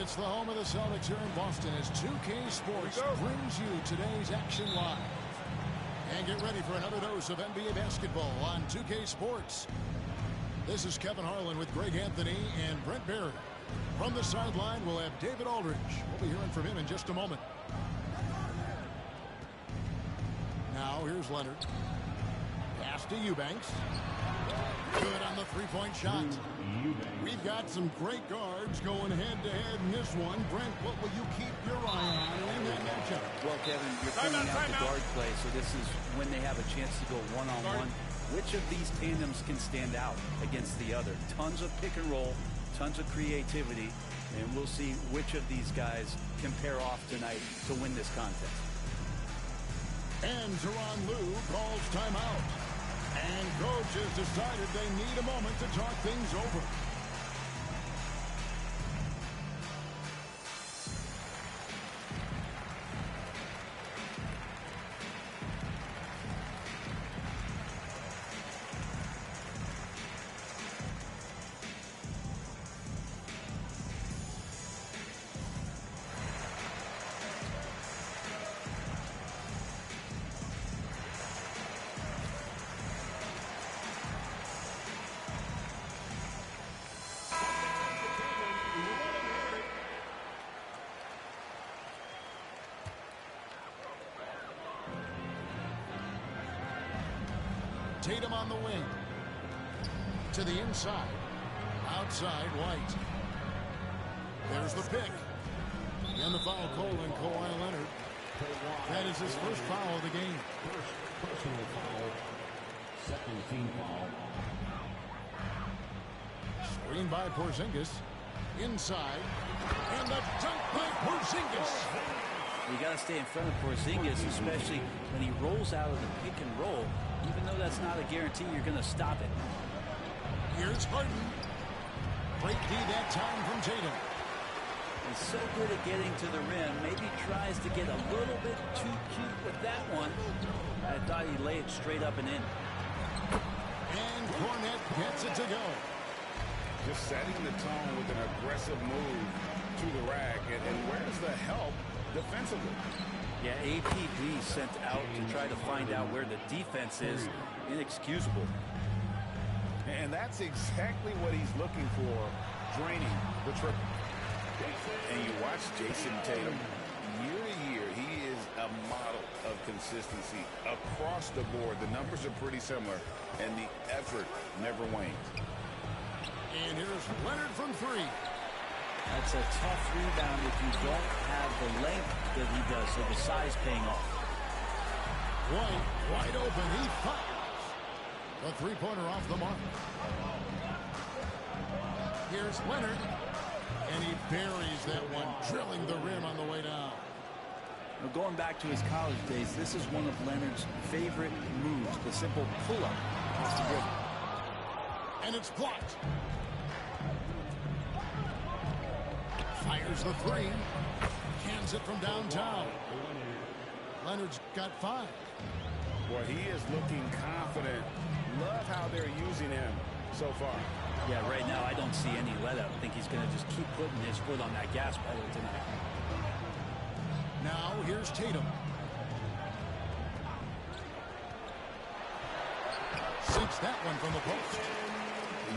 It's the home of the Celtics here in Boston as 2K Sports brings you today's action live. And get ready for another dose of NBA basketball on 2K Sports. This is Kevin Harlan with Greg Anthony and Brent Barry. From the sideline, we'll have David Aldridge. We'll be hearing from him in just a moment. Now, here's Leonard. Pass to Eubanks. Good on the three-point shot. We've got some great guards going head-to-head in this one. Brent, what will you keep your eye on in that matchup? Well, Kevin, you're pointing out the guard play, so this is when they have a chance to go one-on-one. Which of these tandems can stand out against the other? Tons of pick and roll, tons of creativity, and we'll see which of these guys can pair off tonight to win this contest. And Tyronn Lue calls timeout. And coach has decided they need a moment to talk things over. Tatum on the wing. To the inside. Outside, White. There's the pick. And the foul called on Kawhi Leonard. That is his first foul of the game. First personal foul. Second team foul. Screen by Porzingis. Inside. And the dunk by Porzingis. You got to stay in front of Porzingis, especially when he rolls out of the pick and roll. Even though that's not a guarantee, you're going to stop it. Here's Harden. Great D that time from Tatum. He's so good at getting to the rim. Maybe tries to get a little bit too cute with that one. I thought he'd lay it straight up and in. And Cornette gets it to go. Just setting the tone with an aggressive move to the rack. And where's the help defensively? Yeah, APB sent out to try to find out where the defense is. Inexcusable. And that's exactly what he's looking for, draining the triple. And you watch Jason Tatum, year to year, he is a model of consistency. Across the board, the numbers are pretty similar, and the effort never wanes. And here's Leonard from three. That's a tough rebound if you don't have the length that he does, so the size paying off. White, wide open, he fires. The three-pointer off the mark. Here's Leonard, and he buries that one, drilling the rim on the way down. Now, going back to his college days, this is one of Leonard's favorite moves, the simple pull-up. And it's blocked. Fires the three. Cans it from downtown. Leonard's got 5. Boy, he is looking confident. Love how they're using him so far. Yeah, right now I don't see any let-up. I think he's going to just keep putting his foot on that gas pedal tonight. Now here's Tatum. Sinks that one from the post.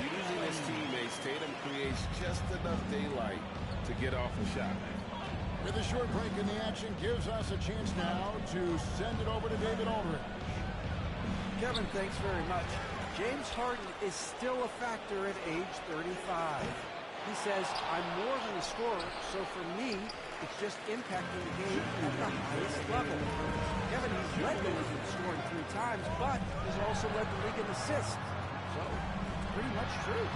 Using his teammates, Tatum creates just enough daylight to get off a shot. With a short break in the action, gives us a chance now to send it over to David Aldridge. Kevin, thanks very much. James Harden is still a factor at age 35. He's says, I'm more than a scorer, so for me, it's just impacting the game at the highest level. Kevin, he's led the league in scoring 3 times, but he's also led the league in assists. So, it's pretty much true.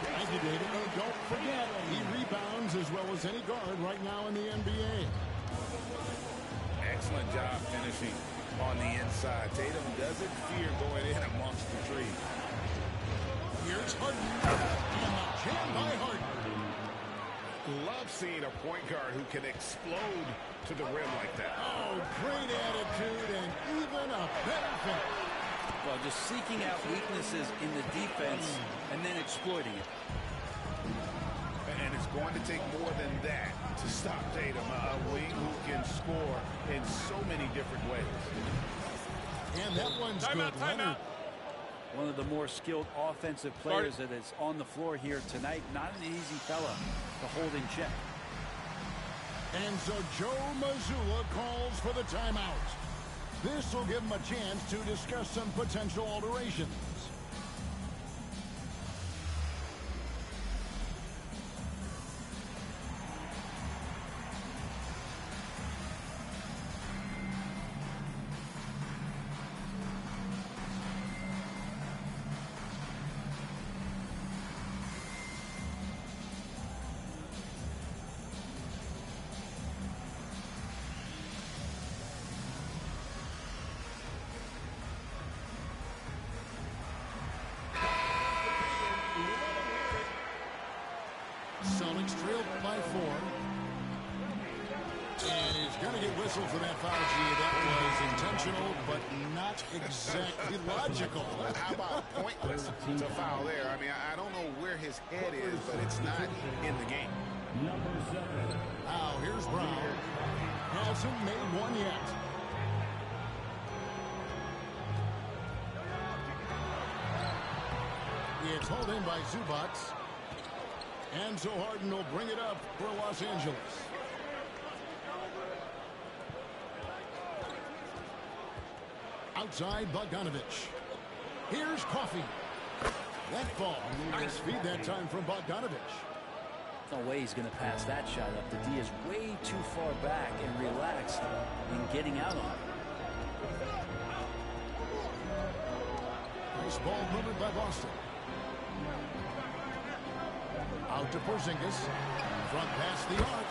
Thank you, David. And don't forget, he rebounds as well as any guard right now in the NBA. Excellent job finishing on the inside. Tatum doesn't fear going in amongst the trees. Here's Harden. And the jam by Harden. Love seeing a point guard who can explode to the rim like that. Oh, great attitude and even a better finish. Well, just seeking out weaknesses in the defense and then exploiting it. And it's going to take more than that to stop Tatum, a wing who can score in so many different ways. And that one's good. Leonard. One of the more skilled offensive players that is on the floor here tonight. Not an easy fella to hold in check. And so Joe Mazzulla calls for the timeout. This will give him a chance to discuss some potential alterations. Celtics trailed by 4. And he's going to get whistled for that foul. Gee, that was intentional, but not exactly logical. How about pointless to foul there? I mean, I don't know where his head is, but it's not in the game. Now, here's Brown. Hasn't made one yet. It's hauled in by Zubac. And so Harden will bring it up for Los Angeles. Outside Bogdanovich. Here's Coffee. That ball. Nice feed that time from Bogdanovich. No way he's going to pass that shot up. The D is way too far back and relaxed in getting out on it. Nice ball movement by Boston. Out to Porzingis. Front past the arc.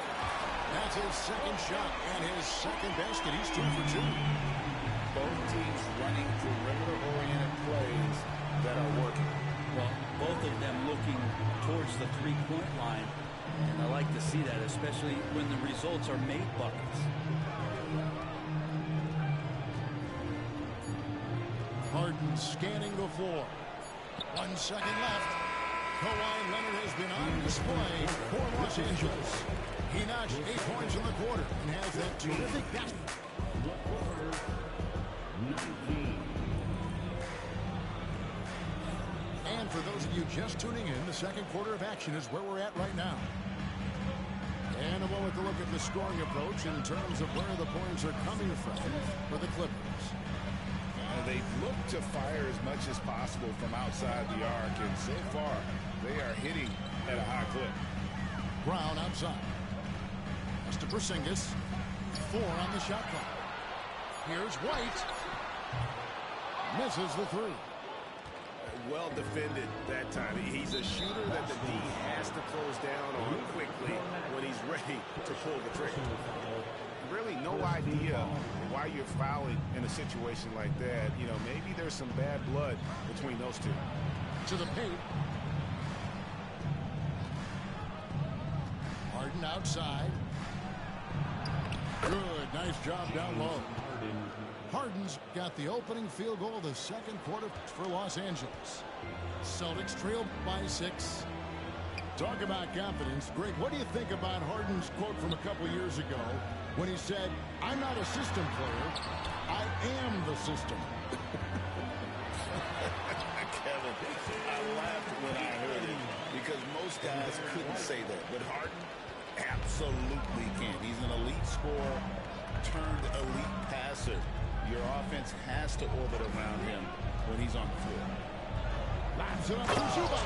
That's his second shot and his second basket. He's 2 for 2. Both teams running perimeter-oriented plays that are working. Well, both of them looking towards the three-point line. And I like to see that, especially when the results are made buckets. Harden scanning the floor. 1 second left. Kawhi Leonard has been on display for Los Angeles. He notched 8 points in the quarter and has that terrific basket. And for those of you just tuning in, the second quarter of action is where we're at right now. And a moment to look at the scoring approach in terms of where the points are coming from for the Clippers. They've looked to fire as much as possible from outside the arc, and so far they are hitting at a high clip. Brown outside. That's to Porzingis. 4 on the shot clock. Here's White. Misses the 3. Well defended that time. He's a shooter that the D has to close down on quickly when he's ready to pull the trigger. Really no idea why you're fouling in a situation like that. You know, maybe there's some bad blood between those two. To the paint. Harden outside. Good. Nice job down low. Harden's got the opening field goal of the second quarter for Los Angeles. Celtics trailed by 6. Talk about confidence. Greg, what do you think about Harden's quote from a couple years ago when he said, I'm not a system player, I am the system? Kevin, I laughed when I heard it because most guys couldn't say that, but Harden absolutely can. He's an elite scorer turned elite passer. Your offense has to orbit around him when he's on the floor. Lines it up for Zubac.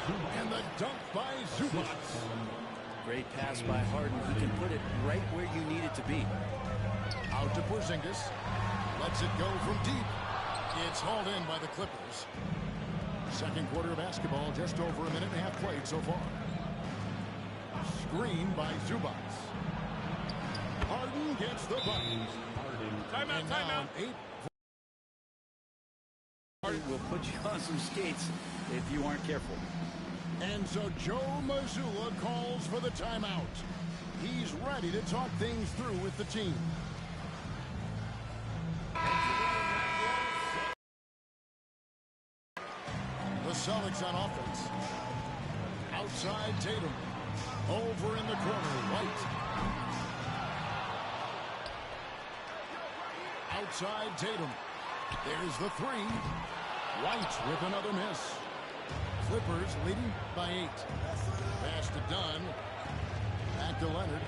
And the dunk by Zubac. Great pass by Harden. He can put it right where you need it to be. Out to Porzingis. Lets it go from deep. It's hauled in by the Clippers. Second quarter of basketball, just over a minute and a half played so far. Screen by Zubac. Harden gets the bucket. Timeout, timeout. 8. Harden will put you on some skates if you aren't careful. And so Joe Mazzulla calls for the timeout. He's ready to talk things through with the team. The Celtics on offense. Outside Tatum. Over in the corner, White. Outside Tatum. There's the three. White with another miss. Clippers leading by 8. Pass to Dunn. Back to Leonard.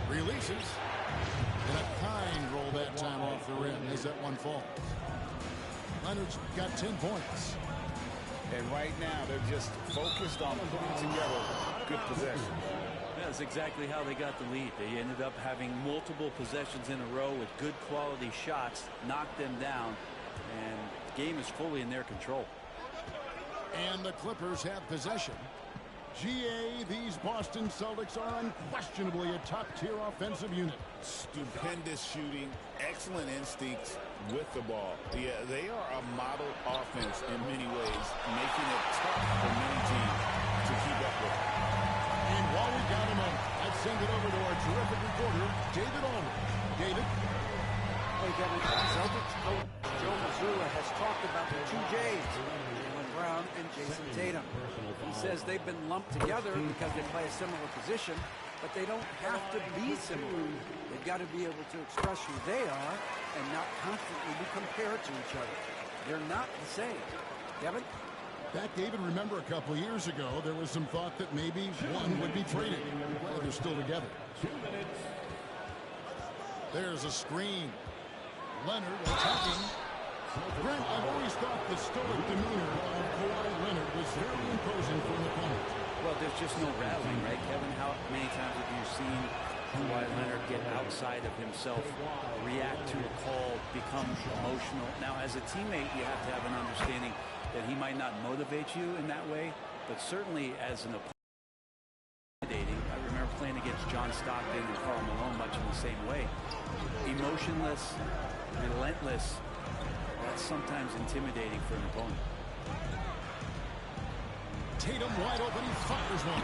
Releases. And a kind roll that time off the rim as that one falls. Leonard's got 10 points. And right now, they're just focused on putting together good possession. That's exactly how they got the lead. They ended up having multiple possessions in a row with good quality shots, knocked them down, and the game is fully in their control. And the Clippers have possession. GA, these Boston Celtics are unquestionably a top-tier offensive unit. Stupendous shooting, excellent instincts with the ball. Yeah, they are a model offense in many ways, making it tough for many teams to keep up with. And while we got a moment, let's send it over to our terrific reporter, David Allman. David? Hey, Kevin, Celtics coach Joe Mazzulla has talked about the two J's, Jaylen Brown and Jason Tatum. He says they've been lumped together because they play a similar position, but they don't have to be similar. They've got to be able to express who they are and not constantly be compared to each other. They're not the same. Kevin? Back, David, remember a couple years ago, there was some thought that maybe one would be traded. Well, they're still together. There's a screen. Leonard attacking. Grant, I've always thought the stoic demeanor of Kawhi Leonard was very imposing for an opponent. Well, there's just no rallying, right, Kevin? How many times have you seen Kawhi Leonard get outside of himself, react to a call, become emotional? Now, as a teammate, you have to have an understanding that he might not motivate you in that way, but certainly as an opponent, I remember playing against John Stockton and Karl Malone much in the same way. Emotionless, relentless, that's sometimes intimidating for an opponent. Tatum wide open, he fires one.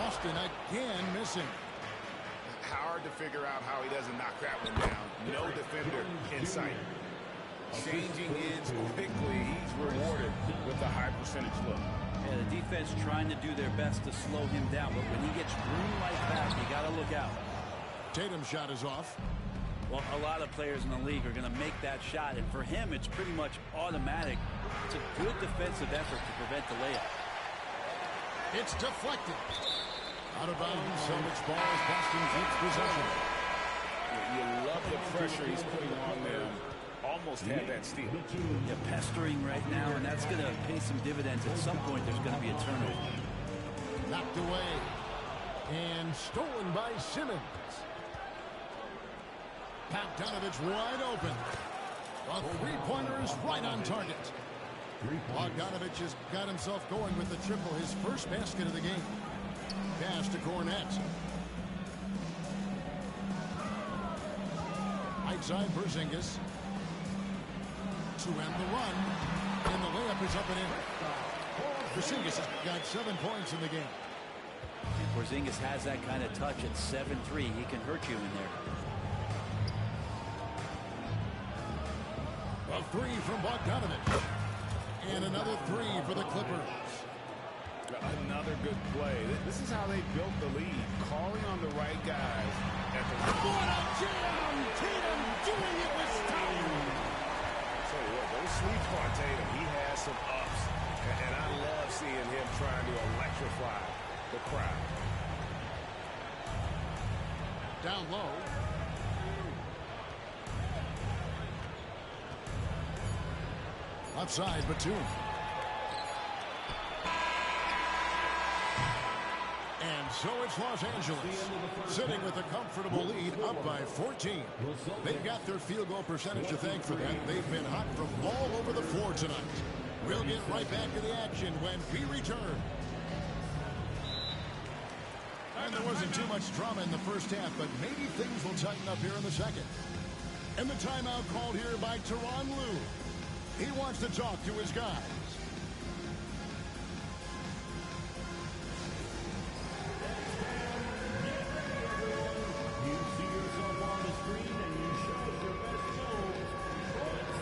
Austin again missing. Hard to figure out how he doesn't knock that one down. No defender in sight. Changing ends quickly. He's rewarded with a high percentage look. Yeah, the defense trying to do their best to slow him down, but when he gets green light back, you got to look out. Tatum's shot is off. Well, a lot of players in the league are going to make that shot, and for him, it's pretty much automatic. It's a good defensive effort to prevent the layup. It's deflected. Out of bounds, Celtics ball as Boston keeps possession. You love the pressure he's putting on them. Almost had that steal. You're pestering right now, and that's going to pay some dividends. At some point, there's going to be a turnover. Knocked away. And stolen by Simmons. Bogdanovich wide open. A three-pointer is right on target. Bogdanovich has got himself going with the triple, his first basket of the game. Pass to Cornette. Outside Porzingis. To end the run. And the layup is up and in. Porzingis has got 7 points in the game. And Porzingis has that kind of touch at 7-3. He can hurt you in there. A three from Bogdanovich. And another three for the Clippers. Another good play. This is how they built the lead. Calling on the right guys at the right What a jam! Tatum doing it with style. So what, don't sleep on Tatum. He has some ups. And I love seeing him trying to electrify the crowd. Down low. Outside, Batum. And so it's Los Angeles, sitting with a comfortable lead, up by 14. They've got their field goal percentage to thank for that. They've been hot from all over the floor tonight. We'll get right back to the action when we return. And there wasn't too much drama in the first half, but maybe things will tighten up here in the second. And the timeout called here by Tyronn Lue. He wants to talk to his guys. You see yourself on the screen and you show us your best moves. Let's go.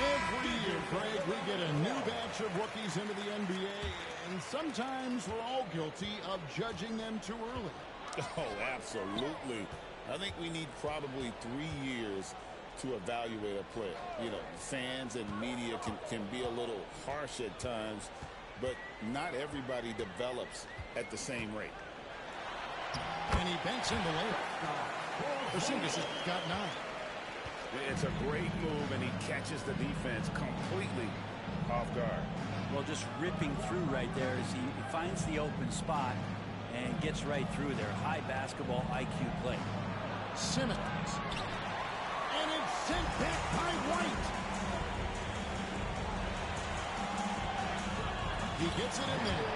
Every year, Craig, we get a new batch of rookies into the NBA, and sometimes we're all guilty of judging them too early. Oh, absolutely. I think we need probably 3 years to evaluate a player. You know, fans and media can be a little harsh at times, but not everybody develops at the same rate. And he banks in the lane. Porzingis has got 9. It's a great move, and he catches the defense completely off guard. Well, just ripping through right there as he finds the open spot and gets right through there. High basketball IQ play. Simmons. And it's sent back by White. He gets it in there.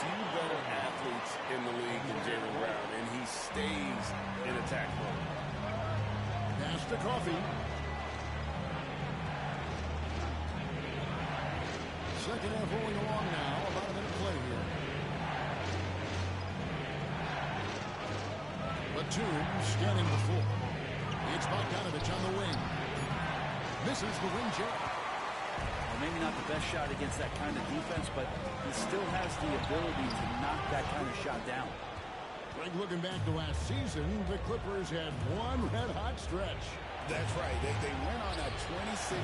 Few better athletes in the league than Jaylen Brown, and he stays in attack mode. Pass to Coffee. Second half rolling along now. About a minute play here. Batum scanning the floor. It's Bogdanovich on the wing. Misses the rim check. Well, maybe not the best shot against that kind of defense, but he still has the ability to knock that kind of shot down. Greg, looking back to last season, the Clippers had one red-hot stretch. That's right. They went on a 26-5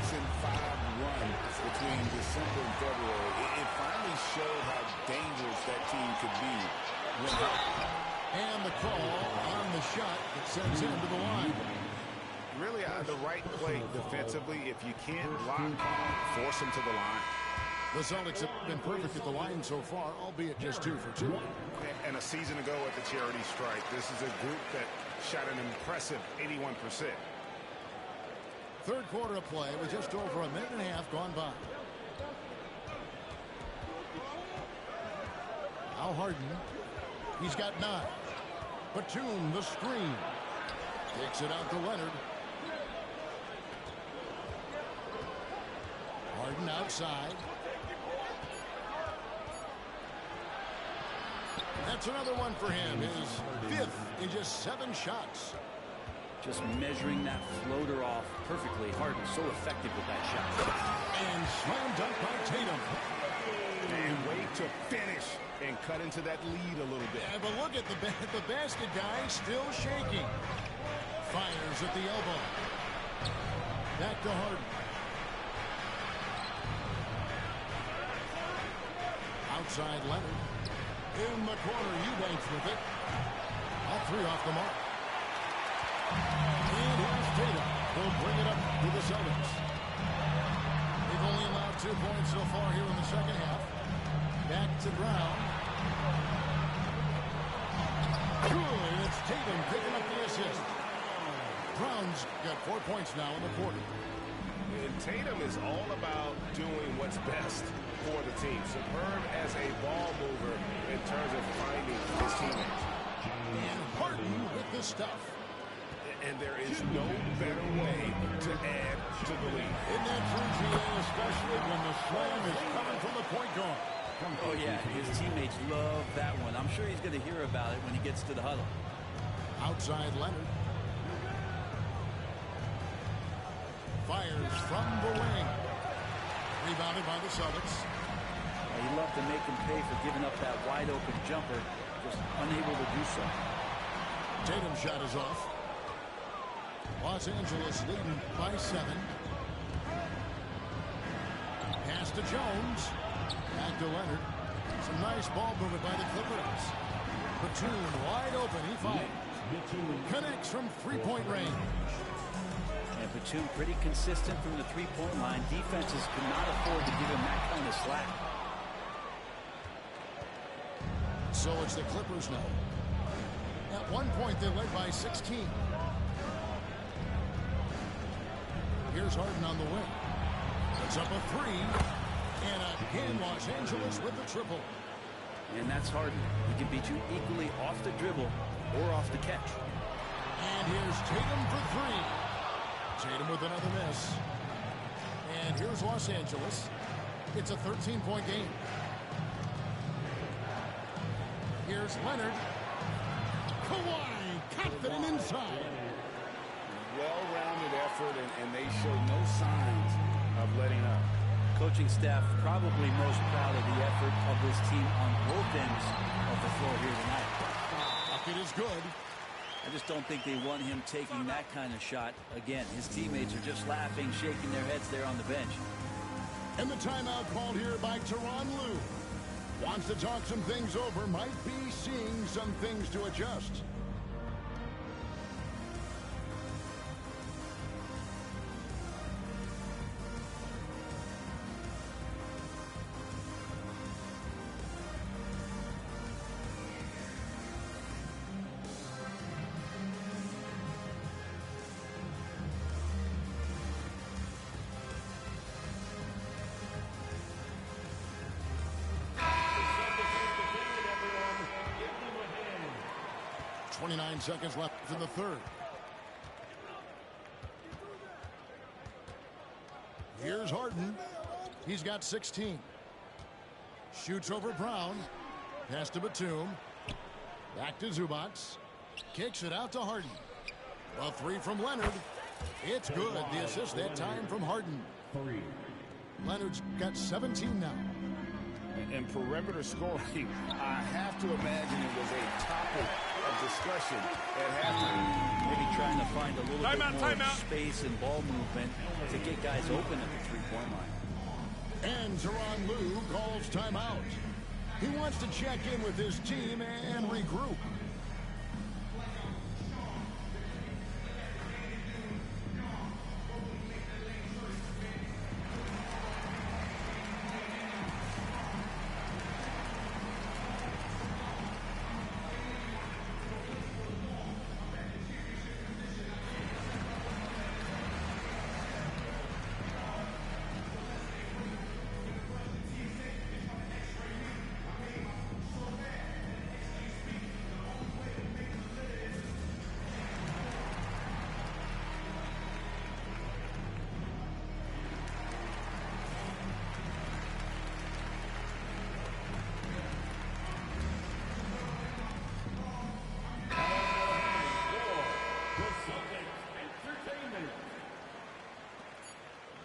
run between December and February. It finally showed how dangerous that team could be. And the call on the shot that sends him to the line. Really, the right play defensively. If you can't block, force him to the line. The Celtics have been perfect at the line so far, albeit just 2 for 2. And a season ago at the charity strike, this is a group that shot an impressive 81%. Third quarter of play with just over a minute and a half gone by. Al Harden. He's got 9. Batum, the screen. Takes it out to Leonard. Harden outside. That's another one for him. His 5th in just 7 shots. Just measuring that floater off perfectly. Harden so effective with that shot. And slam dunk by Tatum. And way to finish and cut into that lead a little bit. Yeah, but look at the basket guy still shaking. Fires at the elbow. Back to Harden. Outside Leonard. In the corner, Eubanks with it. All 3 off the mark. And here's Tatum. Will bring it up to the Celtics. They've only allowed 2 points so far here in the second half. Back to Brown. Good. It's Tatum picking up the assist. Brown's got 4 points now in the quarter. And Tatum is all about doing what's best for the team. Superb as a ball mover in terms of finding his teammates. And Harden with the stuff. And there is no better way to add to the lead. Isn't that true, GA, especially when the slam is coming from the point guard? Oh, yeah, his teammates love that one. I'm sure he's going to hear about it when he gets to the huddle. Outside Leonard. Fires from the wing. Rebounded by the Celtics. He loved to make him pay for giving up that wide-open jumper, just unable to do so. Tatum's shot is off. Los Angeles leading by 7. Pass to Jones. Back to Leonard. Some nice ball movement by the Clippers. Batum wide open. He fires. Connects from three-point range. And Batum pretty consistent from the three-point line. Defenses cannot afford to give him that kind of slack. So it's the Clippers now. At one point, they led by 16. Here's Harden on the wing. It's up a 3. And again, Los Angeles with the triple. And that's Harden. He can beat you equally off the dribble or off the catch. And here's Tatum for 3. Tatum with another miss. And here's Los Angeles. It's a 13-point game. Here's Leonard. Kawhi, confident inside. Well-rounded effort, and they show no signs of letting up. Coaching staff probably most proud of the effort of this team on both ends of the floor here tonight. Bucket is good. I just don't think they want him taking that kind of shot again. His teammates are just laughing, shaking their heads there on the bench. And the timeout called here by Tyronn Lue. Wants to talk some things over, might be seeing some things to adjust. .29 seconds left in the third. Here's Harden. He's got 16. Shoots over Brown. Pass to Batum. Back to Zubac. Kicks it out to Harden. A 3 from Leonard. It's good. The assist that time from Harden. Leonard's got 17 now. And perimeter scoring, I have to imagine it was a topic of discussion at halftime. Maybe trying to find a little bit more space and ball movement to get guys open at the three-point line. And Tyronn Lue calls timeout. He wants to check in with his team and regroup.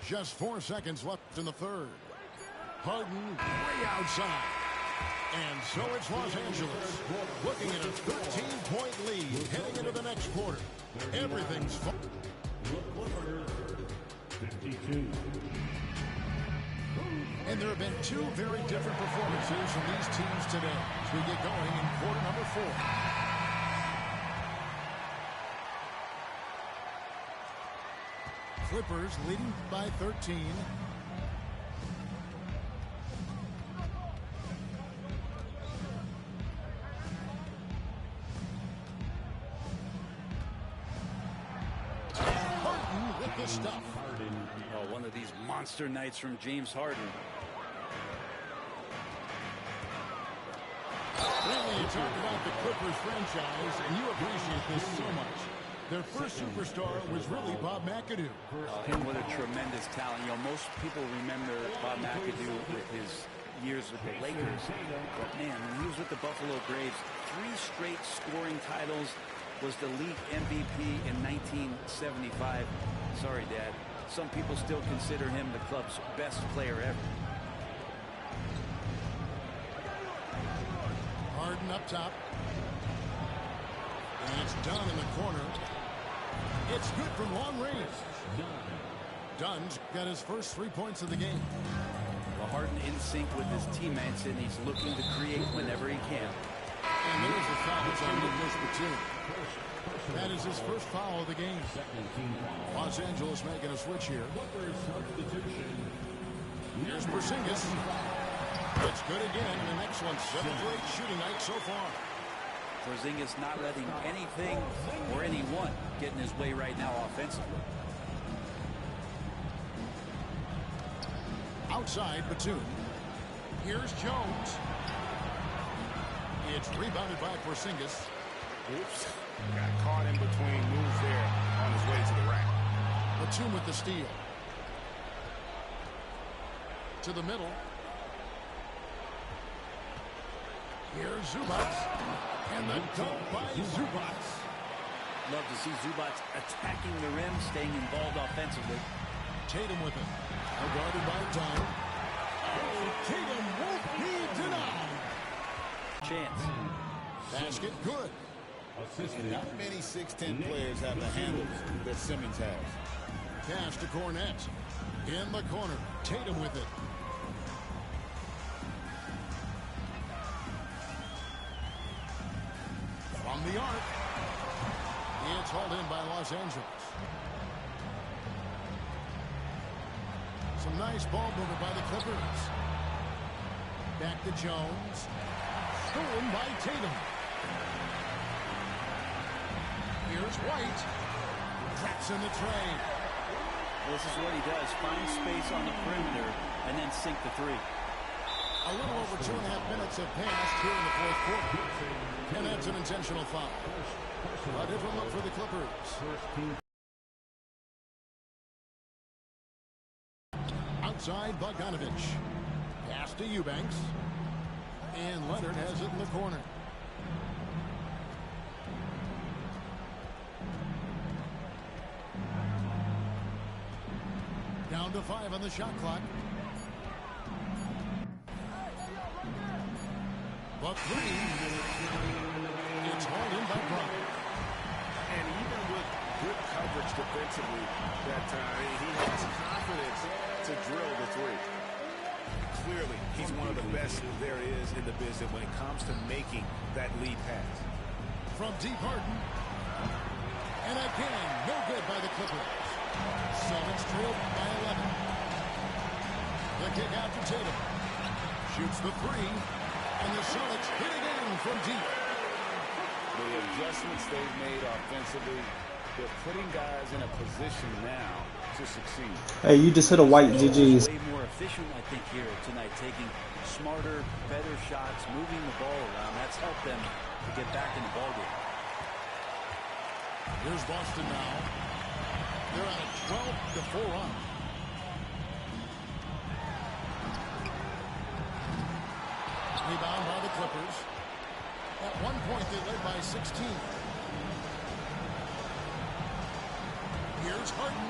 Just 4 seconds left in the third. Harden way outside. And so it's Los Angeles looking at a 13-point lead heading into the next quarter. Everything's fun. 52. And there have been 2 very different performances from these teams today as we get going in quarter number 4. Clippers leading by 13. the stuff. Oh, one of these monster nights from James Harden. Well, you talk about the Clippers franchise, and you appreciate this so much. Their first superstar was really Bob McAdoo. And what a tremendous talent. You know, most people remember Bob McAdoo with his years with the Lakers. But, man, when he was with the Buffalo Braves, 3 straight scoring titles, was the league MVP in 1975. Sorry, Dad. Some people still consider him the club's best player ever. Harden up top. And it's Dunn in the corner. It's good from long range. Dunn's got his first 3 points of the game. Well, Harden in sync with his teammates, and he's looking to create whenever he can. And there's a foul. It's on Nicholas Batum. That is his first foul of the game. Los Angeles making a switch here. Here's Porzingis. It's good again. An excellent 7-for-8 shooting night so far. Porzingis not letting anything or anyone get in his way right now offensively. Outside Batum. Here's Jones. It's rebounded by Porzingis. Oops. Got caught in between moves there on his way to the rack. Batum with the steal. To the middle. Here's Zubac. And the dunk by Zubac. Love to see Zubac attacking the rim, staying involved offensively. Tatum with it. Guarded by Dunn. Oh, Tatum won't be denied. Chance. Basket good. And not many 6'10 players have the handles that Simmons has. Pass to Cornette. In the corner. Tatum with it. From the arc. It's hauled in by Los Angeles. Some nice ball movement by the Clippers. Back to Jones. Stolen by Tatum. Here's White. Traps in the tray. This is what he does. Find space on the perimeter and then sink the 3. A little over 2.5 minutes have passed here in the fourth quarter. And that's an intentional foul. A different look for the Clippers. Outside Bogdanovich. Pass to Eubanks. And Leonard has it in the corner. Down to 5 on the shot clock. But 3. It's hauled in by Brown. And even with good coverage defensively that time, he has confidence to drill the 3. Clearly, he's one of the best there is in the business when it comes to making that lead pass. From deep Harden. And again, no good by the Clippers. Celtics trailed by 11. The kick out to Tatum. Shoots the 3. And the Celtics hit again from deep. The adjustments they've made offensively, they're putting guys in a position now to succeed. Hey, you just hit a white GG's. Way more efficient, I think, here tonight, taking smarter, better shots, moving the ball around. That's helped them to get back in the ballgame. Here's Boston now. They're on a 12-4 run. Rebound by the Clippers. At one point, they led by 16. Here's Harden.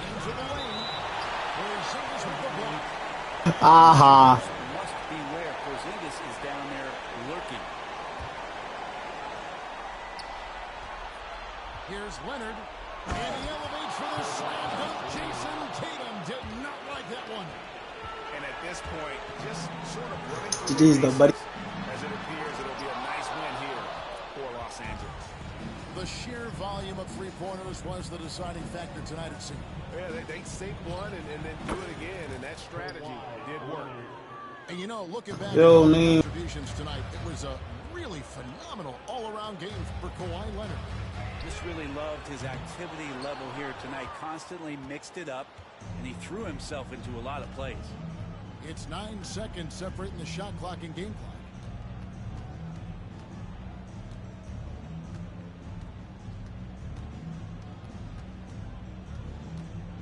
Into the lane. Porzingis with the block. Aha. Must beware. Porzingis is down there lurking. Here's Leonard. And he elevates for the slam dunk. Jason Tatum did not like that one. And at this point, just sort of running through GG's though, buddy. as it appears it'll be a nice win here for Los Angeles. The sheer volume of three-pointers was the deciding factor tonight, it seemed. Yeah, they sink one and then do it again, and that strategy did work. And you know, looking back Yo, at the man. contributions tonight, it was a really phenomenal all-around game for Kawhi Leonard. Just really loved his activity level here tonight. Constantly mixed it up, and he threw himself into a lot of plays. It's 9 seconds separating the shot clock and game clock.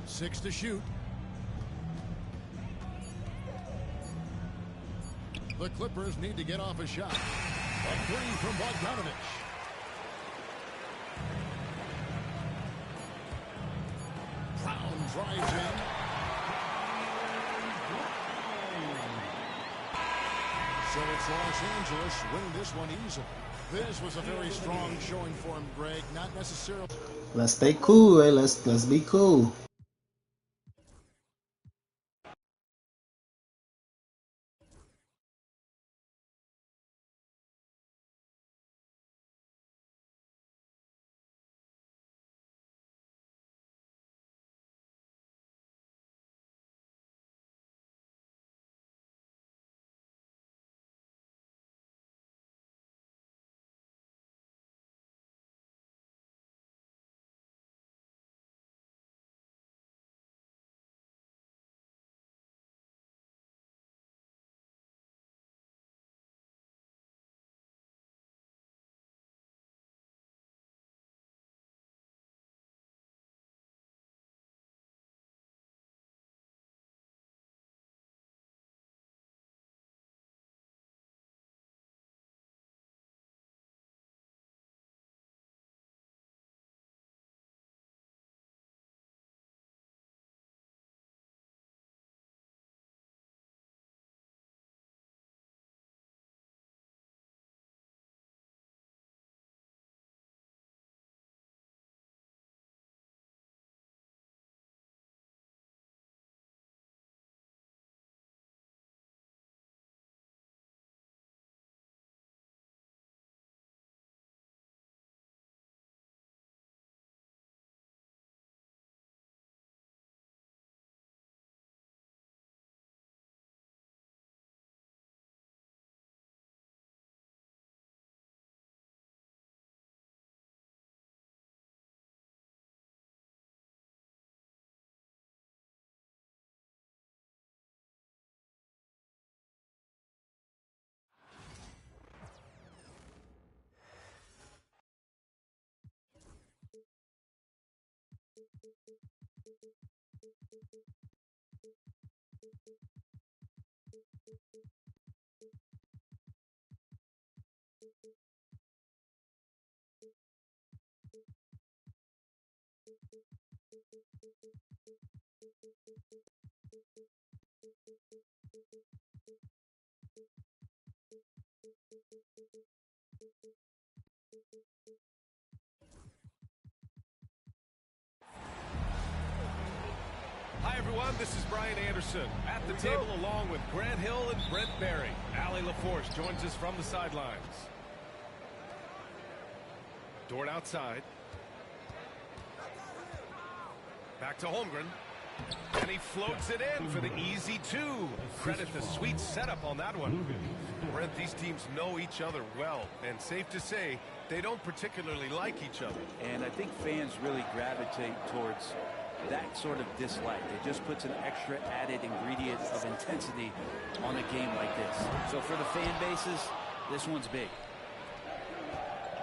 Six to shoot. The Clippers need to get off a shot. A three from Bogdanovich. Brown drives in. So it's Los Angeles winning this one easily. This was a very strong showing for him, Greg. Not necessarily. Let's stay cool, eh? Let's be cool. Hi, everyone. This is Brian Anderson at the table along with Grant Hill and Brent Barry. Allie LaForce joins us from the sidelines. Dort outside. Back to Holmgren. And he floats it in for the easy two. Credit the sweet setup on that one. Brent, these teams know each other well, and safe to say they don't particularly like each other. And I think fans really gravitate towards that sort of dislike. It just puts an extra added ingredient of intensity on a game like this. So for the fan bases, this one's big.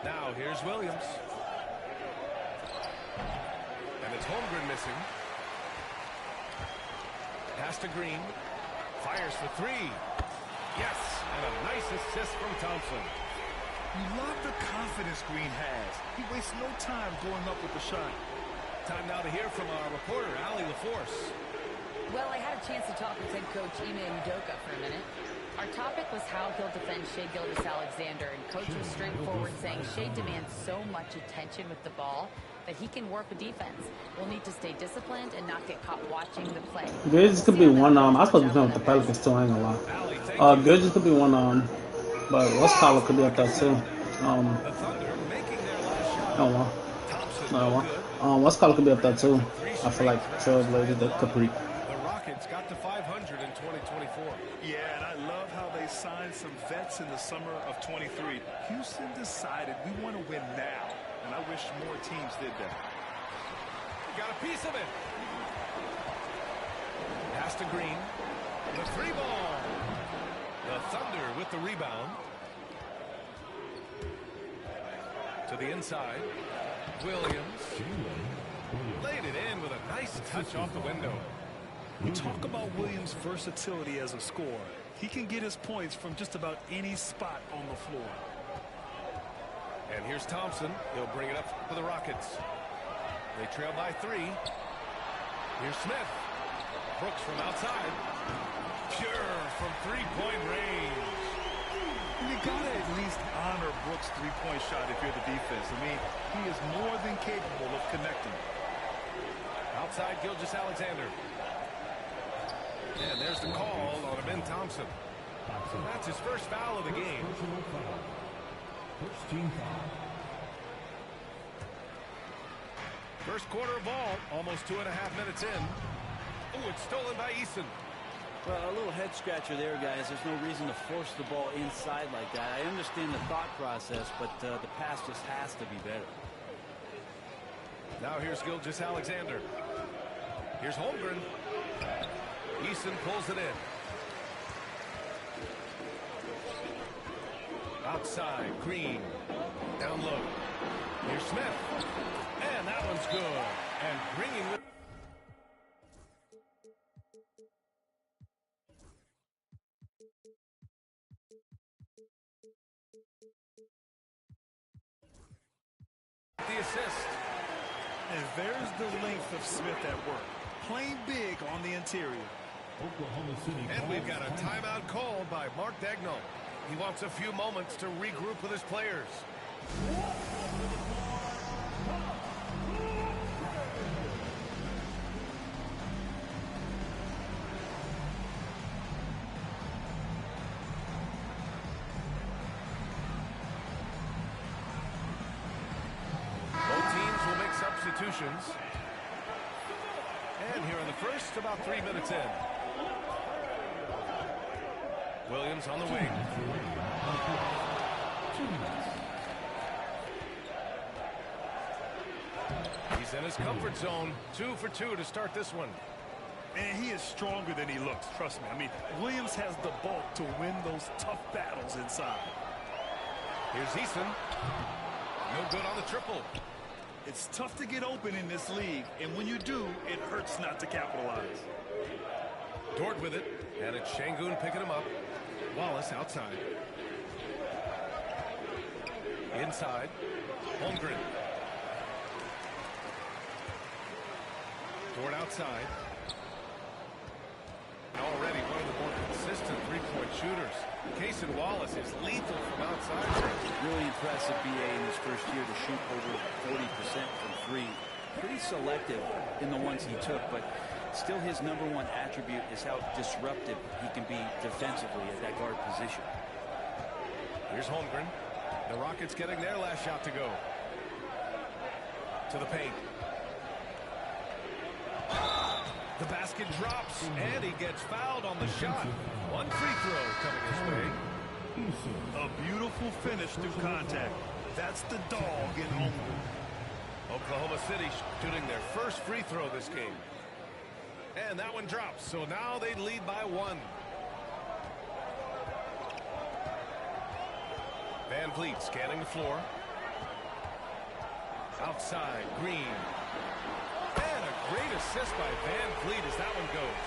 Now here's Williams. And it's Holmgren missing. Pass to Green. Fires for three. Yes, and a nice assist from Thompson. You love the confidence Green has. He wastes no time going up with the shot. Time now to hear from our reporter, Allie LaForce. Well, I had a chance to talk with head coach Ime Udoka for a minute. Our topic was how he'll defend Shai Gilgeous-Alexander, and coach was straightforward, saying Shai demands so much attention with the ball that he can work with defense. We'll need to stay disciplined and not get caught watching the play. Gurgis could be one I was supposed to be playing with the Pelicans too, I ain't gonna lie. Gurgis could be one but what's Collar could be up there too. What's Collar could be up there too. I feel like Trailblazers that could be. The Rockets got to 500 in in 2024. Yeah, and I love how they signed some vets in the summer of 23. Houston decided we want to win now, and I wish more teams did that. Got a piece of it. Pass to Green. The 3-ball. The Thunder with the rebound. To the inside. Williams. Laid it in with a nice touch off the window. We talk about Williams' versatility as a scorer. He can get his points from just about any spot on the floor. And here's Thompson. He'll bring it up for the Rockets. They trail by 3. Here's Smith. Brooks from outside. Pure from three-point range. You gotta at least honor Brooks' three-point shot if you're the defense. I mean, he is more than capable of connecting. Outside Gilgeous-Alexander. And there's the call on Ben Thompson. That's his first foul of the game. First team foul. First quarter of ball, almost 2.5 minutes in. Oh, it's stolen by Eason. Well, a little head scratcher there, guys. There's no reason to force the ball inside like that. I understand the thought process, but the pass just has to be better. Now here's Gilgeous-Alexander. Here's Holmgren. Eason pulls it in. Outside, Green. Down low. Here's Smith. And that one's good. And bringing with... the assist. And there's the length of Smith at work. Playing big on the interior. Oklahoma City. And we've got a timeout called by Mark Daigneault. He wants a few moments to regroup with his players. Both teams will make substitutions. And here in the first, about 3 minutes in. Williams on the wing. He's in his comfort zone. 2 for 2 to start this one. And he is stronger than he looks, trust me. I mean, Williams has the bulk to win those tough battles inside. Here's Eason. No good on the triple. It's tough to get open in this league, and when you do, it hurts not to capitalize. Dort with it, and it's Şengün picking him up. Wallace outside. Inside. Holmgren. Dort outside. Already one of the more consistent three-point shooters. Cason Wallace is lethal from outside. Really impressive BA in his first year to shoot over 40% from 3. Pretty selective in the ones he took, but still his #1 attribute is how disruptive he can be defensively at that guard position. Here's Holmgren. The Rockets getting their last shot to go. To the paint. The basket drops, and he gets fouled on the shot. One free throw coming his way. A beautiful finish through contact. That's the dog in Holmgren. Oklahoma City shooting their first free throw this game. And that one drops, so now they lead by 1. Van Vliet scanning the floor. Outside, Green. And a great assist by Van Vliet as that one goes.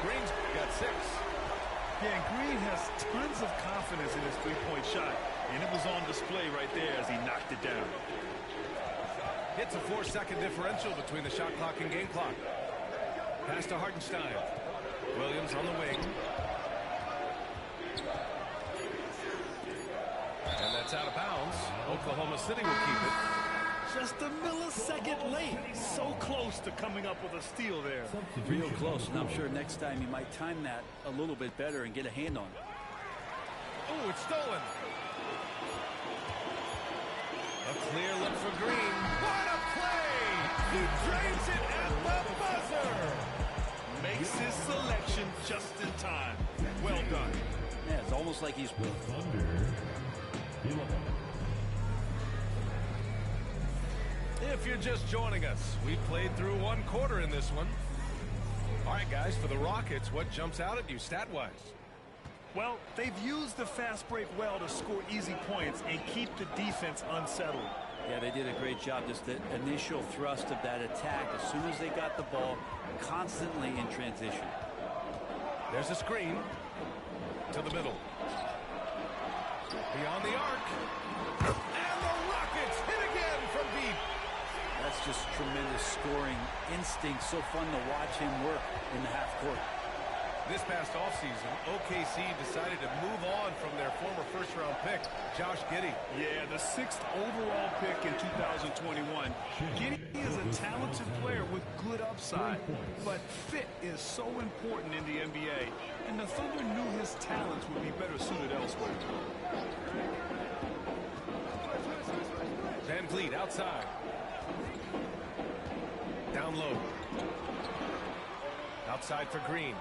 Green's got 6. Yeah, and Green has tons of confidence in his three-point shot, and it was on display right there as he knocked it down. It's a 4-second differential between the shot clock and game clock. Pass to Hartenstein. Williams on the wing. And that's out of bounds. Oklahoma City will keep it. Just a millisecond late. So close to coming up with a steal there. Real close, and I'm sure next time he might time that a little bit better and get a hand on it. Oh, it's stolen. A clear look for Green. What a play! He drains it at the buzzer. Makes his selection just in time. Well done. Yeah, it's almost like he's... If you're just joining us, we played through one quarter in this one. All right, guys, for the Rockets, what jumps out at you stat-wise? Well, they've used the fast break well to score easy points and keep the defense unsettled. Yeah, they did a great job. Just the initial thrust of that attack, as soon as they got the ball, constantly in transition. There's a screen to the middle. Beyond the arc. And the Rockets hit again from deep. That's just tremendous scoring instinct. So fun to watch him work in the half court. This past offseason, OKC decided to move on from their former first-round pick, Josh Giddey. Yeah, the 6th overall pick in 2021. Giddey is a talented player with good upside, but fit is so important in the NBA, and the Thunder knew his talents would be better suited elsewhere. Van Vliet outside. Down low. Outside for Green.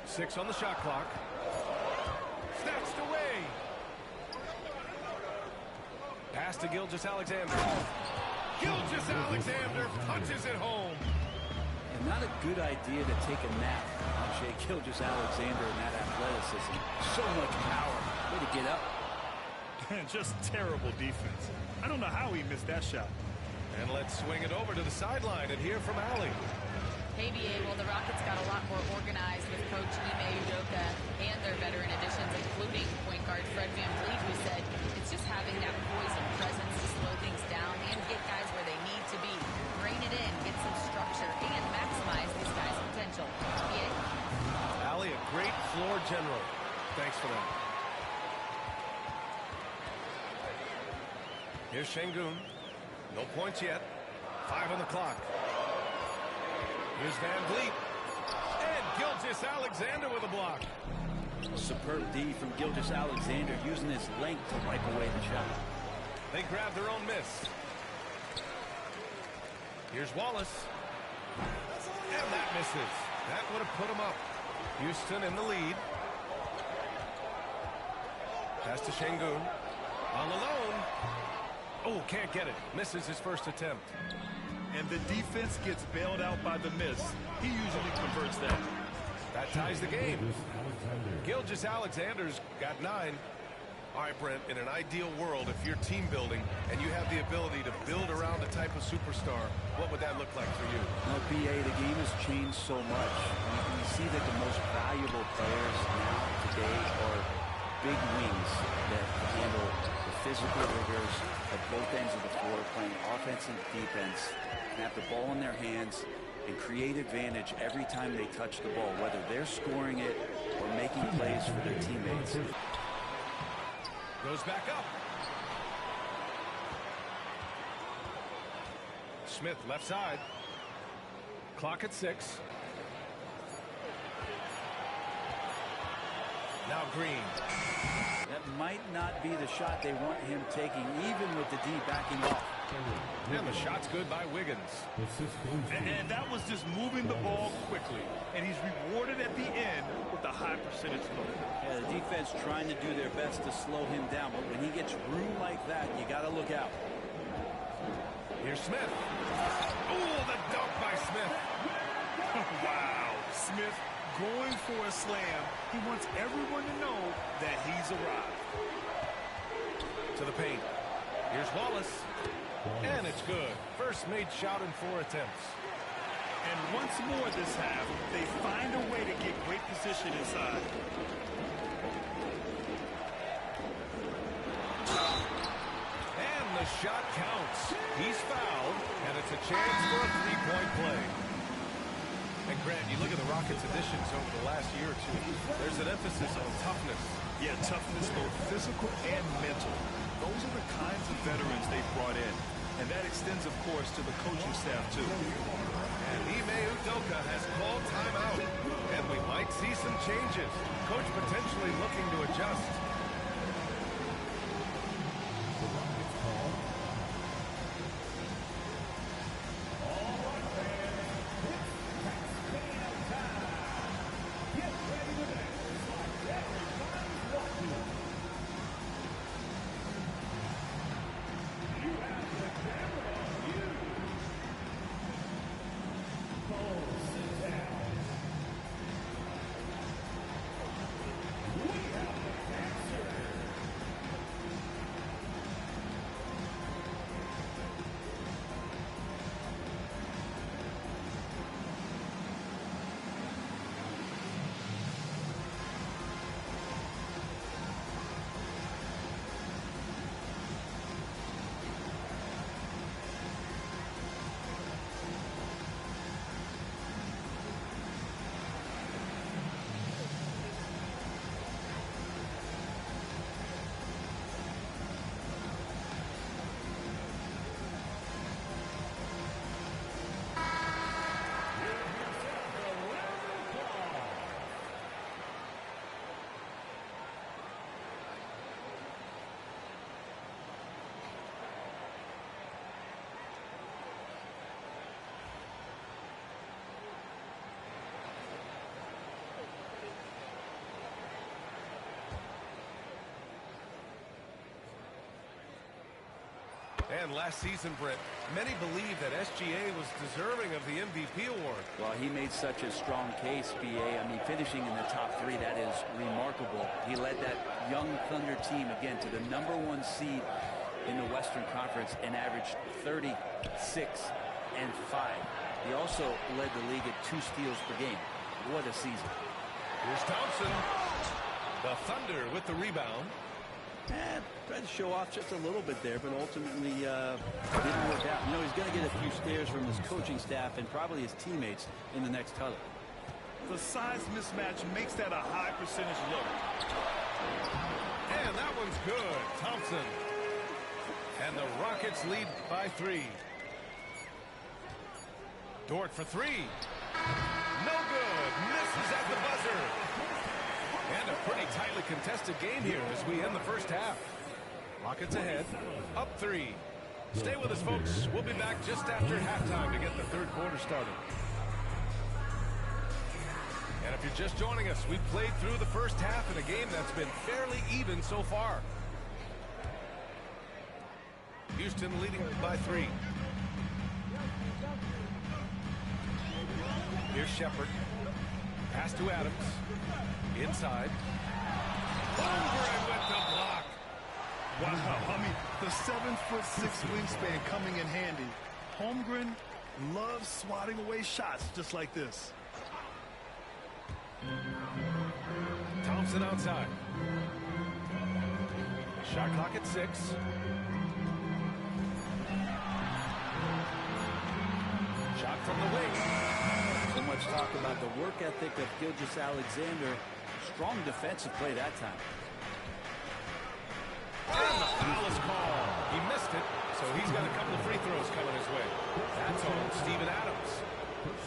6 on the shot clock. Snatched away. Pass to Gilgeous-Alexander. Gilgeous-Alexander punches it home. And not a good idea to take a nap on Shai Gilgeous-Alexander and that athleticism. So much power. Way to get up. Just terrible defense. I don't know how he missed that shot. And let's swing it over to the sideline and hear from Allie. Hey, BA, well, the Rockets got a lot more organized with Coach Ime Udoka and their veteran additions, including point guard Fred VanVleet, who said it's just having that poise and presence to slow things down and get guys where they need to be. Rein it in, get some structure, and maximize these guys' potential. BA? Allie, a great floor general. Thanks for that. Here's Şengün. No points yet. 5 on the clock. Here's Van Vliet. And Gilgeous-Alexander with a block. Superb D from Gilgeous-Alexander, using his length to wipe away the shot. They grab their own miss. Here's Wallace. And that misses. That would have put him up. Houston in the lead. Pass to Şengün. All alone. Oh, can't get it. Misses his first attempt. And the defense gets bailed out by the miss. He usually converts that. That ties the game. Gilgeous-Alexander's got 9. All right, Brent, in an ideal world, if you're team building and you have the ability to build around a type of superstar, what would that look like for you? Well, BA, the game has changed so much. You see that the most valuable players now today are big wings that handle the physical rigors at both ends of the floor, playing offense and defense, and have the ball in their hands and create advantage every time they touch the ball, whether they're scoring it or making plays for their teammates. Goes back up. Smith left side. Clock at 6. Now Green. That might not be the shot they want him taking, even with the D backing off. And the shot's good by Wiggins. And that was just moving the ball quickly. And he's rewarded at the end with a high percentage look. Yeah, the defense trying to do their best to slow him down, but when he gets room like that, you got to look out. Here's Smith. Oh, the dunk by Smith. Wow. Smith going for a slam. He wants everyone to know that he's arrived. To the paint. Here's Wallace. And it's good. First made shot in 4 attempts. And once more this half, they find a way to get great position inside. And the shot counts. He's fouled, and it's a chance for a 3-point play. And Grant, you look at the Rockets' additions over the last year or two. There's an emphasis on toughness. Yeah, toughness, both physical and mental. Those are the kinds of veterans they've brought in. And that extends, of course, to the coaching staff, too. And Ime Udoka has called timeout. And we might see some changes. Coach potentially looking to adjust. And last season, Brent, many believe that SGA was deserving of the MVP award. Well, he made such a strong case, BA. I mean, finishing in the top 3, that is remarkable. He led that young Thunder team, again, to the #1 seed in the Western Conference and averaged 36 and 5. He also led the league at 2 steals per game. What a season. Here's Thompson. The Thunder with the rebound. Tried to show off just a little bit there, but ultimately didn't work out. You know, he's going to get a few stares from his coaching staff and probably his teammates in the next huddle. The size mismatch makes that a high percentage look. And that one's good. Thompson. And the Rockets lead by 3. Dort for 3. No good. Misses at the buzzer. And a pretty tightly contested game here as we end the first half. Rockets ahead. Up 3. Stay with us, folks. We'll be back just after halftime to get the third quarter started. And if you're just joining us, we've played through the first half in a game that's been fairly even so far. Houston leading by 3. Here's Shepherd. Pass to Adams. Inside. Holmgren with the block. Wow, I mean, the 7'6" wingspan coming in handy. Holmgren loves swatting away shots just like this. Thompson outside. Shot clock at 6. Shot from the wing. So much talk about the work ethic of Gilgeous-Alexander. Strong defensive play that time. And the foul is called. He missed it, so he's got a couple of free throws coming his way. That's on Steven Adams.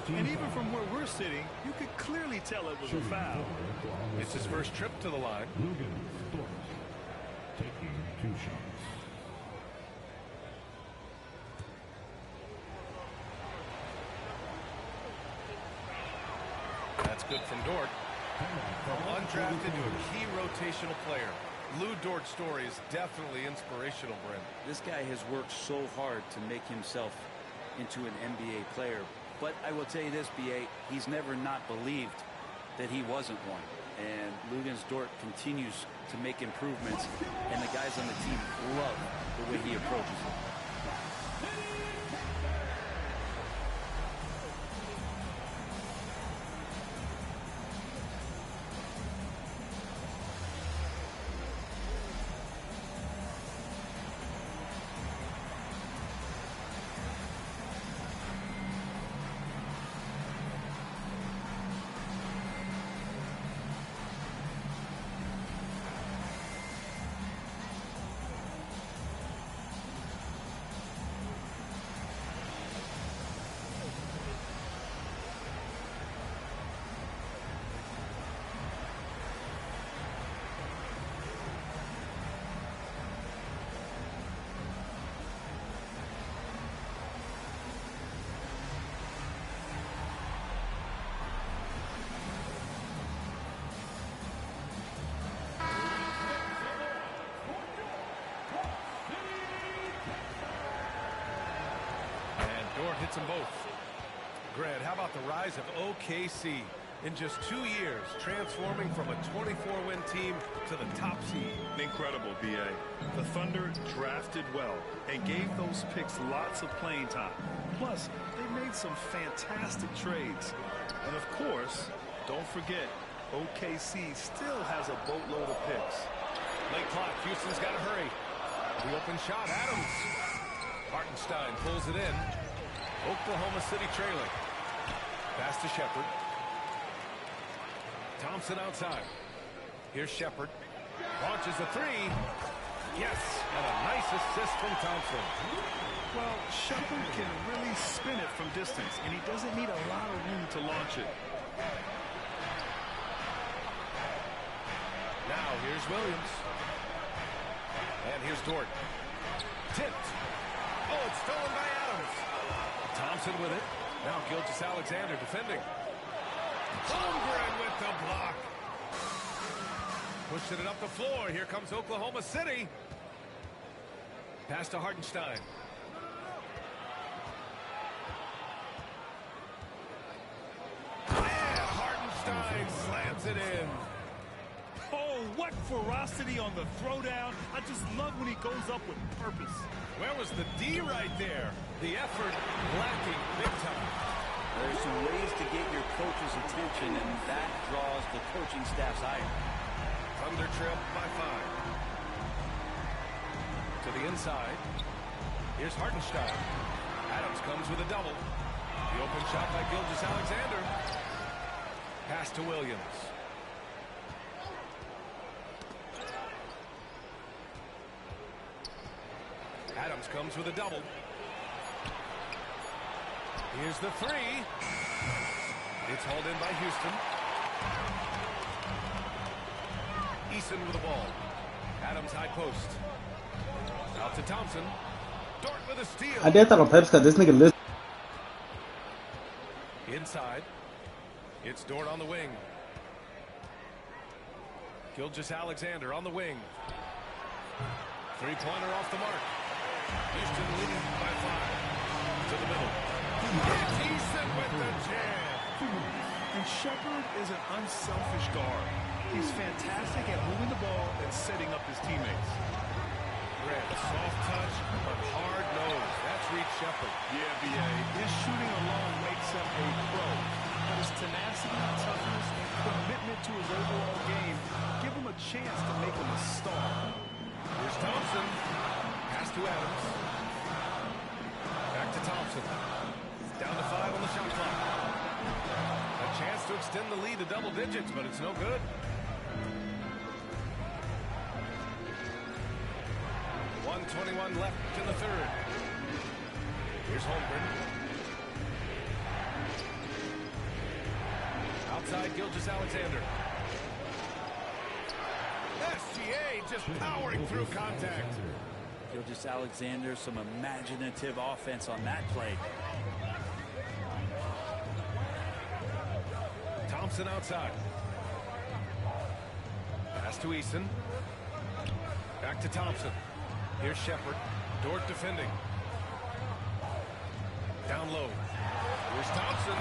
And even from where we're sitting, you could clearly tell it was a foul. It's his first trip to the line. Taking 2 shots. That's good from Dort. From undrafted to a key rotational player. Lou Dort's story is definitely inspirational, Brent. This guy has worked so hard to make himself into an NBA player. But I will tell you this, BA, he's never not believed that he wasn't one. And Luguentz Dort continues to make improvements, and the guys on the team love the way he approaches it. Hits them both. Grant, how about the rise of OKC? In just 2 years, transforming from a 24-win team to the top seed. Incredible, BA. The Thunder drafted well and gave those picks lots of playing time. Plus, they made some fantastic trades. And of course, don't forget, OKC still has a boatload of picks. Late clock, Houston's got to hurry. The open shot, Adams. Hartenstein pulls it in. Oklahoma City trailing. Pass to Shepherd. Thompson outside. Here's Shepherd. Launches a 3. Yes, and a nice assist from Thompson. Well, Shepherd can really spin it from distance, and he doesn't need a lot of room to launch it. Now here's Williams. And here's Dort. Tipped. Oh, it's stolen by Adams. Thompson with it. Now Gilgeous-Alexander defending. Holmgren with the block. Pushing it up the floor. Here comes Oklahoma City. Pass to Hartenstein. And Hartenstein slams it in. Oh, what ferocity on the throwdown. I just love when he goes up with purpose. Where was the D right there? The effort lacking big time. There's some ways to get your coach's attention, and that draws the coaching staff's ire. Thunder trail by 5. To the inside. Here's Hartenstein. Adams comes with a double. The open shot by Gilgeous-Alexander. Pass to Williams. Adams comes with a double. Here's the three. It's hauled in by Houston. Eason with the ball. Adams high post. Out to Thompson. Dort with a steal. I did that on purpose because this nigga listen. Inside. It's Dort on the wing. Gilgeous-Alexander on the wing. Three-pointer off the mark. Houston leading by 5. To the middle. It's Eason with the jam. And Shepherd is an unselfish guard. He's fantastic at moving the ball and setting up his teammates. Red, soft touch, but hard nose. That's Reed Shepherd. Yeah, B.A. His shooting alone makes him a pro. But his tenacity, toughness, and commitment to his overall game give him a chance to make him a star. Here's Thompson. Pass to Adams. Back to Thompson. Down to 5 on the shot clock. A chance to extend the lead to double digits, but it's no good. .21 left in the third. Here's Holmgren. Outside Gilgeous-Alexander. SGA just powering through contact. Gilgeous-Alexander, some imaginative offense on that play. Thompson outside. Pass to Eason. Back to Thompson. Here's Shepherd. Dort defending. Down low. Here's Thompson.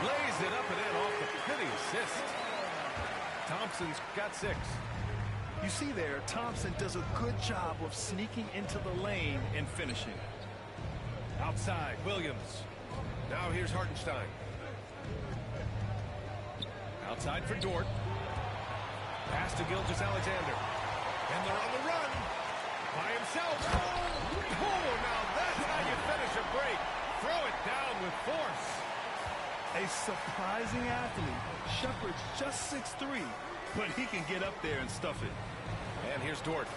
Lays it up and in off the pretty assist. Thompson's got 6. You see there, Thompson does a good job of sneaking into the lane and finishing. Outside, Williams. Now here's Hartenstein. Outside for Dort. Pass to Gilgeous-Alexander. And they're on the run. By himself. Oh, now that's how you finish a break. Throw it down with force. A surprising athlete. Shepherd's just 6'3", but he can get up there and stuff it. And here's Dort.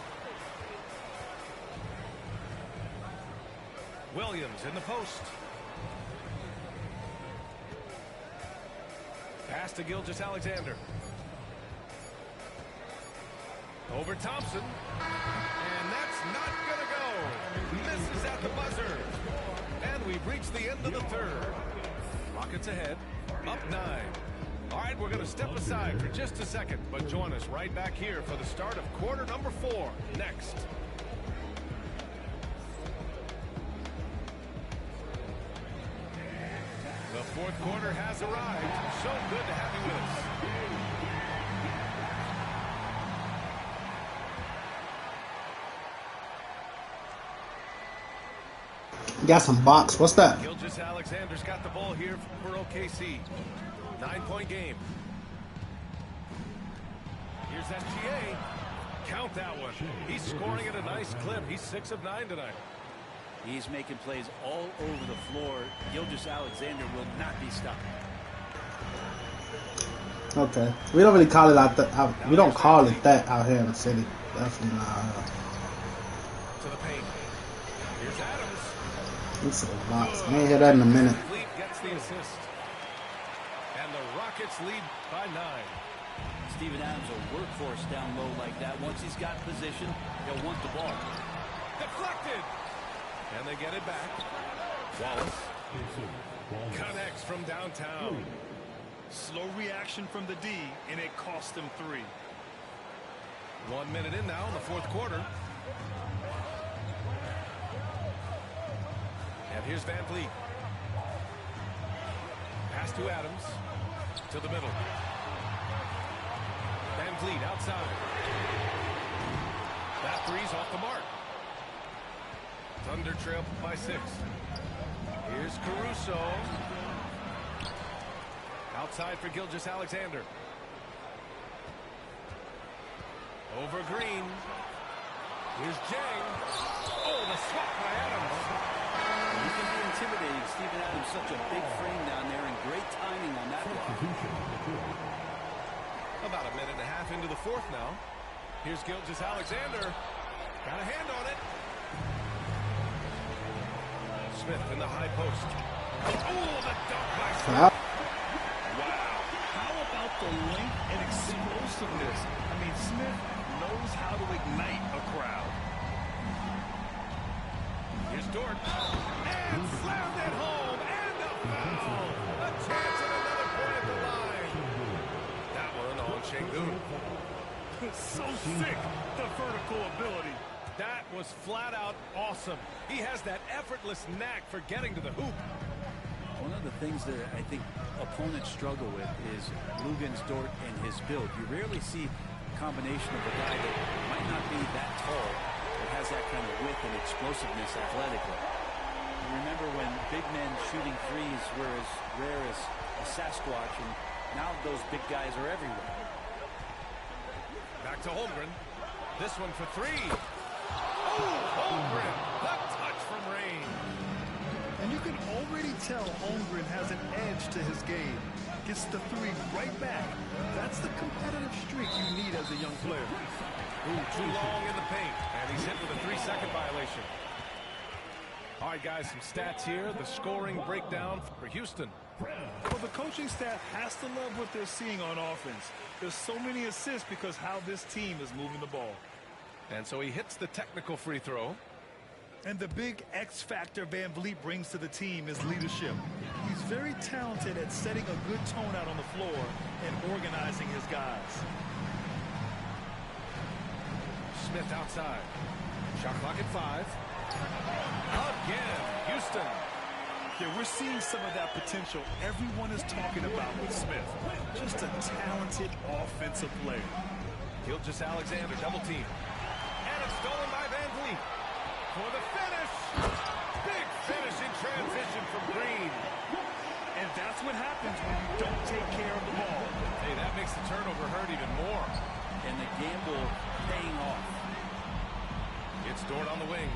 Williams in the post. Pass to Gilgeous-Alexander. Over Thompson. And that's not going to go. Misses at the buzzer. And we've reached the end of the third. Rockets ahead. Up 9. All right, we're going to step aside for just a second, but join us right back here for the start of quarter number 4 next. The fourth quarter has arrived. So good to have you with us. Got some box. What's that? Gilgeous-Alexander's got the ball here for OKC. 9-point game. Here's SGA. Count that one. He's scoring at a nice clip. He's 6 of 9 tonight. He's making plays all over the floor. Gilgeous-Alexander will not be stopped. Okay. We don't really call it out that. We don't call it that out here in the city. Definitely not. To the paint. Here's Adams. This is a box. I ain't hear that in a minute. Gets the assist. And the Rockets lead by 9. Steven Adams, a workhorse down low like that. Once he's got position, he'll want the ball. Deflected. And they get it back. Wallace. Connects from downtown. Slow reaction from the D, and it cost him 3. 1 minute in now in the fourth quarter. Here's Van Vliet. Pass to Adams. To the middle. Van Vliet outside. That three's off the mark. Thunder trail by 6. Here's Caruso. Outside for Gilgeous-Alexander. Over Green. Here's Jang. Oh, the swat by Adams. He can be intimidating. Steven Adams, such a big frame down there, and great timing on that block. About a minute and a half into the fourth now. Here's Gilgeous-Alexander. Got a hand on it. Smith in the high post. Oh, the dunk by Smith. Wow. How about the length and explosiveness? I mean, Smith knows how to ignite a crowd. Here's Dort. And slammed it home. And a foul. A chance at another point at the line. That one on Şengün. So sick, the vertical ability. That was flat out awesome. He has that effortless knack for getting to the hoop. One of the things that I think opponents struggle with is Luguentz, Dort, and his build. You rarely see a combination of a guy that might not be that tall, but has that kind of width and explosiveness athletically. You remember when big men shooting threes were as rare as a Sasquatch, and now those big guys are everywhere. Back to Holmgren. This one for 3. Oh, Holmgren. The touch from Rain. And you can already tell Holmgren has an edge to his game. Gets the 3 right back. That's the competitive streak you need as a young player. Ooh, too long in the paint. And he's hit with a 3-second violation. All right, guys, some stats here. The scoring breakdown for Houston. Well, the coaching staff has to love what they're seeing on offense. There's so many assists because how this team is moving the ball. And so he hits the technical free throw. And the big X factor Van Vliet brings to the team is leadership. He's very talented at setting a good tone out on the floor and organizing his guys. Smith outside. Shot clock at 5. Again, Houston. Yeah, we're seeing some of that potential everyone is talking about with Smith. Just a talented offensive player. Gilgeous-Alexander double team. And it's stolen by Van Vliet. For the finish. Big finish in transition from Green. And that's what happens when you don't take care of the ball. Hey, that makes the turnover hurt even more. And the gamble paying off. It's Dort on the wing.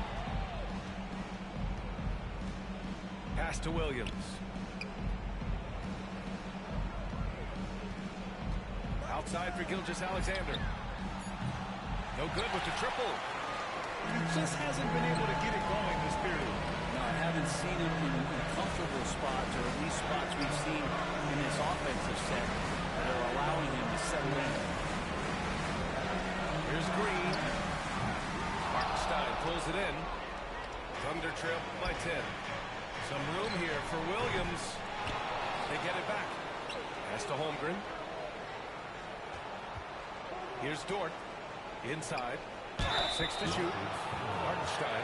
Pass to Williams. Outside for Gilgeous-Alexander. No good with the triple. He just hasn't been able to get it going this period. No, I haven't seen him in comfortable spots, or at least spots we've seen in this offensive set that are allowing him to settle in. Here's Green. Hartenstein pulls it in. Thunder trail by 10. Some room here for Williams. They get it back. Pass to Holmgren. Here's Dort. Inside. 6 to shoot. Hartenstein.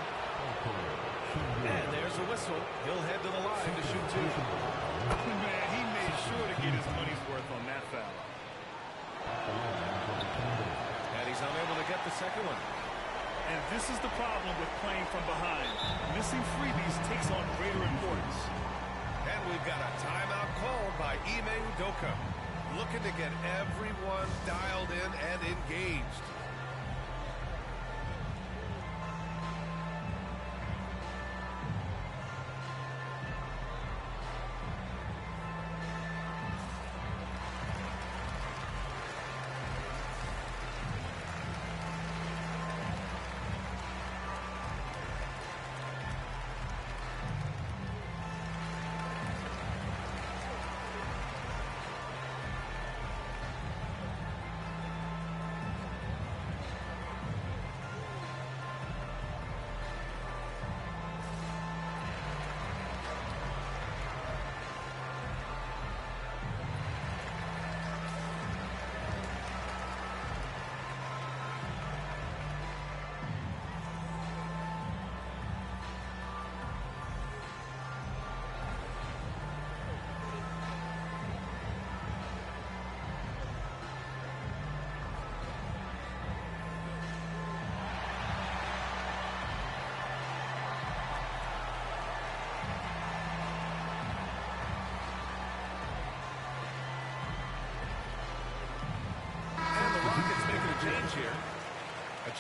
And there's a whistle. He'll head to the line to shoot 2. Man, he made sure to get his money's worth on that foul. And he's unable to get the second one. And this is the problem with playing from behind. Missing freebies takes on greater importance. And we've got a timeout called by Ime Udoka. Looking to get everyone dialed in and engaged.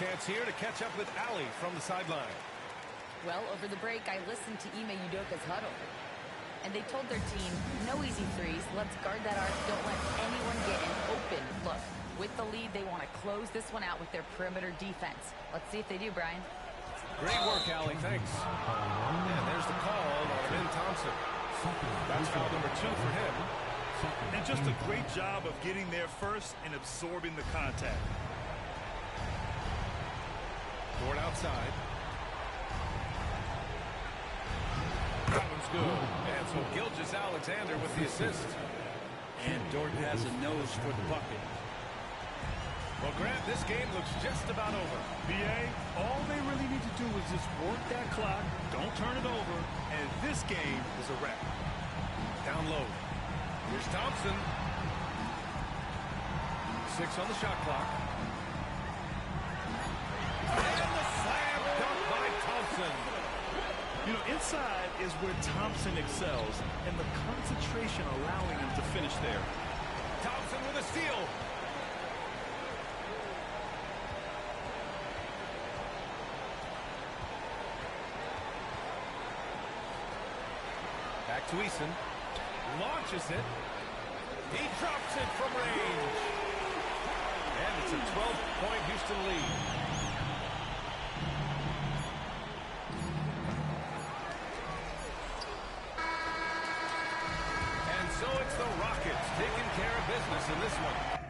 chance here to catch up with Ali from the sideline. Well, over the break, I listened to Ime Udoka's huddle. And they told their team, no easy threes. Let's guard that arc. Don't let anyone get an open look. With the lead, they want to close this one out with their perimeter defense. Let's see if they do, Brian. Great work, Ali. Thanks. And there's the call on Ben Thompson. That's foul number 2 for him. And just a great job of getting there first and absorbing the contact. Dort outside. That one's good. And so Gilgeous-Alexander with the assist. And Dort has a nose for the bucket. Well, Grant, this game looks just about over. BA, all they really need to do is just work that clock, don't turn it over, and this game is a wrap. Down low. Here's Thompson. 6 on the shot clock. And the slam dunk by Thompson. You know, inside is where Thompson excels, and the concentration allowing him to finish there. Thompson with a steal. Back to Eason. Launches it. He drops it from range. And it's a 12-point Houston lead. And so it's the Rockets taking care of business in this one.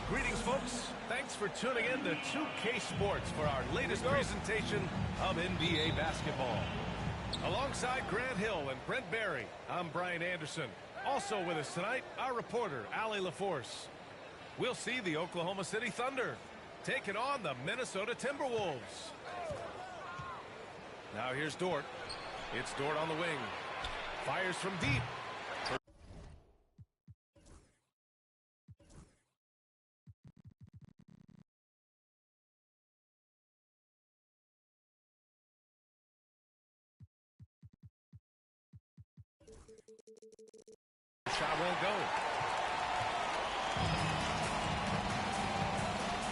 Greetings, folks. Thanks for tuning in to 2K Sports for our latest presentation of NBA basketball. Alongside Grant Hill and Brent Barry, I'm Brian Anderson. Also with us tonight, our reporter, Allie LaForce. We'll see the Oklahoma City Thunder taking on the Minnesota Timberwolves. Now here's Dort. It's Dort on the wing. Fires from deep. Shot won't go.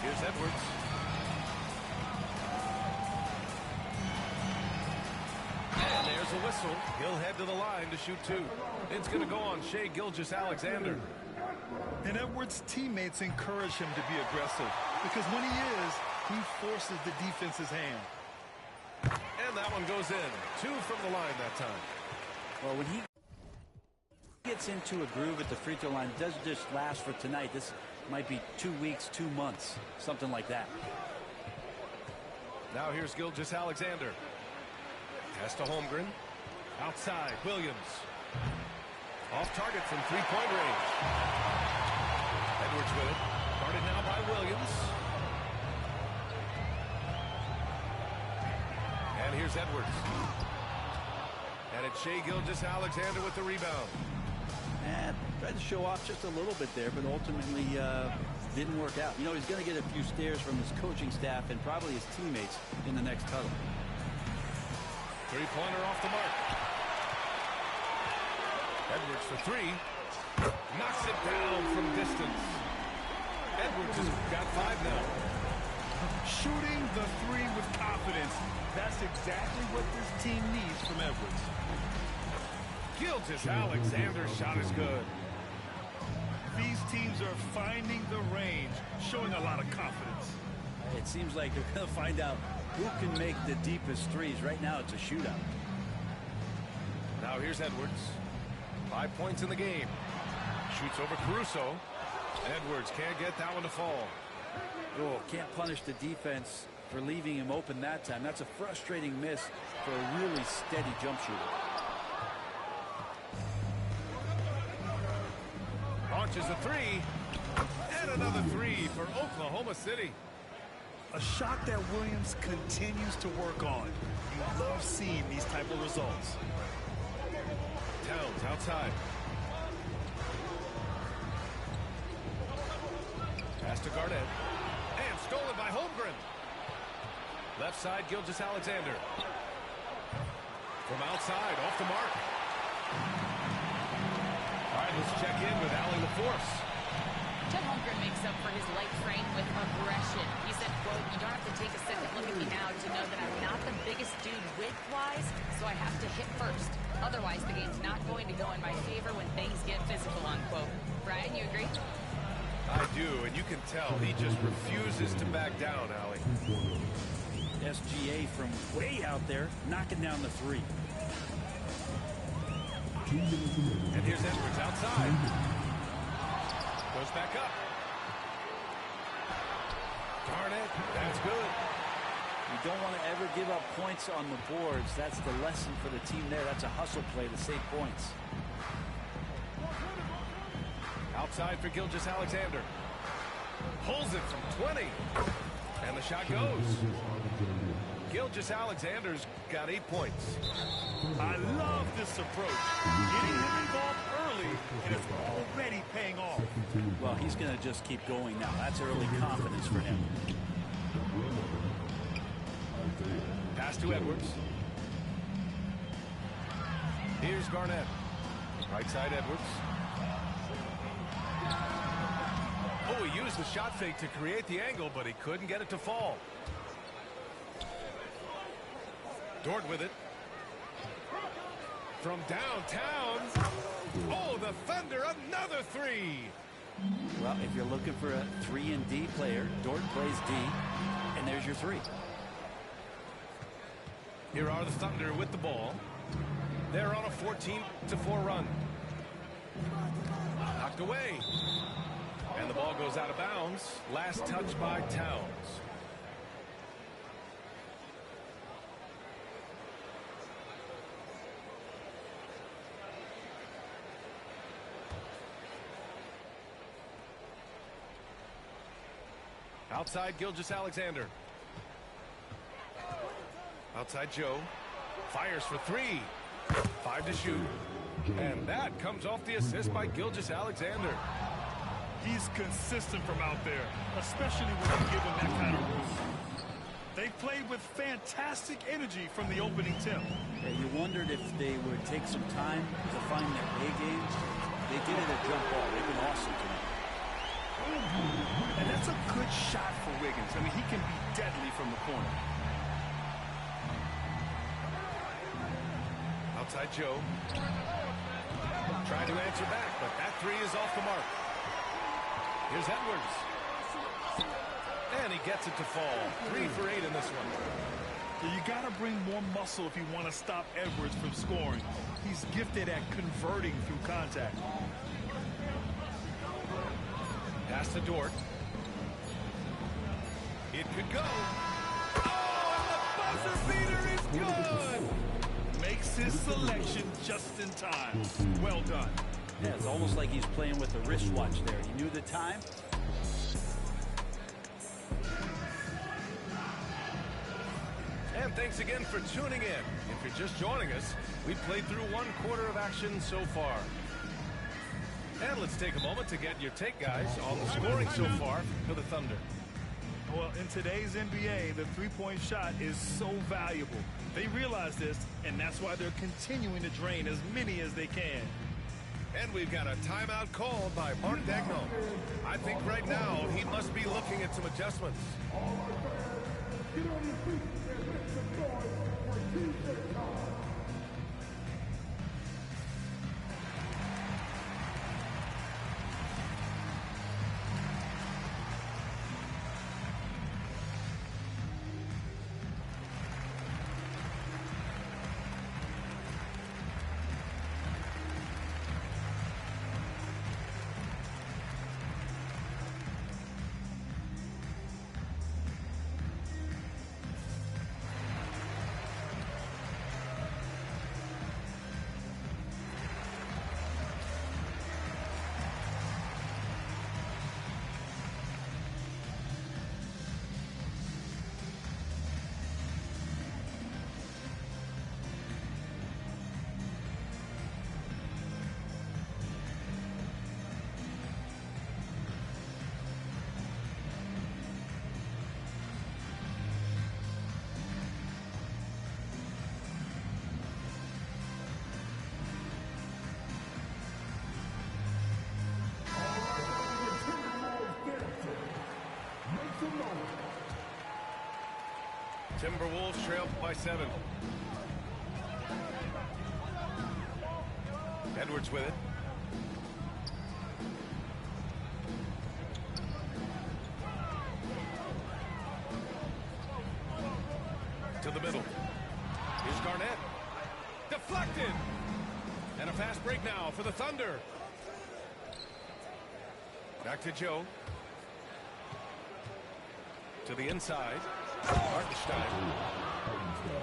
Here's Edwards. the whistle. He'll head to the line to shoot 2. It's going to go on Shai Gilgeous-Alexander. And Edwards' teammates encourage him to be aggressive because when he is, he forces the defense's hand. And that one goes in. 2 from the line that time. Well, when he gets into a groove at the free throw line, it doesn't just last for tonight. This might be 2 weeks, 2 months, something like that. Now here's Gilgeous-Alexander. Pass to Holmgren. Outside, Williams. Off target from three-point range. Edwards with it. Guarded now by Williams. And here's Edwards. And it's Shai Gilgeous-Alexander with the rebound. And tried to show off just a little bit there, but ultimately didn't work out. You know, he's going to get a few stares from his coaching staff and probably his teammates in the next huddle. Three-pointer off the mark. Edwards for 3. Knocks it down from distance. Edwards has got 5 now. Shooting the 3 with confidence. That's exactly what this team needs from Edwards. Gilgeous-Alexander's shot is good. These teams are finding the range, showing a lot of confidence. It seems like they're going to find out who can make the deepest threes. Right now, it's a shootout. Now here's Edwards. 5 points in the game. Shoots over Caruso. Edwards can't get that one to fall. Oh, can't punish the defense for leaving him open that time. That's a frustrating miss for a really steady jump shooter. Launches a 3. And another 3 for Oklahoma City. A shot that Williams continues to work on. You love seeing these type of results. Towns outside. Pass to Garnett. And stolen by Holmgren. Left side, Gilgeous-Alexander. From outside, off the mark. All right, let's check in with Allie LaForce. Chet Holmgren makes up for his light frame with aggression. He said, quote, "You don't have to take a second look at me now to know that I'm not the biggest dude width-wise, so I have to hit first. Otherwise, the game's not going to go in my favor when things get physical," unquote. Brian, you agree? I do, and you can tell he just refuses to back down, Allie. SGA from way out there, knocking down the 3. And here's Edwards outside. Goes back up. Garnett, that's good. You don't want to ever give up points on the boards. That's the lesson for the team there. That's a hustle play to save points. Outside for Gilgeous-Alexander. Pulls it from 20. And the shot goes. Gilgeous-Alexander's got 8 points. I love this approach. Getting him involved early, and it's already paying off. Well, he's going to just keep going now. That's early confidence for him. Pass to Edwards. Here's Garnett. Right side, Edwards. Oh, he used the shot fake to create the angle, but he couldn't get it to fall. Dort with it. From downtown. Oh, the Thunder, another 3. Well, if you're looking for a 3-and-D player, Dort plays D, and there's your 3. Here are the Thunder with the ball. They're on a 14-4 run. Knocked away. And the ball goes out of bounds. Last touch by Towns. Outside Gilgeous-Alexander. Outside Joe. Fires for 3. 5 to shoot. And that comes off the assist by Gilgeous-Alexander. He's consistent from out there, especially when you give him that kind of room. They played with fantastic energy from the opening tip. Yeah, you wondered if they would take some time to find their A games. They did it at jump ball. They've been awesome tonight. And that's a good shot for Wiggins. I mean, he can be deadly from the corner. Outside Joe. Trying to answer back, but that three is off the mark. Here's Edwards. And he gets it to fall. 3 for 8 in this one. So you got to bring more muscle if you want to stop Edwards from scoring. He's gifted at converting through contact. Pass to Dort. It could go. Oh, and the buzzer beater is good. Makes his selection just in time. Well done. Yeah, it's almost like he's playing with a wristwatch there. He knew the time. And thanks again for tuning in. If you're just joining us, we've played through 1 quarter of action so far. And let's take a moment to get your take, guys, on the scoring so far for the Thunder. Well, in today's NBA, the three-point shot is so valuable. They realize this, and that's why they're continuing to drain as many as they can. And we've got a timeout called by Mark Daigneault. I think right now he must be looking at some adjustments. Timberwolves trail by 7. Edwards with it. To the middle. Here's Garnett. Deflected. And a fast break now for the Thunder. Back to Joe. To the inside. Hartenstein.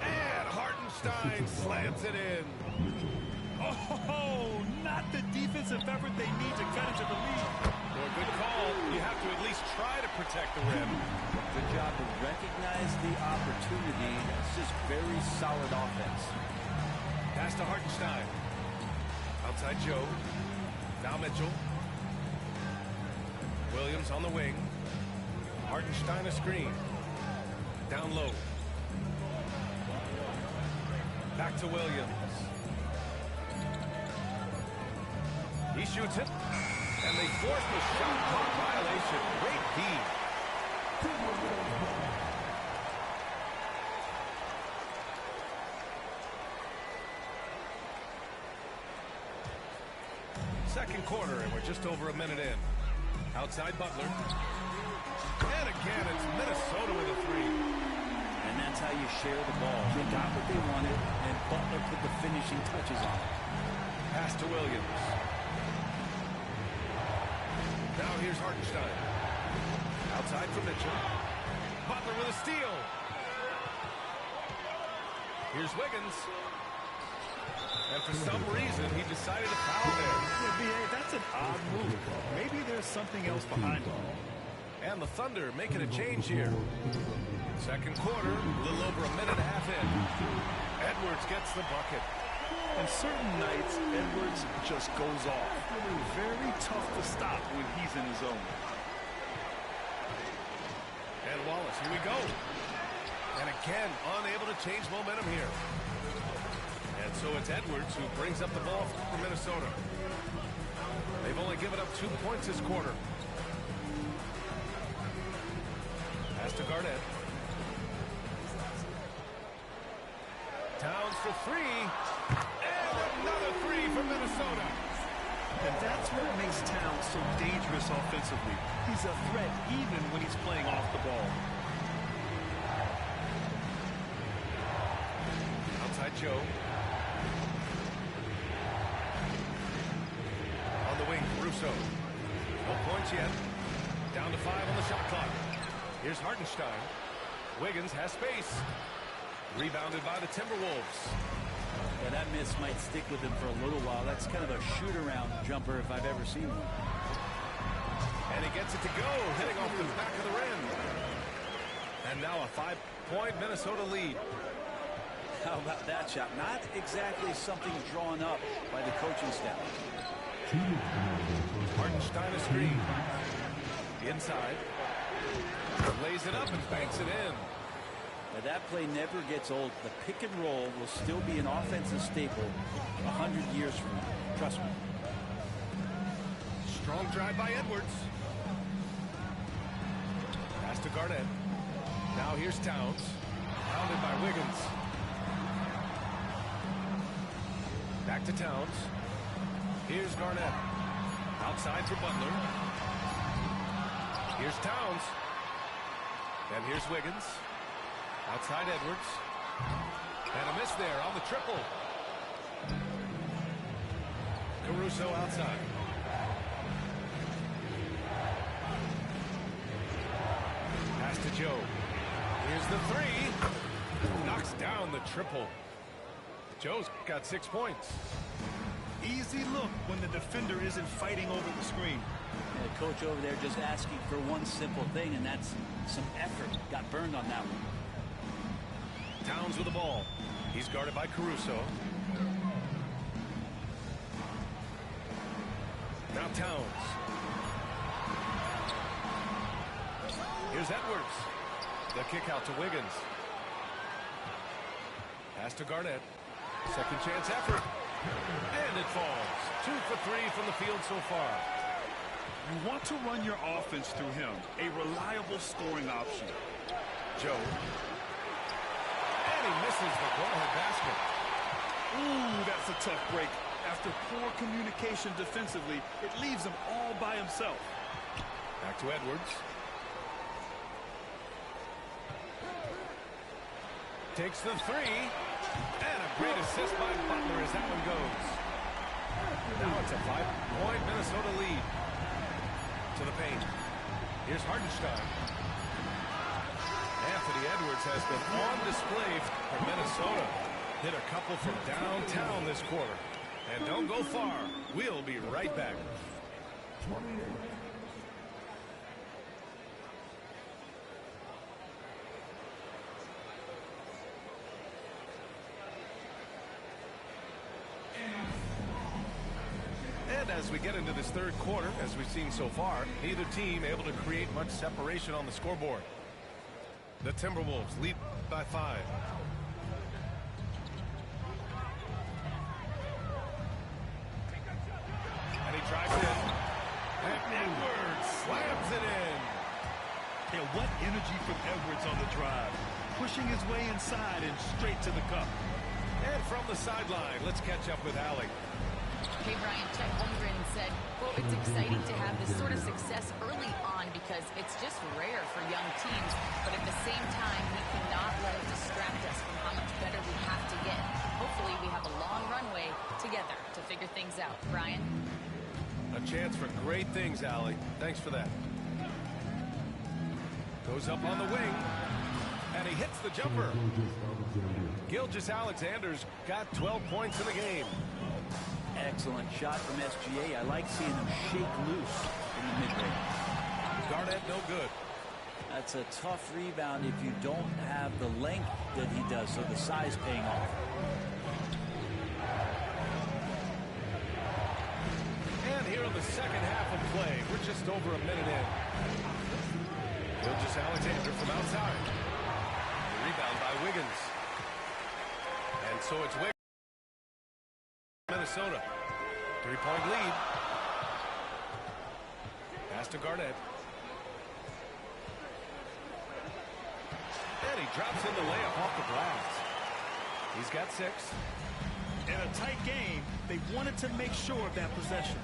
And Hartenstein slams it in. Oh, not the defensive effort they need to cut into the lead. For a good call, you have to at least try to protect the rim. Good job to recognize the opportunity. That's just very solid offense. Pass to Hartenstein. Outside Joe. Now Mitchell. Williams on the wing. Hartenstein a screen. Down low. Back to Williams. He shoots it. And they force the shot clock violation. Great D. Second quarter, and we're just over a minute in. Outside Butler. And again, it's Minnesota with a 3. And that's how you share the ball. They got what they wanted, and Butler put the finishing touches on it. Pass to Williams. Now here's Hartenstein. Outside for Mitchell. Butler with a steal. Here's Wiggins. And for some reason, he decided to foul there. Yeah, B.A., that's an odd move. Maybe there's something else behind it. And the Thunder making a change here. Second quarter, a little over a minute and a half in. Edwards gets the bucket. And certain nights, Edwards just goes off. Very tough to stop when he's in his zone. And Wallace, here we go. And again, unable to change momentum here. And so it's Edwards who brings up the ball for Minnesota. They've only given up 2 points this quarter. Pass to Garnett. Towns for 3. Minnesota. And that's what makes Towns so dangerous offensively. He's a threat even when he's playing off the ball. Outside Joe. On the wing, Russo. No points yet. Down to 5 on the shot clock. Here's Hartenstein. Wiggins has space. Rebounded by the Timberwolves. Yeah, that miss might stick with him for a little while. That's kind of a shoot-around jumper if I've ever seen one. And he gets it to go, hitting off the back of the rim. And now a 5-point Minnesota lead. How about that shot? Not exactly something drawn up by the coaching staff. Hartenstein a screen. Inside. Lays it up and banks it in. Now, that play never gets old. The pick and roll will still be an offensive staple 100 years from now. Trust me. Strong drive by Edwards. Pass to Garnett. Now here's Towns. Pounded by Wiggins. Back to Towns. Here's Garnett. Outside for Butler. Here's Towns. And here's Wiggins. Outside Edwards. And a miss there on the triple. Caruso outside. Pass to Joe. Here's the 3. Knocks down the triple. Joe's got 6 points. Easy look when the defender isn't fighting over the screen. And the coach over there just asking for one simple thing, and that's some effort. Got burned on that one. Towns with the ball. He's guarded by Caruso. Now Towns. Here's Edwards. The kick out to Wiggins. Pass to Garnett. Second chance effort. And it falls. 2 for 3 from the field so far. You want to run your offense through him. A reliable scoring option. Joe. And he misses the go-ahead basket. Ooh, that's a tough break. After poor communication defensively, it leaves him all by himself. Back to Edwards. Takes the 3. And a great assist by Butler as that one goes. Now it's a 5-point Minnesota lead. To the paint. Here's Hartenstein. Anthony Edwards has been on display for Minnesota. Hit a couple from downtown this quarter. And don't go far. We'll be right back. And as we get into this third quarter, as we've seen so far, neither team able to create much separation on the scoreboard. The Timberwolves lead by 5. And he drives it in. And Edwards slams it in. Yeah, what energy from Edwards on the drive. Pushing his way inside and straight to the cup. And from the sideline, let's catch up with Allie. Hey, Brian, Chet Holmgren said, quote, it's exciting to have this sort of success early on because it's just rare for young teams. But at the same time, we cannot let it distract us from how much better we have to get. Hopefully, we have a long runway together to figure things out. Brian? A chance for great things, Allie. Thanks for that. Goes up on the wing. And he hits the jumper. Gilgeous-Alexander's got 12 points in the game. Excellent shot from SGA. I like seeing him shake loose in the mid-range. Garnett no good. That's a tough rebound if you don't have the length that he does, so the size paying off. And here in the second half of play, we're just over a minute in. Gilgeous-Alexander from outside. The rebound by Wiggins. And so it's Wiggins. Minnesota. 3-point lead. Pass to Garnett. And he drops in the layup off the glass. He's got 6. In a tight game, they wanted to make sure of that possession.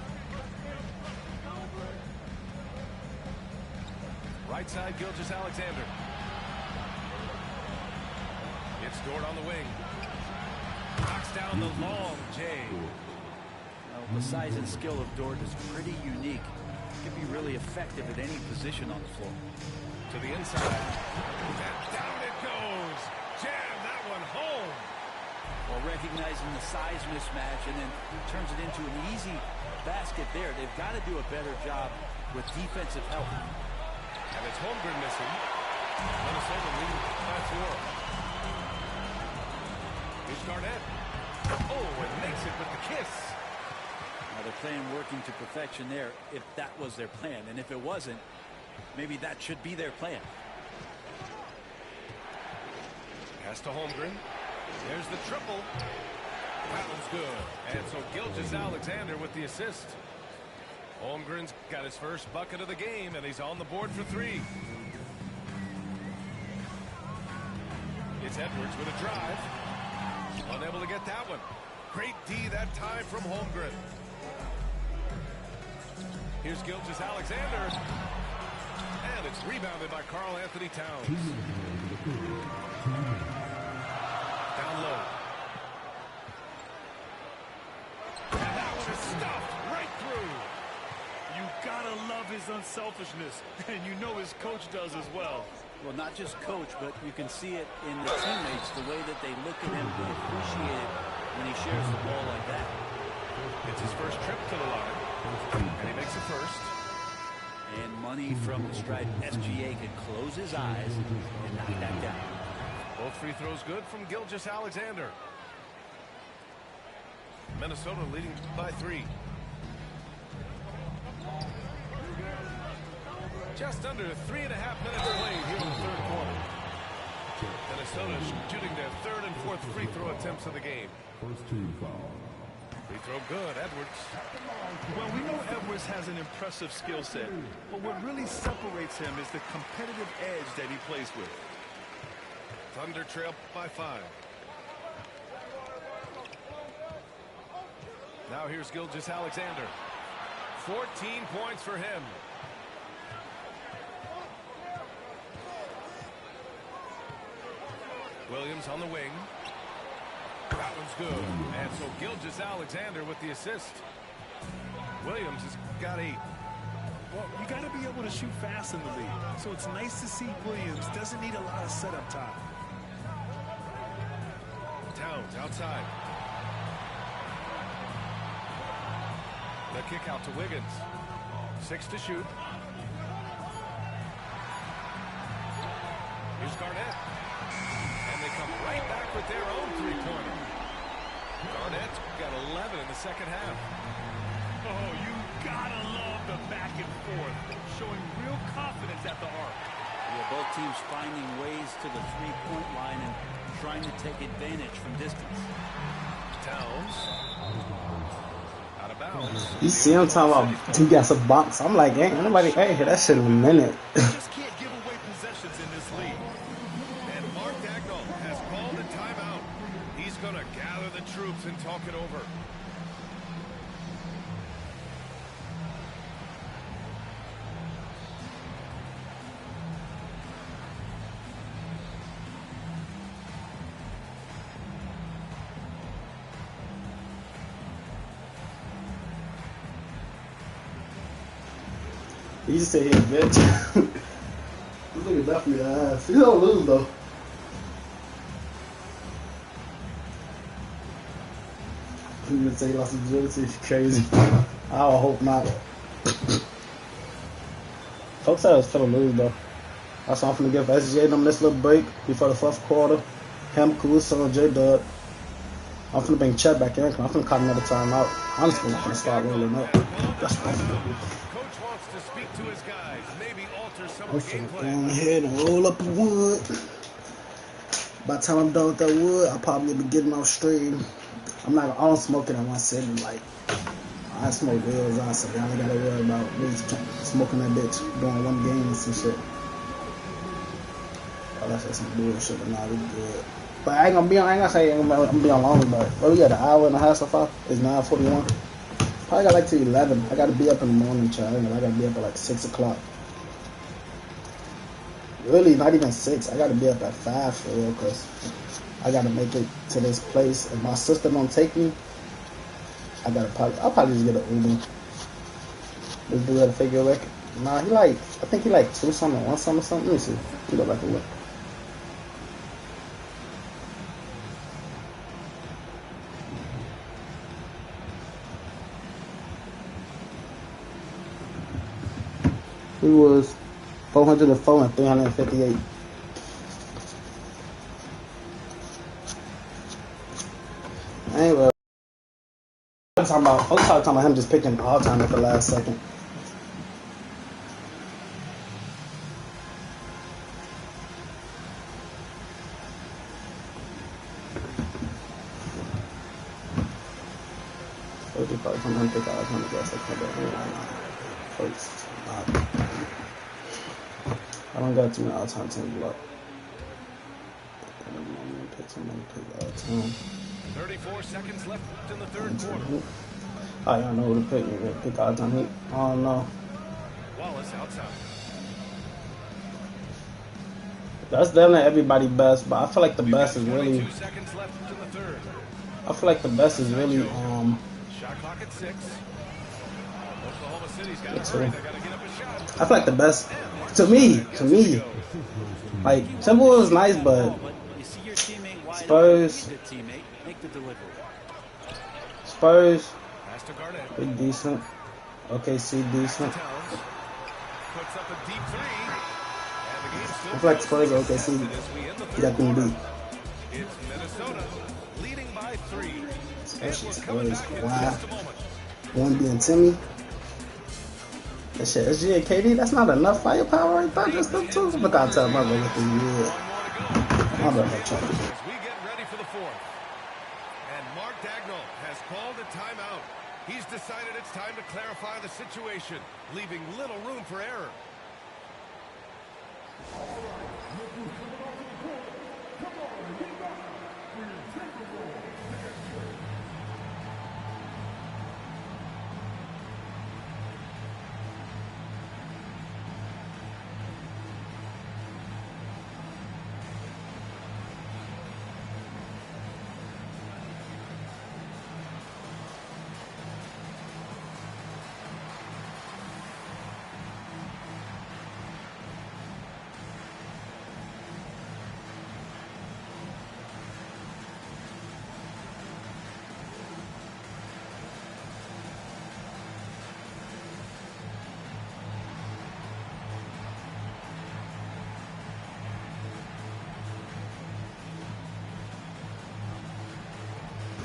Right side, Gilgeous-Alexander. It's Dort on the wing. Knocks down the long J. Well, the size and skill of Dort is pretty unique. Can be really effective at any position on the floor. To the inside. And down it goes. Jam that one home. Well, recognizing the size mismatch and then turns it into an easy basket there. They've got to do a better job with defensive help. And it's Holmgren missing. Minnesota leading by 4. Here's Garnett. Oh, and makes it with the kiss. Now they're playing working to perfection there if that was their plan. And if it wasn't, maybe that should be their plan. Pass to Holmgren. There's the triple. That one's good. And so Gilgeous-Alexander with the assist. Holmgren's got his first bucket of the game, and he's on the board for 3. It's Edwards with a drive. Unable to get that one. Great D that time from Holmgren. Here's Gilgeous-Alexander. And it's rebounded by Karl-Anthony Towns. Down low. And that one is stuffed right through. You gotta love his unselfishness, and you know his coach does as well. Well, not just coach, but you can see it in the teammates, the way that they look at him, they appreciate it when he shares the ball like that. It's his first trip to the line, and he makes it first. And money from the stripe. SGA can close his eyes and knock that down. Both free throws good from Gilgeous-Alexander. Minnesota leading by 3. Just under 3.5 minutes played here in the third quarter. Minnesota shooting their third and fourth free throw attempts of the game. Free throw good, Edwards. Well, we know Edwards has an impressive skill set, but what really separates him is the competitive edge that he plays with. Thunder trail by 5. Now here's Gilgeous-Alexander. 14 points for him. Williams on the wing. That one's good. And so Gilgeous-Alexander with the assist. Williams has got 8. Well, you got to be able to shoot fast in the league. So it's nice to see Williams doesn't need a lot of setup time. Towns outside. The kick out to Wiggins. 6 to shoot. Here's Garnett. And they come right back with their own three-pointer. Garnett's got 11 in the second half. Oh, you gotta love the back and forth, showing real confidence at the arc. Yeah, both teams finding ways to the three-point line and trying to take advantage from distance. Towns. Out of bounds. You see him talking about he got some box. I'm like, ain't nobody ain't hear that shit in a minute. Just can't give away possessions in this league. And Mark Dagnall has called a timeout. He's going to gather the troops and talk it over. He just said he a bitch. This nigga definitely ass. He don't lose though. He gonna say he lost his jersey. It's crazy. I hope not. Folks said I was finna lose though. That's why I'm finna give SJ them this little break before the fourth quarter. Him, Caruso, and J-Dub. I'm finna bring Chet back in because I'm finna call another timeout. I'm just gonna start rolling up. That's what I'm finna do. Coach wants to speak to his guys, maybe alter some I'm of the game finna go plan. ahead and roll up the wood. By the time I'm done with that wood, I'll probably be getting off stream. I don't smoke it in one sitting. Like, I smoke reels on, so I only gotta worry about me smoking that bitch during one game and some shit. Oh, that's just some bullshit, but nah, we good. But I ain't gonna say I'm gonna be on long, but we got an hour and a half so far. It's 9:41. Probably got like to 11. I gotta be up in the morning, child. I gotta be up at like 6 o'clock. Really, not even 6. I gotta be up at 5 for real, cause I gotta make it to this place. If my sister don't take me, I'll probably just get an Uber. This dude gotta figure it. Nah, I think he like 2 something, 1 something. Let me see. Let me go back and look. He was 404 and 358. Anyway, I'm talking about him just picking all time at the last second. I don't got too many all-time team block. I'm gonna pick somebody pick all-time. 34 seconds left in the third quarter. Oh, y'all know who to pick. You pick all-time heat. I don't know. Wallace outside. That's definitely everybody best, but I feel like the best is really. Seconds left in the third. I feel like the best is really Shot clock at 6. Oklahoma City's got to hurry. They got to get up a shot. I feel like the best to me, like Timberwolves is nice, but Spurs, pretty decent. OKC decent. Puts up a deep 3. And the game's still I feel like Spurs or OKC got them beat. It's Minnesota leading by 3. Especially Spurs. Wow. One being Timmy. That shit, SG and KD, that's not enough firepower right there. Just them two. Look, I'll tell my brother this year. My brother trying to. As we get ready for the fourth. And Mark Dagnall has called a timeout. He's decided it's time to clarify the situation, leaving little room for error.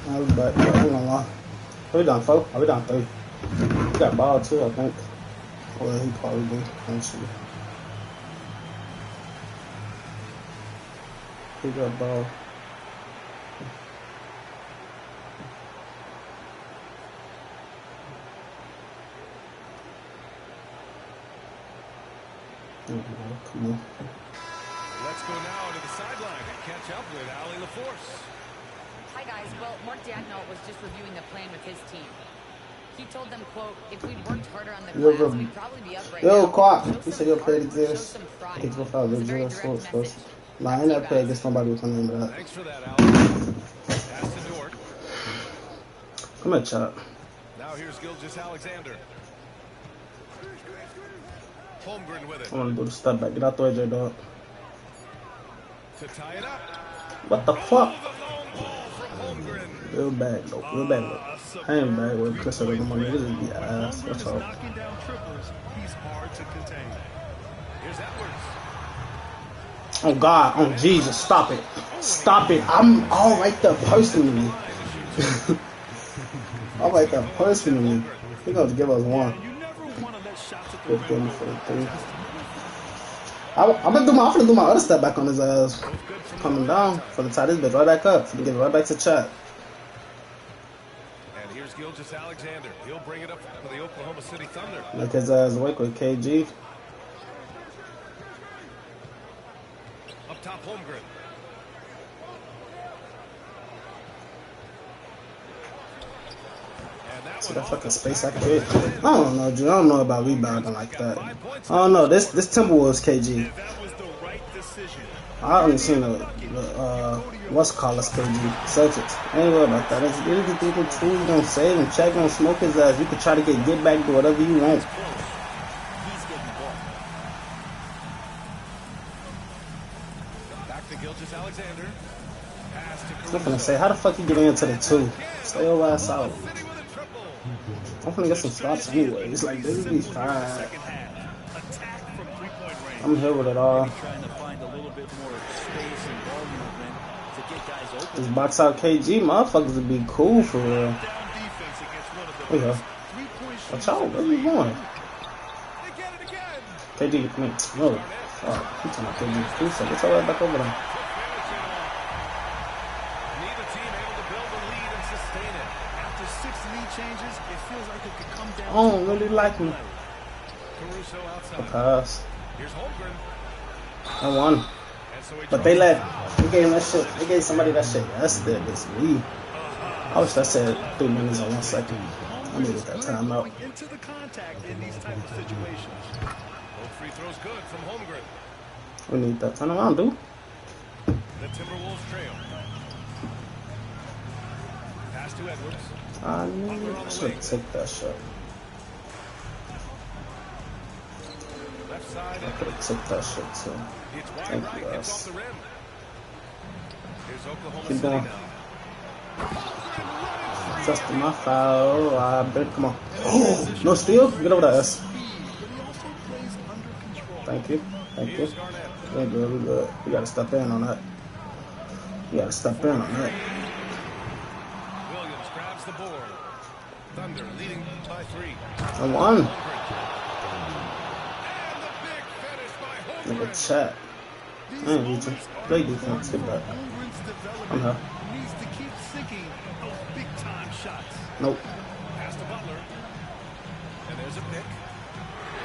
I was back. I ain't gonna lie. Are we down 4? Are we down 3? He got ball too, I think. Well, he probably did. Let's see. He got ball. Come on. Let's go now to the sideline and catch up with Allie LaForce. Hi, guys. Well, Mark Dagnall was just reviewing the plan with his team. He told them, quote, if we'd worked harder on the glass, we'd probably be up right now. Yo, Quack. He said your play exists. It's without the zero sports first. Nah, I ain't never played against somebody with something like that. Thanks for that, Allie. Pass to Dort. Come here, Chuck. Now here's Gilgeous-Alexander. Holmgren with it. I want to do the step back. Get out the way, J-Dog. To tie it up. What the fuck? Oh, Real bad, though. Real bad, though. I ain't bad with Chris over my niggas. Just be ass. That's all. Knocking down triplers, he's hard to contain. Here's Edwards. Oh, God. Oh, Jesus. Stop it. Stop it. I'm all right there personally. All right there personally. He's going to give us one. I'm gonna do my other step back on his ass. Coming down for the tie this bitch right back up. For to get it right back to chat. And here's Gilgeous-Alexander. He'll bring it up for the Oklahoma City Thunder. Make his ass awake with KG. Up top, Holmgren. See that fucking space I create? I don't know, Drew. I don't know about rebounding like that. I don't know. This Timberwolves KG. I only seen the what's called KG Celtics. I ain't worried about that. It's the people too. You gonna save and check, gonna smoke his ass. You can try to get back to whatever you want. I'm gonna say, how the fuck you get into the 2? Stay your ass out. I'm gonna get some stops anyway. It's like this will be fine. I'm here with it all. This box out KG motherfuckers would be cool for real. Oh yeah. Watch out, where you going? KG, come here. No. Fuck. You talking about KG? Cool, so get your ass back over there. I don't really like him. The pass. I won. But they gave him that shit. They gave somebody that shit yesterday against me. I wish that said 3 minutes and 1 second. I needed that timeout. Into the contact in these type of situations. Both free throws good from Holmgren. We need that turnaround, dude. The Timberwolves trail. Pass to Edwards. I should take that shot. Left side. I could have took that shit too. Thank you guys. Keep going. Justin, my foul. I bet. Come on. Oh, no steal. Get over that S. Thank you. Thank you. We're good. We're good. We gotta step in on that. We gotta step in on that. Williams grabs the board. Thunder leading by 3. I won. Nigga chat. I ain't reaching. Play defense. Get back. I'm here. Needs to keep sinking those big time shots. Nope. Pass to Butler. And there's a pick.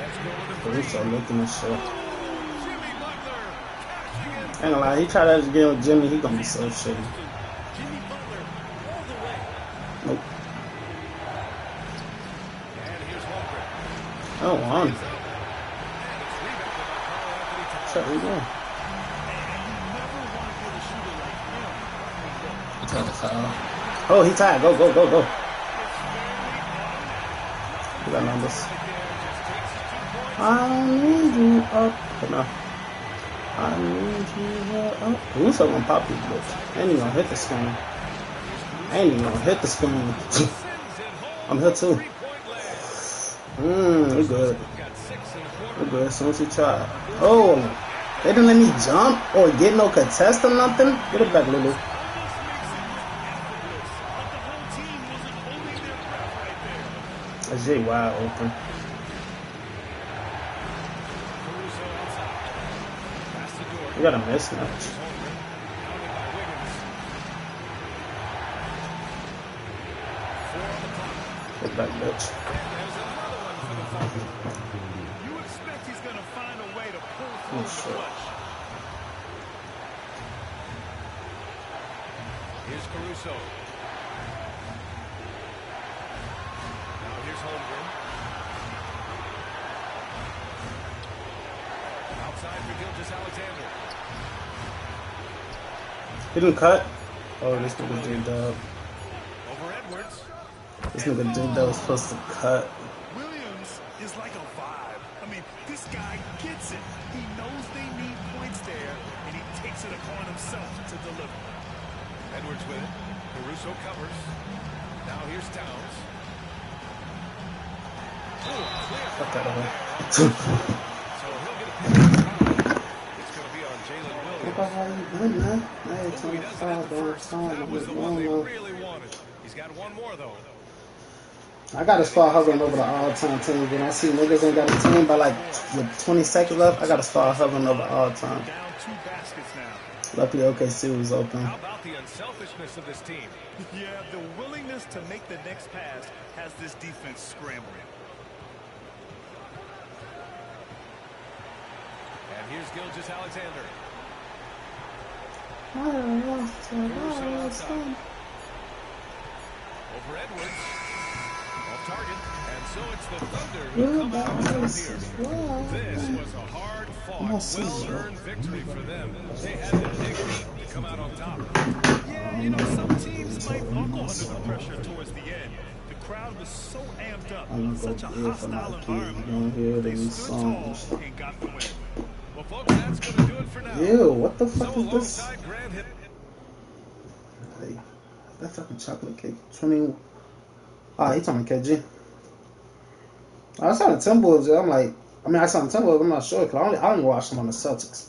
Let's go with But we start looking this shit. Jimmy Butler cashing in. I ain't gonna lie. He tried that again with Jimmy. He gonna be so shitty. Jimmy Butler all the way. Nope. And here's Holmgren. I don't want him. Shut we go. Oh, he tied. Go, go, go, go. We got numbers. I need you up. Come on. I need you up. Who's gonna pop this bitch? Ain't even gonna hit the screen. Ain't even gonna hit the screen. I'm here too. We good. We're good as soon as he tried. Oh, they didn't let me jump or get no contest or nothing. Get it back, Lulu. That's Jay wide open. We got a mismatch. Get back, bitch. You expect he's going to find a way to pull through the clutch. Here's Caruso. Now here's Holmgren. Outside for Gilgeous-Alexander. He didn't cut. Oh, this nigga J-Dub. Over Edwards. This nigga J-Dub was supposed to cut. Williams is like a vibe. I mean, this guy gets it. He knows they need points there, and he takes it upon himself to deliver. Edwards with it. Caruso covers. Now here's Towns. Fuck out of here. So he'll get a pick. It's going to be on Jalen Williams. How you doing, man? He does it at the first. That was the one they really wanted. He's got one more, though. I gotta start hovering over the all-time team. When I see niggas ain't got a team by like with 20 seconds left, I gotta start hovering over all-time. Down 2 baskets now. Luckily, OKC was open. How about the unselfishness of this team? Yeah, the willingness to make the next pass has this defense scrambling. And here's Gilgeous-Alexander. Over Edwards. off target. And so it's the Thunder who come out on top here. This was a hard-fought, well-earned victory for them. They had to dig deep to come out on top. Yeah, you know, some teams might buckle under the pressure towards the end. The crowd was so amped up, such a hostile environment. They stood tall and got the win. Well, folks, that's going to do it for now. Ew, what the fuck So is this? alongside Grant Hill. Hey, that fucking chocolate cake. 20. Ah, he talking KG. I saw the Timberwolves. I saw the Timberwolves. I'm not sure because I only watched him on the Celtics.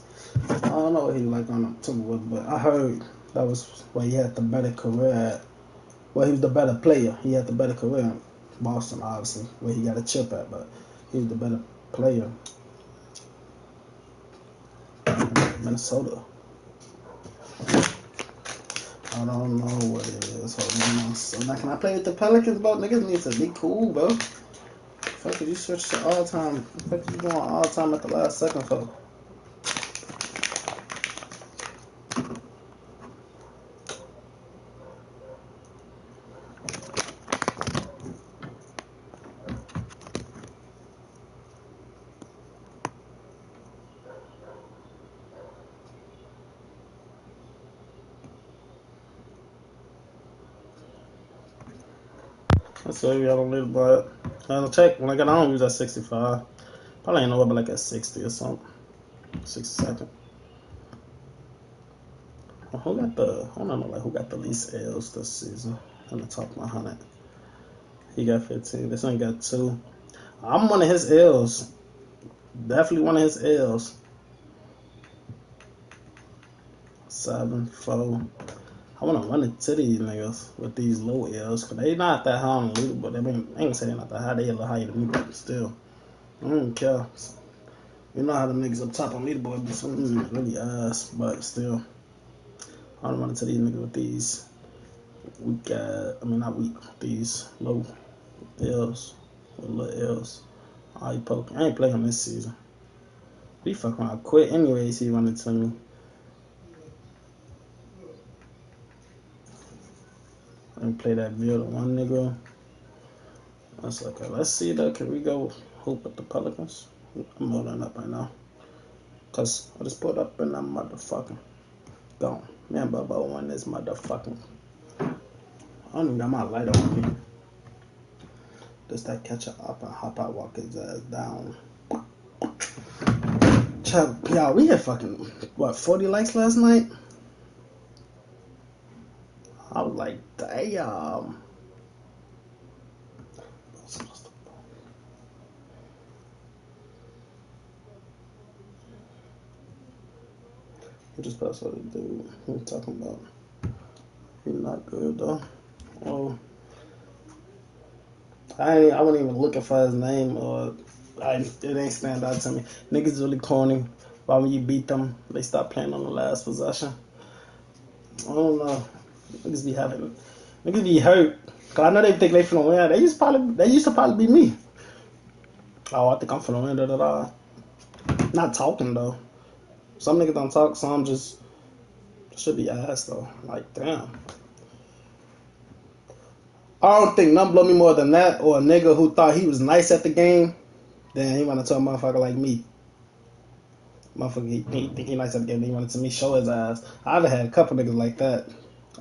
I don't know what he like on the Timberwolves, but I heard that was where he had the better career at. Well, he was the better player. He had the better career in Boston, obviously, where he got a chip at, but he was the better player. Minnesota. I don't know what it is. Hold on. So now can I play with the Pelicans, bro? Niggas need to be cool, bro. Fuck, you switch to all time? Fuck, you going all time at the last second, for? Let's see, I don't need to buy it. I'll check when I get on. Use at 65. Probably ain't nowhere but like at 60 or something. 62nd. Well, who got the? I don't know, like who got the least L's this season in the top 100? He got 15. This one got 2. I'm one of his L's. Definitely one of his L's. 7, 4. I want to run it to these niggas with these low L's, because they not that high on the leaderboard. I ain't saying not that high. They a little higher than me, but still. I don't care. You know how the niggas up top on leaderboard be something really ass, but still. I don't run into these niggas with these these low L's. With little L's. I ain't playing him this season. He fuck around quit anyways, he running to me. And play that video to one nigga. That's okay. Let's see though. Can we go hoop with the Pelicans? I'm loading up right now. Cause I just put up in that motherfucking gone. Man, Bubba won this motherfucking. I don't even got my light on me. Just that catch up and hop out, walk his ass down. Y'all, we had fucking 40 likes last night? I was like, damn. Who just passed what he dude? What are you talking about? He's not good though. Oh, I wasn't even looking for his name, or it ain't stand out to me. Niggas really corny. Why when you beat them, they stop playing on the last possession? I don't know. Niggas be hurt. Cause I know they think they finna win. They used to probably be me. Oh, I think I'm finna win. Not talking though. Some niggas don't talk. Some just should be ass though. Like damn. I don't think nothing blow me more than that, or a nigga who thought he was nice at the game, then he wanna tell a motherfucker like me. Motherfucker, he think he nice at the game, then he wanted to me show his ass. I've had a couple niggas like that.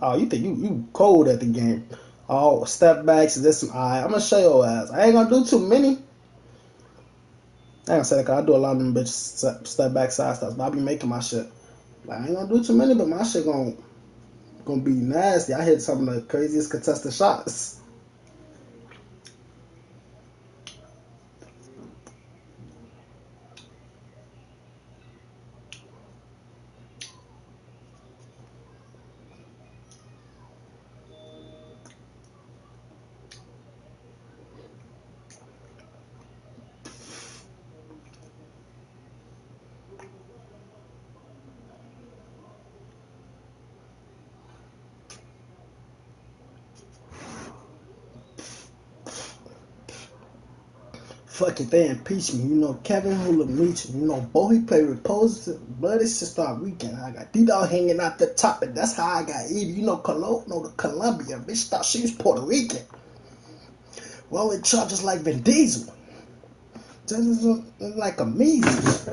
Oh, you think you cold at the game? Oh, step backs, this and I'm gonna show your ass. I ain't gonna do too many. I ain't gonna say that cause I do a lot of them bitches step back side steps, but I be making my shit. Like, I ain't gonna do too many, but my shit gonna be nasty. I hit some of the craziest contested shots. Fuck it, they impeach me. You know, Kevin Hula-Meach. You know, boy, he played repose. Blood is just start weekend. I got D-Dog hanging out the top, and that's how I got Evie. You know, the Columbia. Bitch thought she was Puerto Rican. Well, it charges like Vin Diesel. Just like a measles.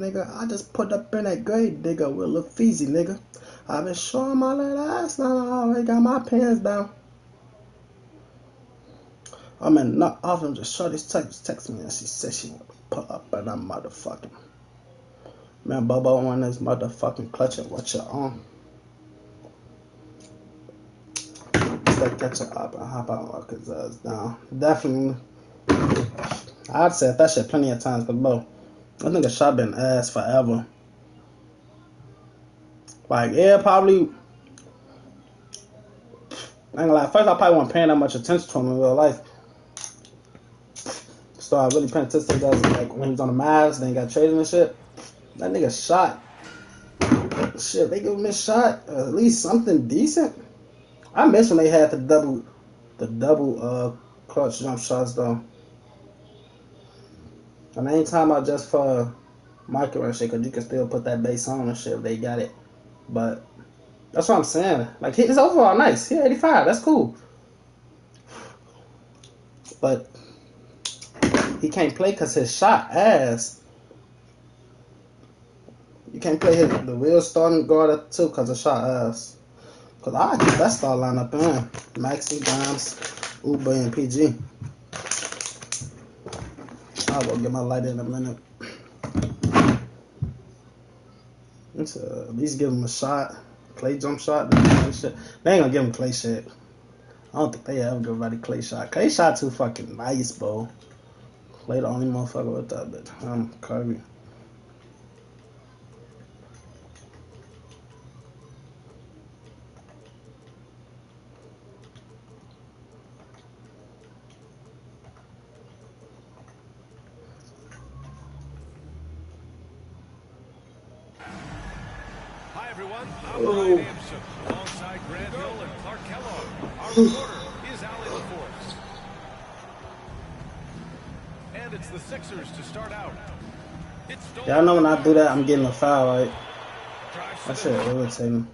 Nigga, I just put up in that grade, nigga, with Lil Feezy, nigga. I've been showing my little ass now. I already got my pants down. I mean, not often, just shorty's text me and she said she want to put up in that motherfucking. Man, Bobo on this motherfucking clutch it. What you on? Stay catching up and hop out walk his ass down. Definitely. I've said that shit plenty of times, but bro, I think a shot been ass forever. Like, yeah, probably. I ain't gonna lie. First, I probably wasn't paying that much attention to him in real life. Started really paying attention to guys like when he was on the Mavs, then he got traded and shit. That nigga shot. Shit, they give him a shot, at least something decent. I miss when they had the double clutch jump shots though. And I ain't talking about just for micro and shit, cause you can still put that bass on and shit if they got it. But that's what I'm saying. Like, his overall nice. He 85. That's cool. But he can't play because his shot ass. You can't play the real starting guard too because his shot ass. Because I get that star lineup in. Maxi, Dimes, Uber, and PG. I'll go get my light in a minute. At least give him a shot. Clay jump shot. Shit. They ain't gonna give him Clay shit. I don't think they ever give everybody Clay shot. Clay shot too fucking nice, bro. Clay the only motherfucker with that bitch. I'm Kirby. Hi, everyone. I'm Ryan Anderson, alongside Grant Hill and Clark Kellogg. Our reporter is Allie LaForce. And it's the Sixers to start out. Y'all know when I do that, I'm getting a foul, right? That shit irritating.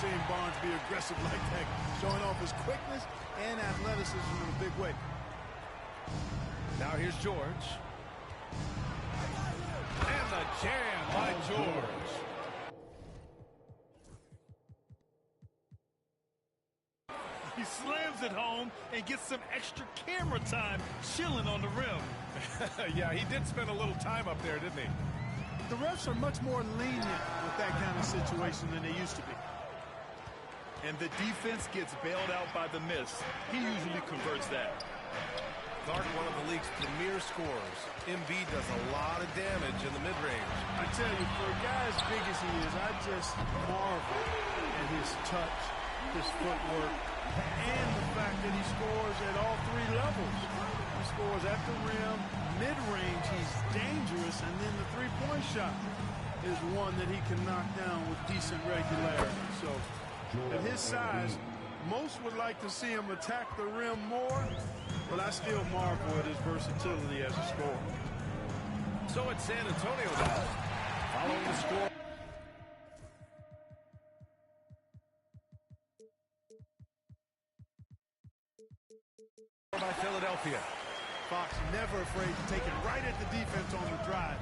Seeing Barnes be aggressive like that, showing off his quickness and athleticism in a big way. Now here's George. And the jam by George. He slams it home and gets some extra camera time chilling on the rim. Yeah, he did spend a little time up there, didn't he? The refs are much more lenient with that kind of situation than they used to be. And the defense gets bailed out by the miss. He usually converts that. Clark, one of the league's premier scorers. Embiid does a lot of damage in the mid-range. I tell you, for a guy as big as he is, I just marvel at his touch, his footwork, and the fact that he scores at all three levels. He scores at the rim, mid-range, he's dangerous, and then the three-point shot is one that he can knock down with decent regularity. So, at his size, most would like to see him attack the rim more, but I still marvel at his versatility as a scorer. So it's San Antonio now, following the score. By Philadelphia. Fox never afraid to take it right at the defense on the drive.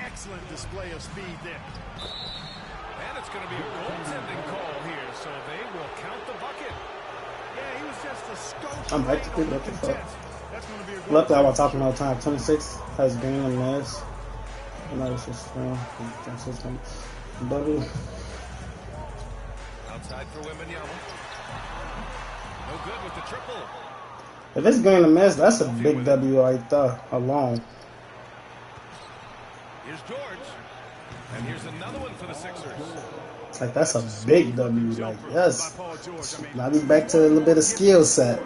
Excellent display of speed there. And it's going to be a goaltending call here, so they will count the bucket. Yeah, he was just a scope. I'm back to pick up the fuck. That's going to be a goal. Luckily, I was talking all the time. 26 has green and Mavs. And that was just W. Outside for Wembanyama. No good with the triple. If it's game to miss, that's a big W right there alone. Here's George. And here's another one for the Sixers. Like, that's a big W. Like, yes. Now we back to a little bit of skill set.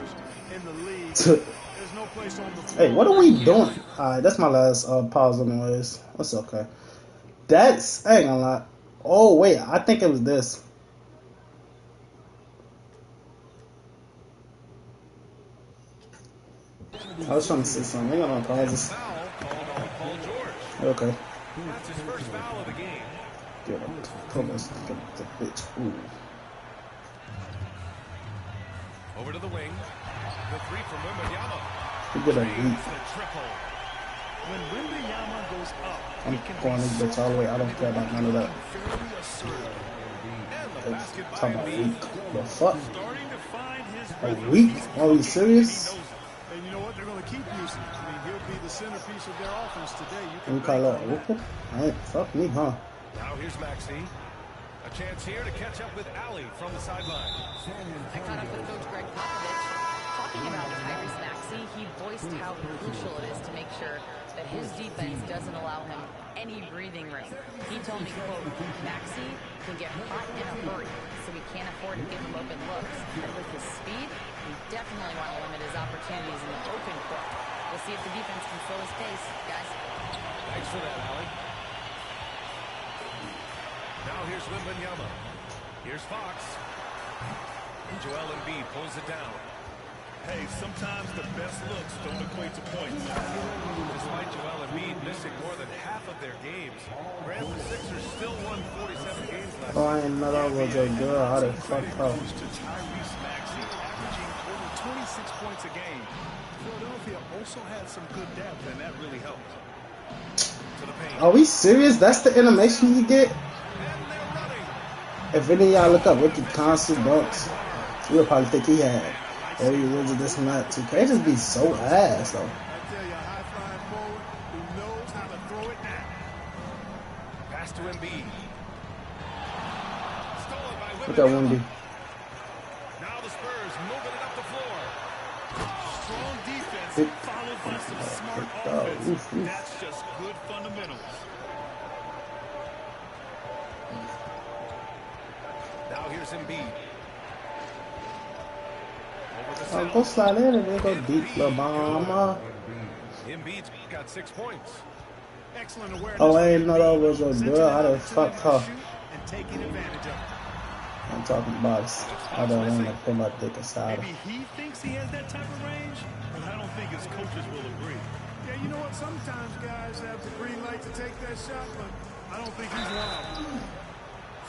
Hey, what are we doing? Alright, that's my last pause anyways. That's okay. That's, I ain't gonna lie. Oh, wait, I think it was this. I was trying to see something. Hang on, pauses. Okay. That's his first foul of the game. Get him. Thomas, get the bitch. Ooh. Over to the wing. The three from Wembanyama. He get a beat. When Wembanyama goes up, I'm going this bitch all the way. I don't care about none of that. Talking about weak. The fuck? A weak? Are you serious? And you know what? They're going to keep using him. I mean, he'll be the centerpiece of their offense today. You call that a whooping? Alright, fuck me, huh? Now here's Maxey. A chance here to catch up with Allie from the sideline. I caught up with Coach Greg Popovich. Talking about Tyrese Maxey, he voiced how crucial it is to make sure that his defense doesn't allow him any breathing room. He told me, quote, Maxey can get hot in a hurry, so we can't afford to give him open looks. And with his speed, we definitely want to limit his opportunities in the open court. We'll see if the defense can slow his pace, guys. Thanks for that, Allie. Now here's Wembanyama. Here's Fox. Joel Embiid pulls it down. Hey, sometimes the best looks don't equate to points. Despite Joel Embiid missing more than half of their games, Grant, the Sixers still won 47 games last Oh, I didn't know that was a girl. How the fuck up? To Tyrese Maxey, averaging over 26 points a game. Philadelphia also had some good depth, and that really helped. to the paint. Are we serious? That's the animation you get? If any of y'all look up Ricky Constant dunks, you'll probably think he had 30 years of this and that too. They just be so ass though. I tell you, a high-flying forward who knows how to throw it down. Pass to Embiid. Stolen by Look at Wendy. Now the Spurs moving it up the floor. Strong defense followed by some smart offense. That's just good fundamentals. Now here's Embiid. Oh, go slide in and then go deep, little mama. Embiid's got 6 points. Excellent awareness. Oh, I didn't know that was a girl. I done fucked her. And taking advantage of it. I'm talking about it. I don't want to put my dick inside her. Maybe he thinks he has that type of range, but I don't think his coaches will agree. Yeah, you know what? Sometimes guys have the green light to take that shot, but I don't think he's one of them.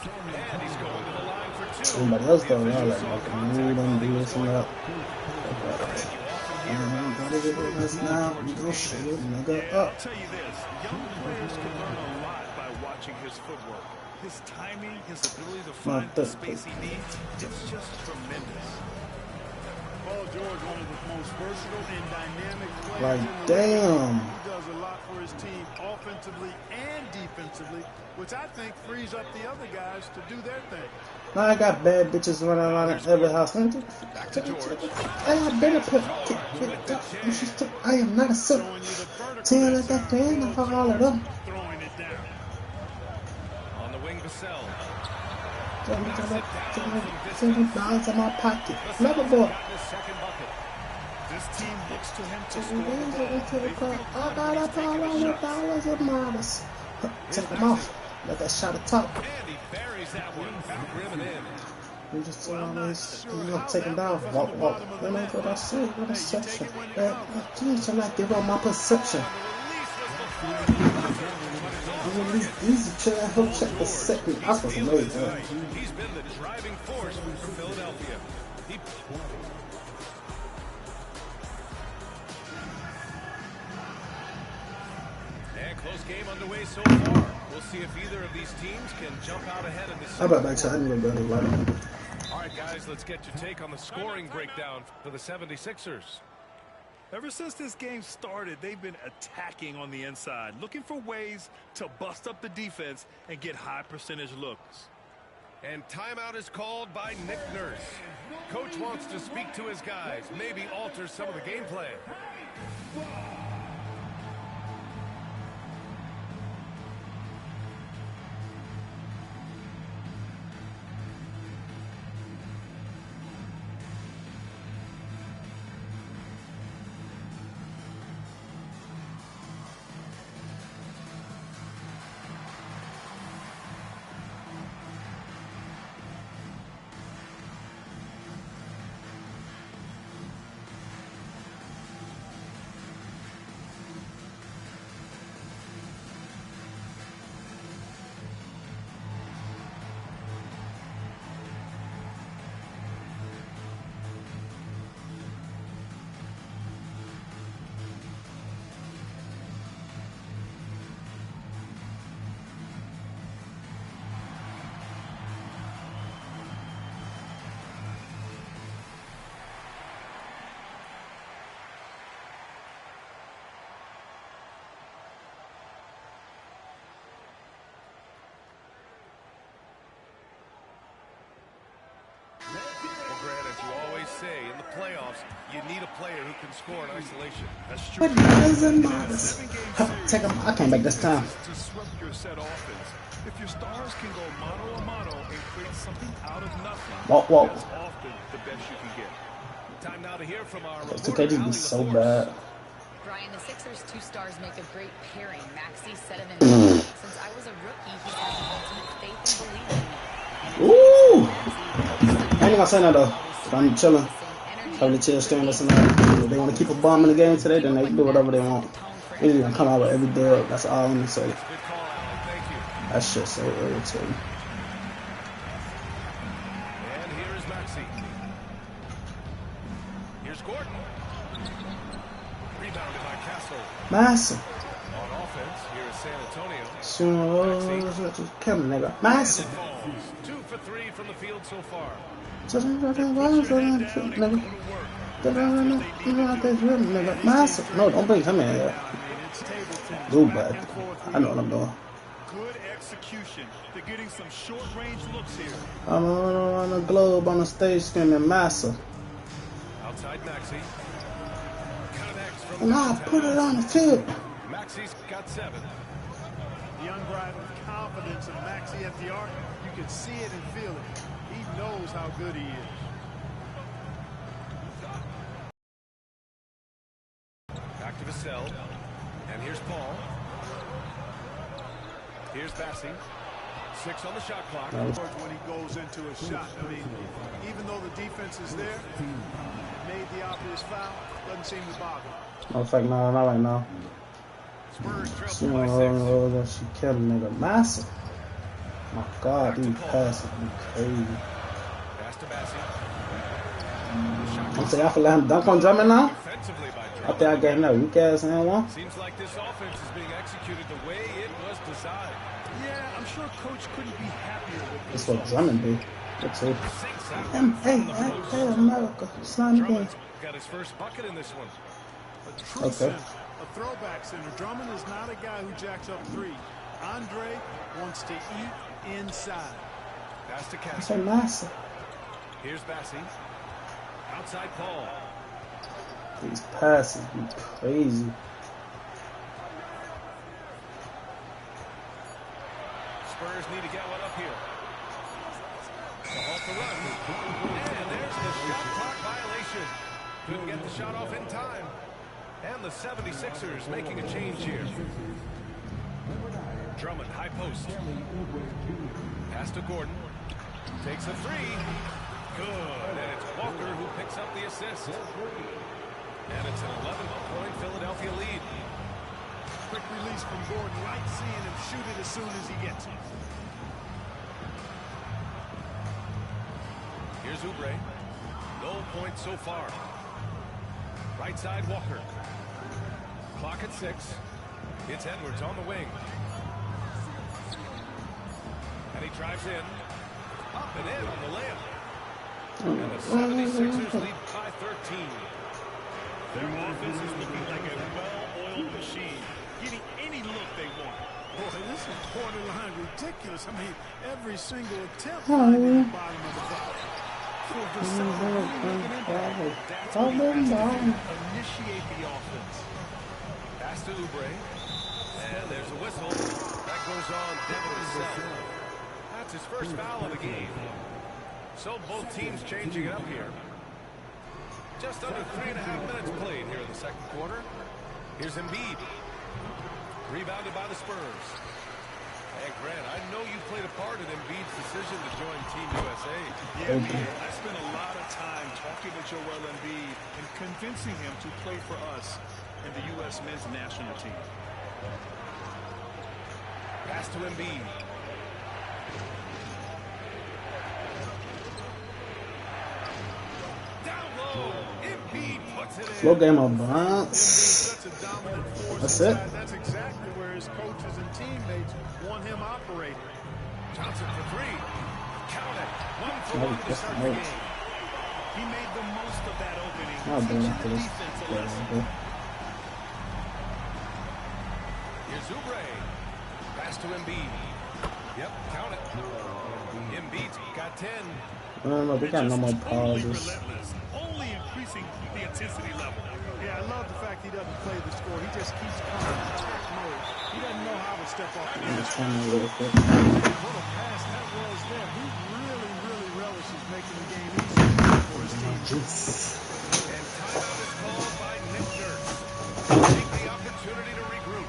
And he's going to the line for 2. Anybody else though, y'all like, you don't do this and that. I'm gonna get this now. You go shut it, nigga I'll up. tell you this, young players can learn a lot by watching his footwork. His timing, his ability to find the space he needs, it's just tremendous. Paul George, one of the most versatile and dynamic players Like, in the league. damn. He does a lot for his team offensively and defensively, which I think frees up the other guys to do their thing. Now I got bad bitches running around in every house. I have been a put. I am not a sip. Tell like that fan of all of them. Throwing it down. On the wing, Vassell. $70 in my pocket. Never bought. This team looks to him to score the ball. I got $100 in modest. Take them off. Let that shot atop. And he buries that one. Back rim and in. We just always, take him down. Walk. You know what I say? What a section. Jeez, I'm not giving up my perception. I'm really easy to help check the second. I was amazed. He's been the driving force for Philadelphia. And close game underway so far. We'll see if either of these teams can jump out ahead in this. How about back? I didn't go to All right, guys, let's get your take on the scoring breakdown for the 76ers. Ever since this game started, they've been attacking on the inside, looking for ways to bust up the defense and get high percentage looks. And timeout is called by Nick Nurse. Coach wants to speak to his guys, maybe alter some of the gameplay. Say in the playoffs, you need a player who can score in isolation. That's true. But it doesn't matter. Take him. I can't make this time. Disrupt your set offense. If your stars can go mano a mano and create something out of nothing, whoa. that's often the best you can get. Time now to hear from our reporter, 2K be so bad. Brian, the Sixers' two stars make a great pairing. Maxey said of him, since I was a rookie, he's had ultimate faith and belief in me. Ooh! I ain't gonna say that though. I'm chilling. Probably chill, staying, listen up. If they want to keep a bomb in the game today, then they can do whatever they want. They're gonna come out with every dub. That's all I'm gonna say. That shit's so irritating. And here is Maxey. Here's Gordon. Rebounded by Castle. Massive. On offense, here is San Antonio. Come nigga. Massive. 2 for 3 from the field so far. Massive. No, don't bring him in here. Do bad. I know what I'm doing. Good execution. They're getting some short-range looks here. I'm on the globe on the stage screaming massive. Outside Maxey. And I put it on the field. Maxey's got 7. The unbridled confidence of Maxey at the arc, you can see it and feel it. He knows how good he is. Back to Vassell. And here's Paul. Here's Bassey. 6 on the shot clock. When he goes into a shot, I mean, even though the defense is there, made the obvious foul, doesn't seem to bother. No, fact, no, not right now. Spurs She killed a nigga massive. My God, these passes be crazy. Pass to Bassey. I'm saying I feel like I'm dunk on Drummond now. I think I gave him that weak ass and one. Seems like this offense is being executed the way it was designed. Yeah, I'm sure Coach couldn't be happier with this. That's what Drummond do. That's it. Hey, America. Slime game. Got his first bucket in this one. Okay. A throwback center. Drummond is not a guy who jacks up 3. Andre wants to eat inside. Pass to Castle. That's a massive. Here's Bassey. Outside Paul. These passes be crazy. Spurs need to get one up here. To halt the run. And there's the shot clock violation. Couldn't get the shot off in time. And the 76ers making a change here. Drummond, high post. Pass to Gordon. Takes a 3. Good. And it's Walker who picks up the assist. And it's an 11-point Philadelphia lead. Quick release from Gordon. Right seeing him shoot it as soon as he gets it. Here's Oubre. No points so far. Right side Walker. Clock at 6. It's Edwards on the wing. And he drives in. Up and in on the layup. And the 76ers lead by 13. Their offense is looking like a well-oiled machine, getting any look they want. Boy, this is borderline ridiculous. I mean, every single attempt finding the bottom of the bucket. For the that's what he has to do. Initiate the offense. Pass to Oubre. And there's a whistle. That goes on Devin Vassell. That's his first foul of the game. So both teams changing it up here. Just under 3.5 minutes played here in the second quarter. Here's Embiid. Rebounded by the Spurs. And Grant, I know you played a part in Embiid's decision to join Team USA. Yeah, I spent a lot of time talking with Joel Embiid and convincing him to play for us in the U.S. men's national team. Pass to Embiid. Down low. Embiid puts it in. Slow game of bounce. That's it. That's exactly where his coaches and teammates want him operating. Johnson for three. Count it. 1 for 1 to start the game. He made the most of that opening. Oh, Defense a lesson. Here's Oubre. Pass to Embiid. Yep, count it. Embiid's got 10. No, we got no more pauses. Only increasing the intensity level. Yeah, I love the fact he doesn't play the score. He just keeps coming in attack mode. He doesn't know how to step off the gas. Little pass that was there. He really relishes making the game easy for his team. And timeout is called by Nick Nurse. Take the opportunity to regroup.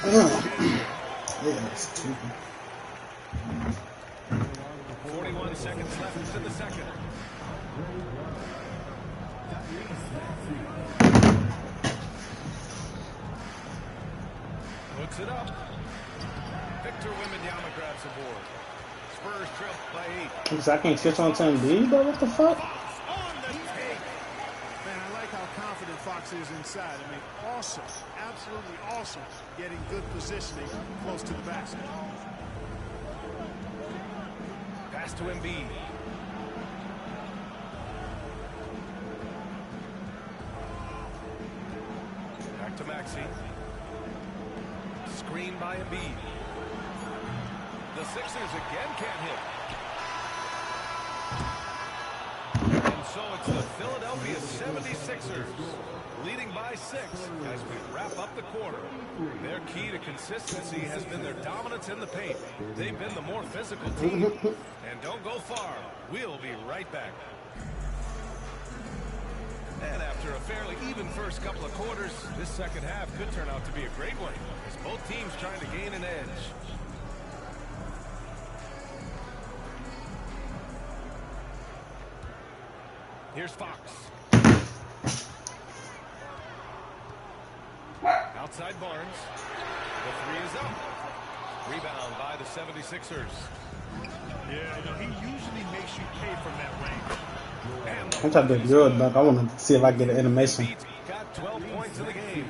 Yeah, it's 41 seconds left in the second. Puts it up. Victor Wembanyama grabs the board. Spurs trail by 8. because I can't switch on to Embiid, bro. What the fuck? Man, I like how confident Fox is inside. I mean, awesome. Absolutely awesome. Getting good positioning close to the basket. Pass to Embiid. Back to Maxey. Screen by Embiid. The Sixers again can't hit. And so it's the Philadelphia 76ers leading by 6 as we wrap up the quarter. Their key to consistency has been their dominance in the paint. They've been the more physical team. And don't go far. We'll be right back. And after a fairly even first couple of quarters, this second half could turn out to be a great one as both teams trying to gain an edge. Here's Fox. Outside Barnes. The three is up. Rebound by the 76ers. Yeah, you know, he usually makes you pay from that range. I'm trying to do good, but I want to see if I get an animation. Got 12 points in the game.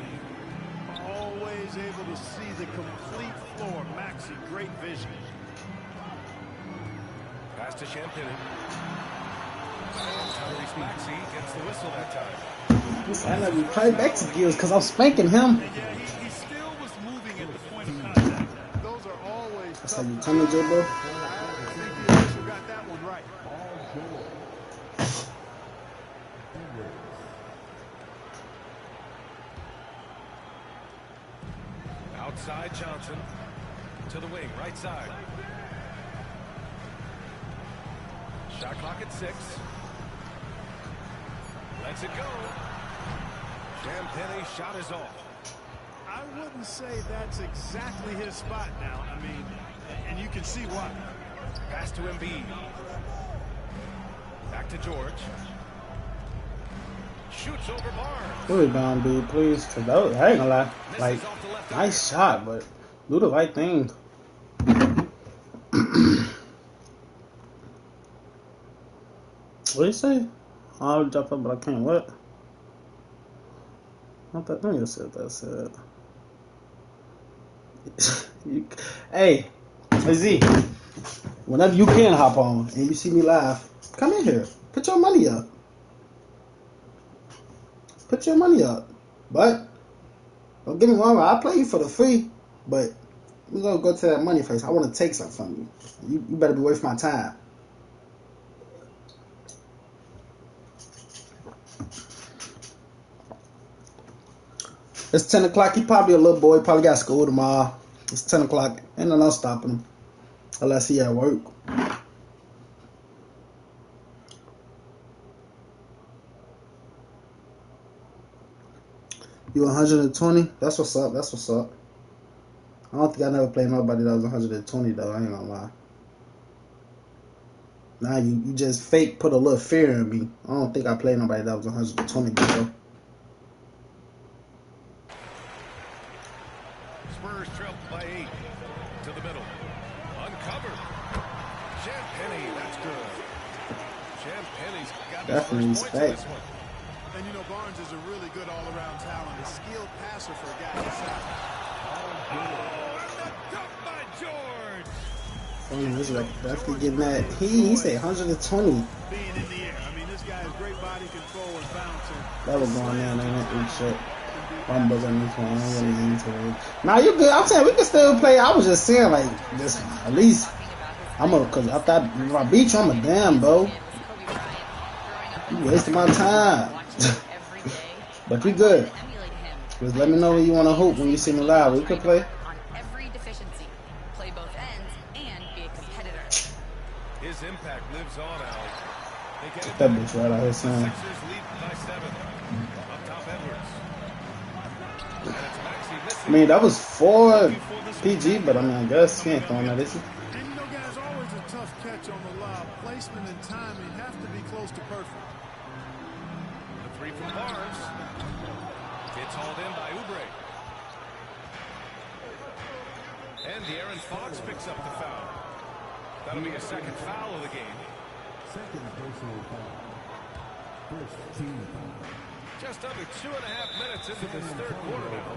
Always able to see the complete floor. Maxey, great vision. Pass to Champagne. Tyrese Maxey gets the whistle that time. I know you play back to skills because I'm spanking him. Yeah, he still was moving at the point of contact. Those are always That's tough. how you tell me, J-Bo. I think the official got that one right. Outside Johnson to the wing, right side. Shot clock at 6. Lets it go. Champagne's shot is off. I wouldn't say that's exactly his spot now. I mean, and you can see why. Pass to Embiid. Back to George. Shoots over Barnes. Do it, Don B, please. Cause that, I ain't gonna lie. Like, nice shot, but do the right thing. What do you say? I'll jump up, but I can't. What? Not that. Let me just say what that said. Hey, Z. Whenever you can hop on and you see me live, come in here. Put your money up. Put your money up. But don't get me wrong, I'll play you for the free, but we're gonna go to that money first. I want to take something from you. You better be worth my time. It's 10 o'clock. He probably a little boy. Probably got school tomorrow. It's 10 o'clock. Ain't nothing stopping him. Unless he at work. You 120? That's what's up. That's what's up. I don't think I never played nobody that was 120 though. I ain't gonna lie. Nah, you just fake put a little fear in me. I don't think I played nobody that was 120 before. Spurs trail by 8. To the middle. Uncovered. Champagnie, that's good. Champagnie's got Definitely his first points in this respect. one. And you know, Barnes is a really good all-around talent. A skilled passer for a guy his size. Oh, and the dunk by George. This like definitely getting that. He said 120. Being in the air. I mean, this guy has great body control and bouncing. That was going in, ain't it? Eat shit. I'm buzzing this one. I don't really mean to. Nah, you good. I'm saying we can still play. I was just saying like this. At least I'm a, cause after I beat you, I'm a damn bro. You wasting my time. But we good. Just let me know when you want to hoop when you see me live. We can play. On every deficiency, play both ends, and be a competitor. His impact lives on, Allie. They get it That back. bitch right out here saying. Sixers lead by 7. Up top, Edwards. And it's Maxey missing. I mean, that was 4 PG, but I mean, I guess he ain't throwing that, is he? And you know, guys, always a tough catch on the lob. Placement and timing have to be close to perfect. The 3 from Barnes. It's hauled in by Oubre. And De'Aaron Fox picks up the foul. That'll be a second foul of the game. Second personal foul. First team foul. Just under 2.5 minutes into this third quarter now.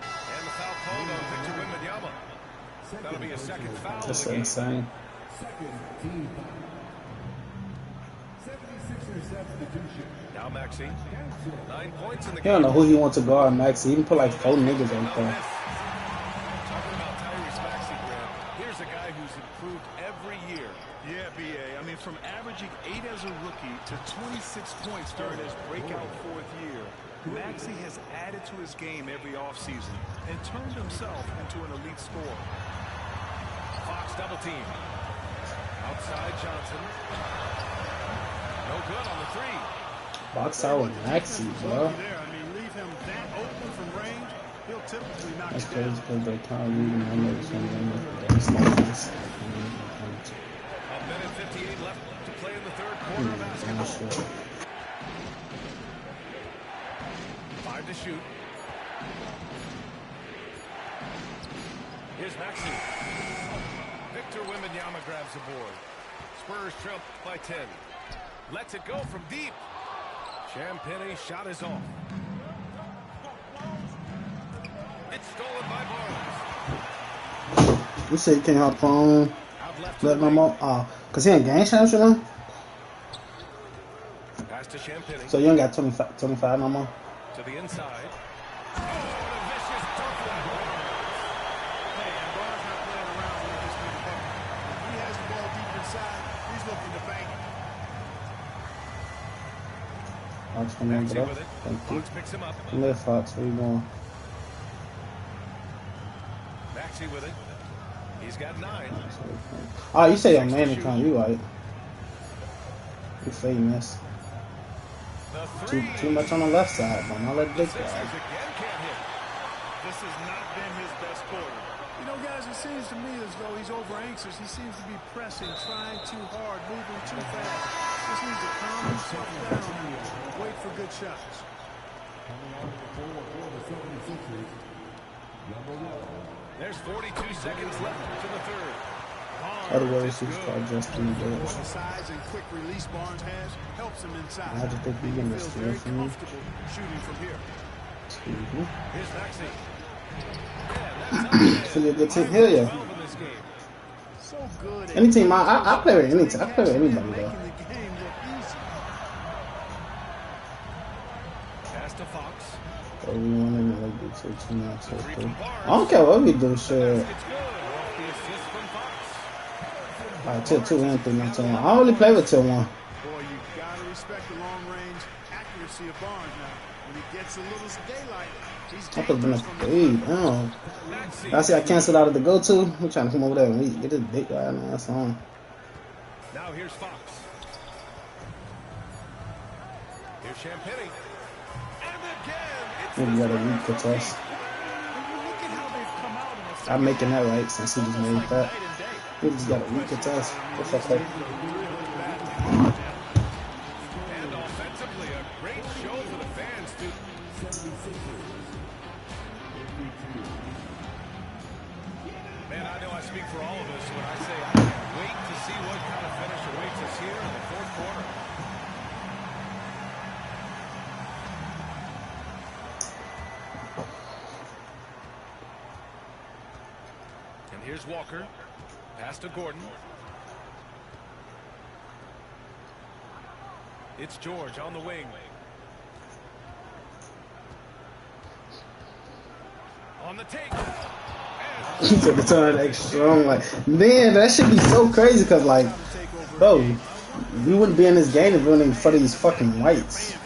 And the foul called on Victor Wembanyama. That'll be a second foul of That's the game. insane. Second team foul. 76er substitution. Now Maxey. 9 points in the He don't game. know who he wants to guard, Max. He even put like 4 niggas on Now there. this. Talking about Tyrese Maxey, Grant. Here's a guy who's improved every year. Yeah, B.A. I mean, from averaging 8 as a rookie to 26 points during his breakout 4th year, Maxey has added to his game every offseason and turned himself into an elite scorer. Fox double team. Outside Johnson. No good on the 3. Box out with Maxey, bro. There, I mean, leave him that open from range, he'll typically knock That's it down. crazy because they can't read him. I know it's going to A minute 58 left to play in the third quarter of basketball. 5 to shoot. Here's Maxey. Victor Wembanyama grabs the board. Spurs trail by 10. Lets it go from deep. Champagnie's shot is off. It's stolen by Barnes. You say you can't hop on. Out left to Let the him wing. on. Because he ain't gang champs, you know? Pass to Champagnie. So you ain't got 25 no more? To the inside. Oh, and a vicious dunk by Barnes. Hey, and Barnes not playing around when he gets to the bucket. If he has the ball deep inside, he's looking to bank it. Fox coming in, Maxey bro. with it. Thank you. Fox picks him up. Live, Fox. Where you going? Maxey with it. He's got 9. Oh, you say your man account. You right. You fading this. Too much on the left side, but not let Dick go. This has not been his best quarter. You know, guys, it seems to me as though he's over anxious. He seems to be pressing, trying too hard, moving too fast. Just needs to calm himself down and wait for good shots. There's 42 seconds left to the third. Otherwise, he's called Justin The Dodge. size and quick release Barnes has helps him inside. I just think he's going to Feels steal very from me. comfortable shooting from here. Here's Maxey. Philly a good team. Hell yeah. So good. Any team, I play with any team. I play with anybody, though. Making the game look easy. Pass to Fox. So we want to like do 2 minutes or 3. I don't care what we do, shit. It's good. Off the assist from Fox. Alright, till 2 and 3 minutes. I don't really play with till 1. Boy, you gotta respect the long-range accuracy of Barnes now. When he gets a little daylight, he's I could have been a dangerous from the 3. Damn. I see I canceled out of the go-to. I'm trying to come over there and get this big guy and ass on. Now here's Fox. Here's Champagny. And again, it's Maybe got a weak contest. I'm making that right since he just made that. He just got a weak contest. What's up, hey? and offensively a great show for the fans too. Man, I know I speak for all of us when I say I can't wait to see what kind of finish awaits us here in the fourth quarter. And here's Walker. Pass to Gordon. It's George on the wing. On the take. He took the turn extra strong. Like, man, that should be so crazy because, like, bro, we wouldn't be in this game if it wasn't for these fucking whites.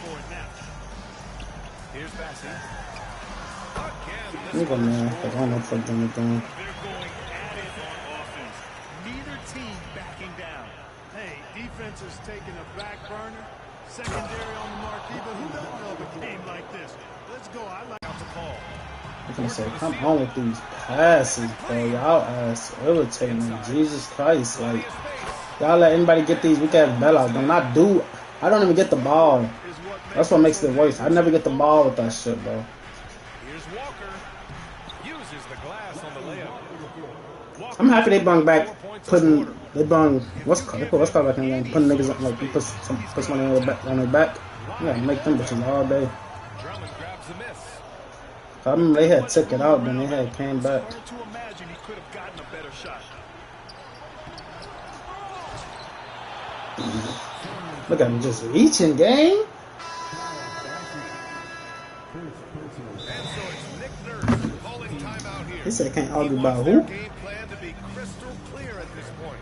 Here's Bassey. Look at man. Like, I don't know what they're doing. They're going at it on offense. Neither team backing down. Hey, defense is taking a back burner. Secondary on the marquee, but who doesn't love a game like this? Let's go. I like Out to Paul. I'm gonna say, come on with these passes, bro. Y'all ass irritating me. Jesus Christ. Like, y'all let anybody get these weak ass bailouts. I don't even get the ball. That's what makes it worse. I never get the ball with that shit, bro. Here's Walker. Uses the glass on the layup. I'm happy they brought back what's called back in the game, putting niggas up, like, you put somebody on their back. You gotta make them bitches all day. Drummond grabs the miss. I remember they had took it out, then they had came back. Hard to imagine he could have gotten a better shot. Look at him just reaching, gang. And so it's Nick Nurse calling timeout here. He said can't argue He about wants who. their game plan to be crystal clear at this point.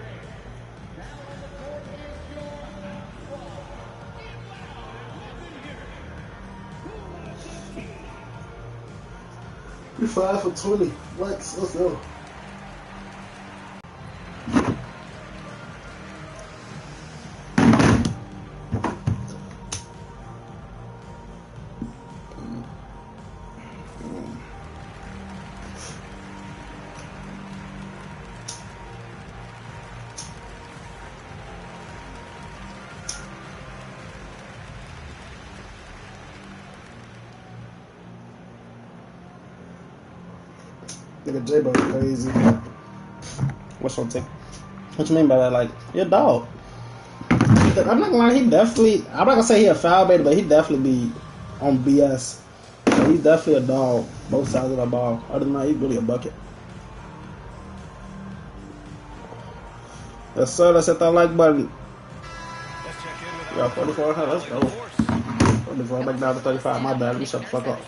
You 5 for 20. Let's go. Nigga J-Bo crazy. What's your take? What you mean by that? Like, you're a dog. I'm not gonna lie, I'm not gonna say he a foul baiter, but he definitely be on BS. So he's definitely a dog, both sides of the ball. Other than that, he's really a bucket. Yes, sir, let's hit that like button. Let's check in with We got 44, let's go. 44 back down to 35, my bad, let me shut the fuck up.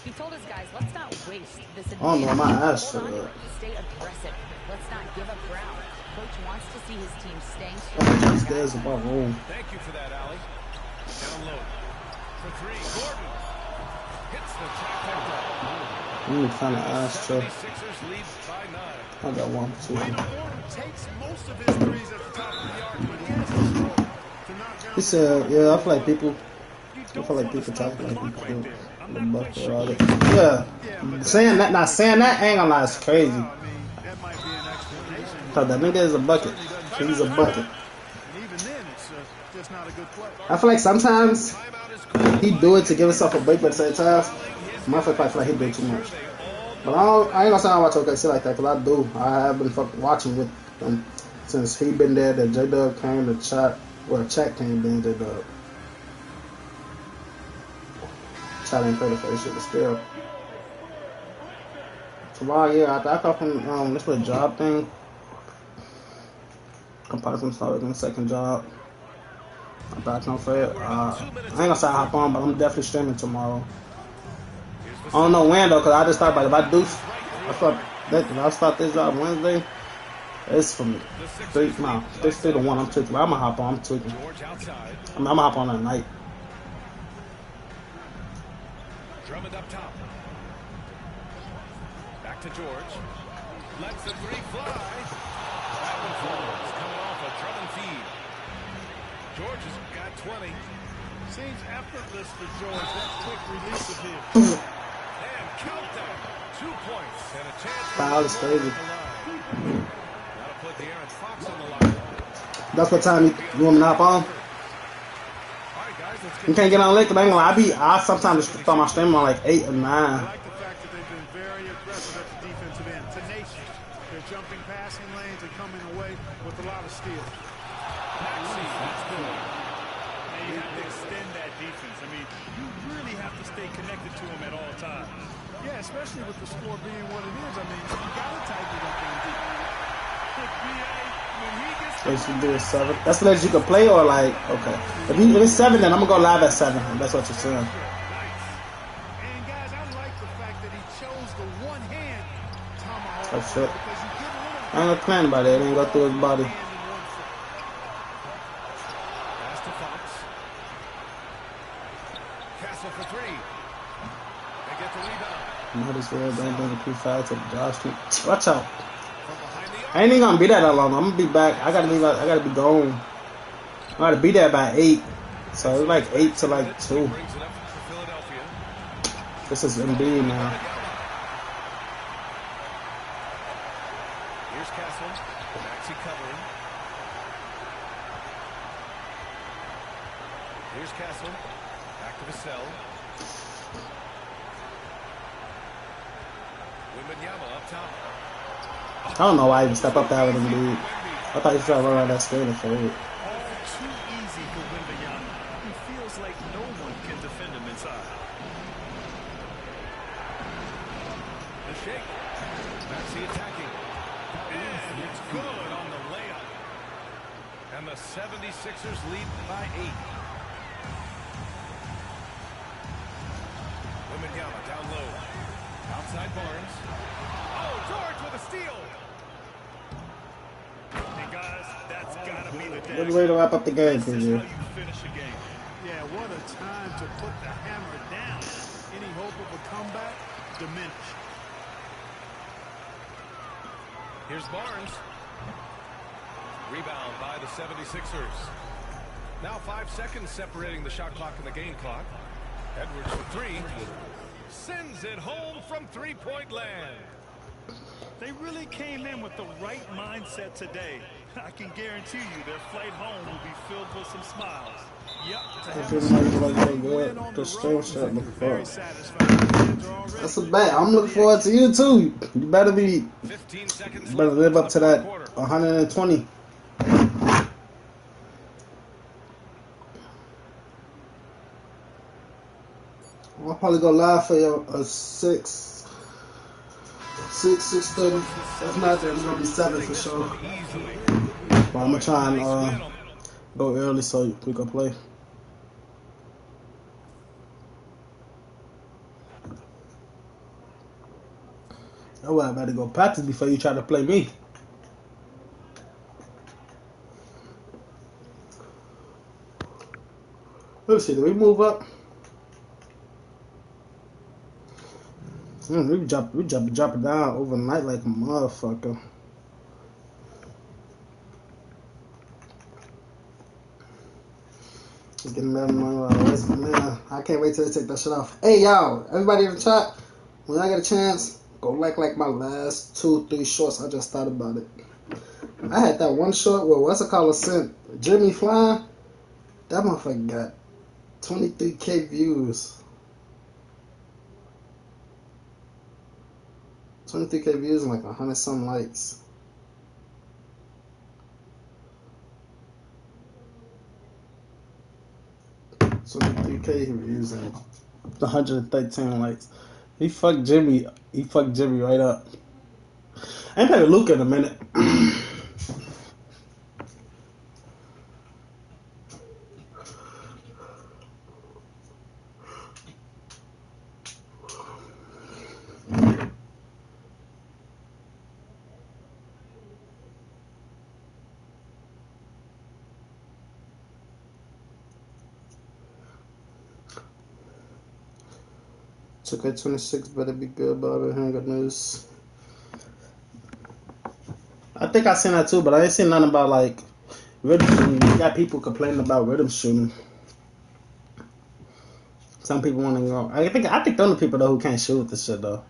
He told his guys, let's not waste this. I don't know why my ass Hold shut on, up. stay aggressive. Let's not give up ground. Coach wants to see his team staying I'm strong. upstairs in my room. Thank you for that, Allie. Down low. For three, Gordon. Hits the trifecta. I'm kind of ass too. 76ers lead by 9. I got one, two. Gordon takes most of his threes at the top of the arc, but he has to score. He said, yeah, I feel like people talk like people do. The bucket all that. Yeah. Saying that, not saying that, ain't gonna lie, it's crazy. That might be an explanation. Cause that nigga is a bucket. He's a bucket. And even then, it's just not a good play. I feel like sometimes he do it to give himself a break, but at the same time, motherfucker I feel like he do too much. But I ain't gonna say I watch OKC like that, cause I do. I have been fucking watching with them since he been there. That J-Dub came, the Chat came, then J-Dub. Chat ain't played the first shit, but still. Tomorrow, yeah, I thought from this little job thing. I'm probably gonna start working a second job. I thought I come for it. I ain't gonna say I hop on, but I'm definitely streaming tomorrow. I don't know when though, cause I just thought about it. If I start this job Wednesday, it's from 3 to 1. I'm tweaking. I'm gonna hop on. I'm tweaking. I'm gonna hop on at night. Drummond up top. Back to George. Lets the three fly. That one falls. Coming off a Drummond feed. George has got 20. Seems effortless for George. That quick release of his. And count that. 2 points. And a chance. Foul is crazy. That'll put De'Aaron Fox on the line. That's what time you want me to hop on? You can't get on late, cause I ain't gonna lie. I sometimes start my stream on like 8 or 9. I like the fact that they've been very aggressive at the defensive end. Tenacious. They're jumping passing lanes and coming away with a lot of steals. That's good. And you have to extend that defense. I mean, you really have to stay connected to them at all times. Yeah, especially with the score being what it is. I mean, you gotta tighten it up on defense. What you do is 7. That's the latest you can play, or like, okay. If it's 7, then I'm gonna go live at 7. If that's what you're saying. And guys, I like the fact that he chose the one hand tomahawk. Oh shit. I ain't gonna plan about it. It ain't go through his body. Pass to Fox. Castle for 3. They get the rebound. Notice there, don't bring the P5 to the Josh Street. Watch out. I ain't even gonna be there that long. I'm gonna be back. I gotta be gone. I gotta be there by 8. So it's like 8 to like 2. This is MB now. Here's Castle. Maxey covering. Here's Castle. Back to the cell. Wembanyama up top. I don't know why I even step up there with him, dude. I thought he was trying to run around that screen and forward. Too easy for Wembanyama. He feels like no one can defend him inside. The shake. Maxey attacking. And it's good on the layup. And the 76ers lead by 8. Wembanyama down low. Outside Barnes. Oh, George with a steal. And guys, that's gotta be the day. Good way to wrap up the game, This is PG. how you finish a game. Yeah, what a time to put the hammer down. Any hope of a comeback diminished. Here's Barnes. Rebound by the 76ers. Now 5 seconds separating the shot clock and the game clock. Edwards for 3. Sends it home from three-point land. They really came in with the right mindset today. I can guarantee you their flight home will be filled with some smiles. That's a bet. I'm looking forward to you too. You better live up to that 120. I'll probably go live for you a 6:30. If not, then it's gonna be 7 for sure. But I'm gonna try and go early so we can play. Oh, I better go practice before you try to play me. Let's see, do we move up? We drop it down overnight like a motherfucker. Just getting mad man. I can't wait till they take that shit off. Hey, y'all, everybody in the chat, when I get a chance, go like my last 2-3 shorts. I just thought about it. I had that one short where what's it called sent Jimmy flying. That motherfucker got 23K views. 23K views and like 100 some likes. So 3K views and 113 likes. He fucked Jimmy. He fucked Jimmy right up. I ain't played Luke in a minute. Took at 26 better be good, Bobby. Hang up news. I think I seen that too, but I ain't seen nothing about like rhythm shooting. You got people complaining about rhythm shooting. Some people want to go. I think the only people though who can't shoot with this shit though.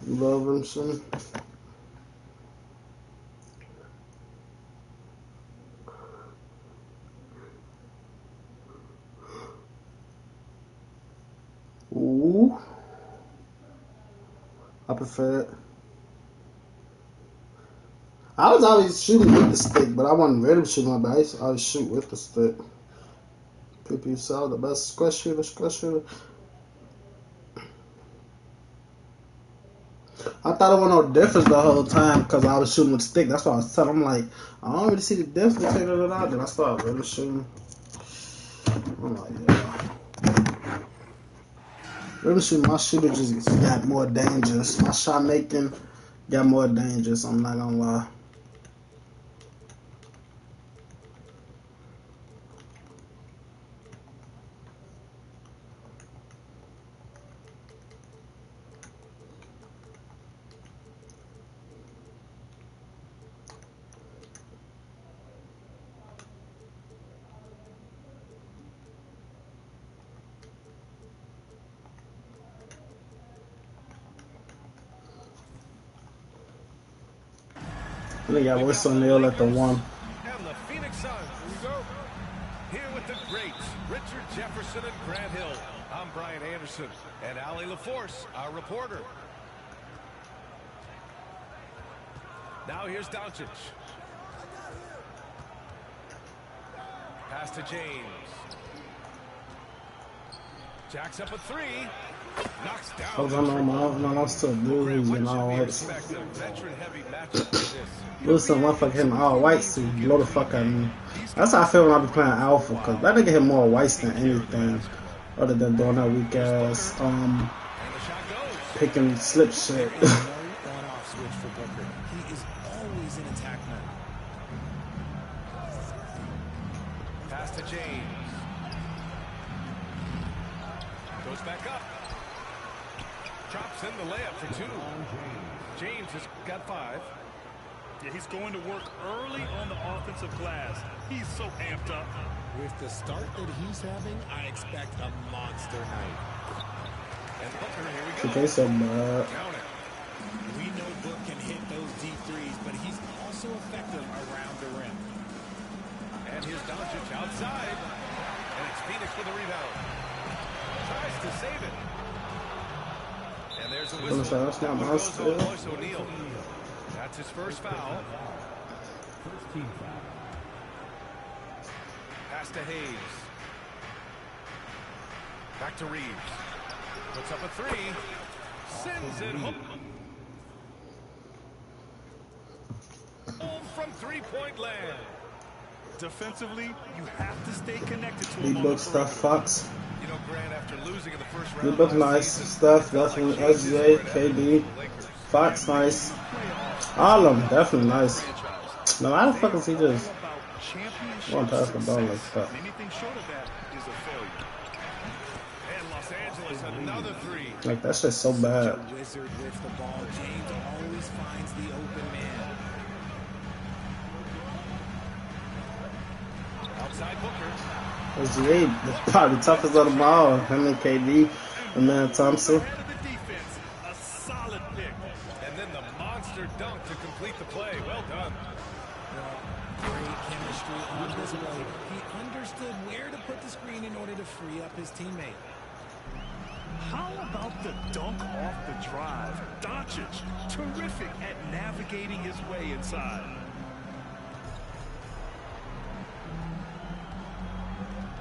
Love rhythm shooting. Ooh. I prefer it. I was always shooting with the stick, but I wasn't rhythm shooting my base. I always shoot with the stick. PP Sal, the best squash shooter. I thought it wasn't no difference the whole time because I was shooting with the stick. That's what I was telling him. I'm like, I don't really see the difference between it and all. Then I started rhythm shooting. I'm like, yeah. Rhythm shooting, my shooter just got more dangerous. My shot making got more dangerous. I'm not gonna lie. They got West O'Neal at the 1. And the Phoenix Suns. Here we go. Here with the greats, Richard Jefferson and Grant Hill. I'm Brian Anderson, and Allie LaForce, our reporter. Now here's Doncic. Pass to James. Jacks up a 3. Knocks down. I was on my still blue. He's getting all whites. Listen, motherfucker hitting all whites to blow the fuck out of me. That's how I feel when I be playing Alpha, cause that nigga hit more whites than anything, other than doing that weak ass pick and slip shit. He is always in attack mode. Pass to James. Goes back up. Drops in the layup for 2. James has got 5. Yeah, he's going to work early on the offensive glass. He's so amped up. With the start that he's having, I expect a monster night. And Booker, here we go. Okay, so We know Book can hit those deep threes, but he's also effective around the rim. And here's Doncic outside. And it's Phoenix with a rebound. Tries to save it. And there's a whistle. That's not my still. O'Neal. That's his first foul. First team foul. Pass to Hayes. Back to Reeves. Puts up a 3. Sends it home. Home from three-point land. Defensively, you have to stay connected to Big him. book stuff, Fox. You know, Grant, after losing in the first round. Big book nice stuff. Definitely SJ, KD, Fox nice. All of them definitely nice. No, how the fuck is he just one pass the ball like that? Anything short of that is a failure. another three. Like, that shit's so bad. Wizard with the ball. James always finds the open man. Outside Booker. SGA is probably the toughest of them all. Him and KD, and man Thompson. A solid pick. And then the monster dunk to complete the play. Well done. Great chemistry on display. He understood where to put the screen in order to free up his teammate. How about the dunk off the drive? Doncic, terrific at navigating his way inside.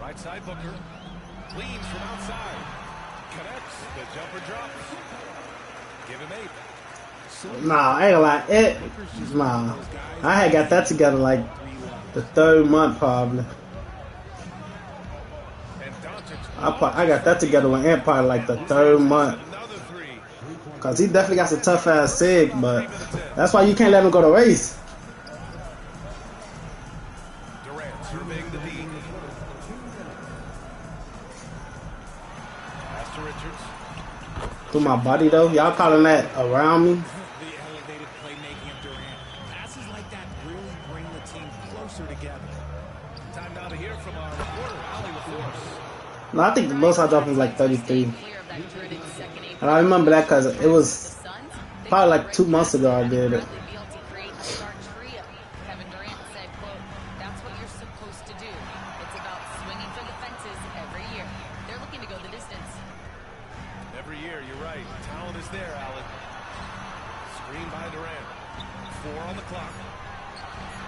Right side Booker. Leans from outside. Connects. The jumper drops. Give him 8. Nah, I ain't gonna lie. Nah. I had got that together like the 3rd month probably. I got that together with Ant probably like the 3rd month. Cause he definitely got some tough ass sig, but that's why you can't let him go to race. Durant surveying the D. Pass to Richards. Through my body though. Y'all calling that around me? The elevated playmaking of Durant. Passes like that really bring the team closer together. Time now to hear from our reporter, Ali LaForce. No, I think the most I dropped was like 33. And I remember that because it was probably like 2 months ago I did it. Every year, you're right. Talent is there, Allen. Screen by Durant. 4 on the clock.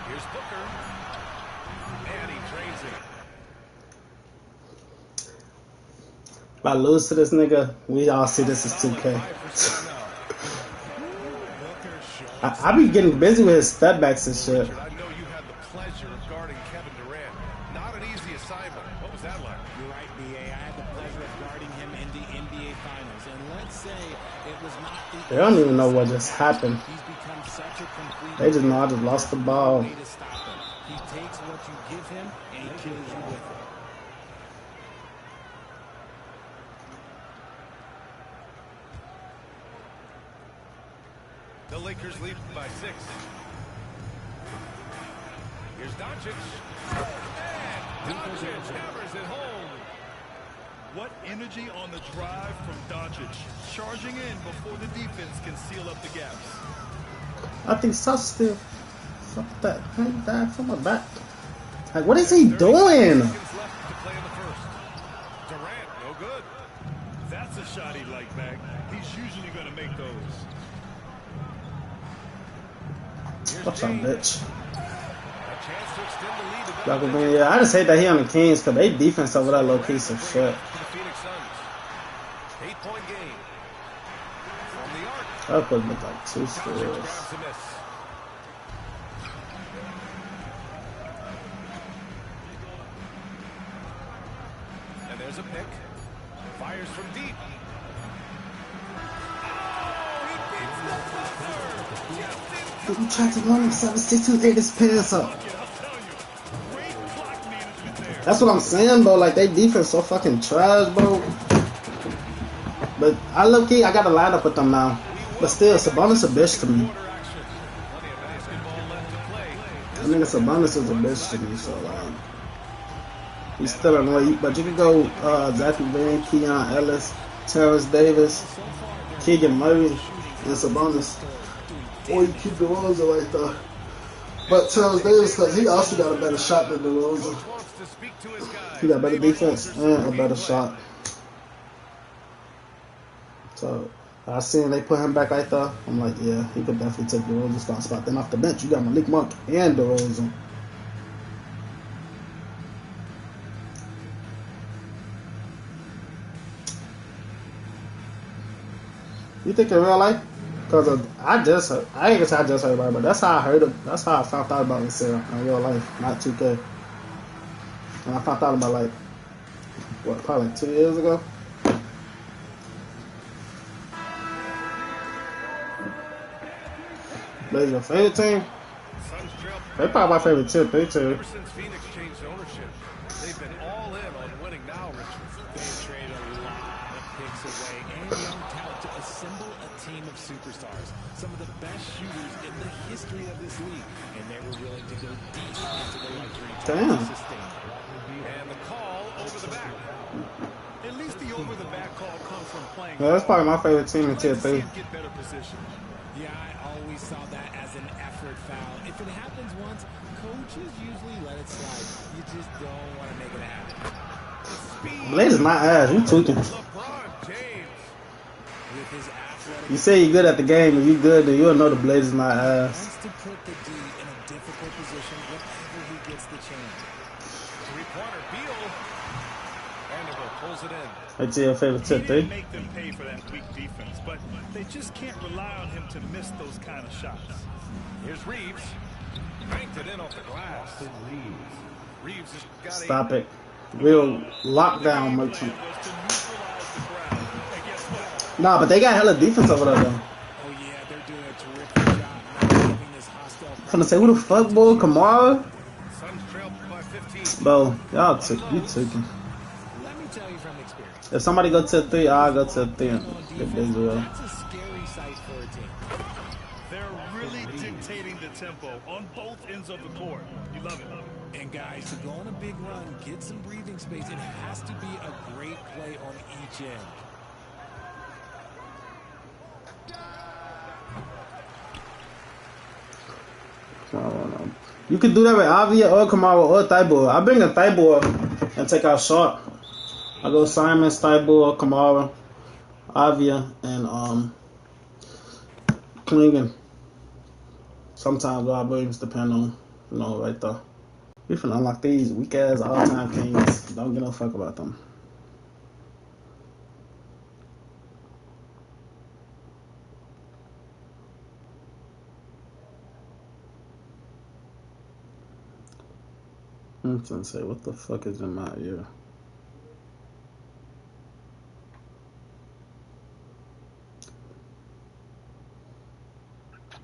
Here's Booker. And he drains it. If I lose to this nigga, we all see this as 2K. I be getting busy with his step backs and shit. I know you had the pleasure of guarding Kevin Durant. Not an easy assignment. What was that like? You're right, B.A. I had the pleasure of guarding him in the NBA Finals. And let's say it was not the... They don't even know what just happened. He's become such a complete... They just know I just lost the ball. He takes what you give him and he kills you with it. The Lakers lead by 6. Here's Doncic. And Doncic hammers it home. What energy on the drive from Doncic. Charging in before the defense can seal up the gaps. I think Such still... Fuck that. He died from my back. Like, what is he doing? Left to play in the first. Durant, no good. That's a shot he'd like back. He's usually going to make those. What's up, bitch? A chance to extend the lead. Yeah, I just hate that he on the Kings because they defense over that low key some shit. The Phoenix Suns. 8-point game. From the arc. That could look like 2 scores. Grabs a miss. And there's a pick. Fires from deep. You tried to run him 7-6-2-8 this pass up. That's what I'm saying, bro. Like, they defense so fucking trash, bro. But I low key, I got to line up with them now. But still, Sabonis a bitch to me. I mean, Sabonis is a bitch to me, so like, he's still annoying. But you can go Zachary Van, Keon Ellis, Terrence Davis, Keegan Murray, and Sabonis. Or you keep DeRozan right there. But Terrence Davis, because he also got a better shot than DeRozan. He got better defense and a better shot. So I seen they put him back right there. I'm like, yeah, he could definitely take DeRozan's spot. Then off the bench, you got Malik Monk and DeRozan. You think in real life? Because I ain't gonna say I just heard about it, but that's how I heard it. That's how I found out about myself in real life, not 2K. And I found out about like, what, probably like 2 years ago? But your favorite team? They probably my favorite team. They too. Ever since Phoenix changed ownership, they've been all in on winning now, Richard. They trade a lot of picks away and yanked out to assemble a team of superstars. Some of the best shooters in the history of this league. And they were willing to go deep into the luxury to sustain it. And the call over the back. At least the over-the-back call comes from playing. Yeah, that's probably my favorite team in tier 3. Get better position. Yeah, I always saw that as an effort foul. If it happens once, coaches usually let it slide. You just don't want to make it happen. Blaze is not ass. You tweaking. LeBron James. With his athletic, You say you're good at the game. If you good, then you'll know the Blaze is not ass. wants to put the D in a difficult position whenever he gets the chance. Three-pointer, Beal. Vanderbilt pulls it in. That's your favorite tier He 3. didn't make them pay for that weak defense, but they just can't rely on him to miss those kind of shots. Here's Reeves. Banked it in off the glass. Reeves has got Stop it. Real lockdown merchant. Nah, but they got hella defense over there, though. Oh, yeah, they're doing a terrific job not giving this hostile. I'm finna say, who the fuck, boy? Kamara? Suns trail by 15. Bro, y'all you taking. Let me tell you from experience. If somebody go to 3, I'll go to 3. If they do. That's a scary sight for a team. They're really dictating the tempo on both ends of the court. You love it. And guys, to go on a big run, get some breathing space, it has to be a great play on each end. You could do that with Avia or Kamara or Thibault. I bring a Thibault and take out short. I go Simon, Thibault, Kamara, Avia, and Klingon. Sometimes Rob Williams, depend on, right there. We finna unlock these weak ass all-time kings. Don't give no fuck about them. I'm gonna say, what the fuck is in my ear?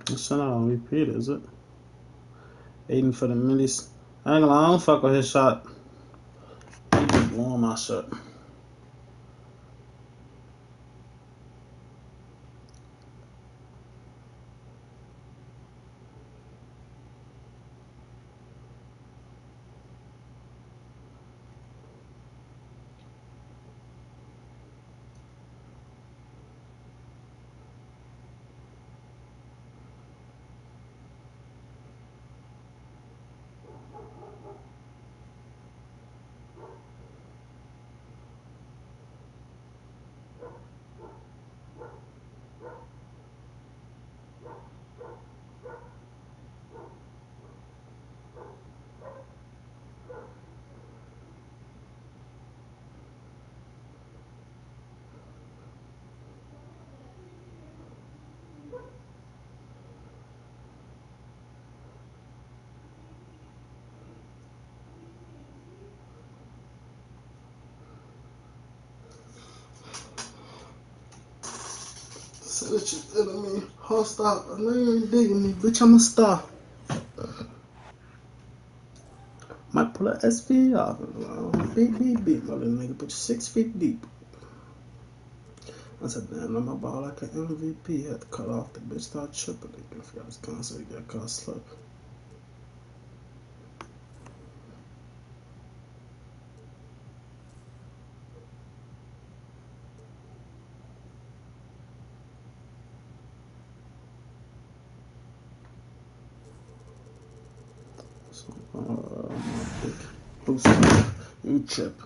It's not on repeat, is it? Aiden for the millis. I ain't gonna lie, I don't fuck with his shot. He just blowing my shot. Say that you enemy, hostile, I know you ain't digging me, bitch, I'm a star. Might pull a SV off. Beep, my little nigga, put you 6 feet deep. I said, damn, I'm a ball like an MVP. Had to cut off the bitch, start tripping. I forgot his concert, got caught slip. You chip.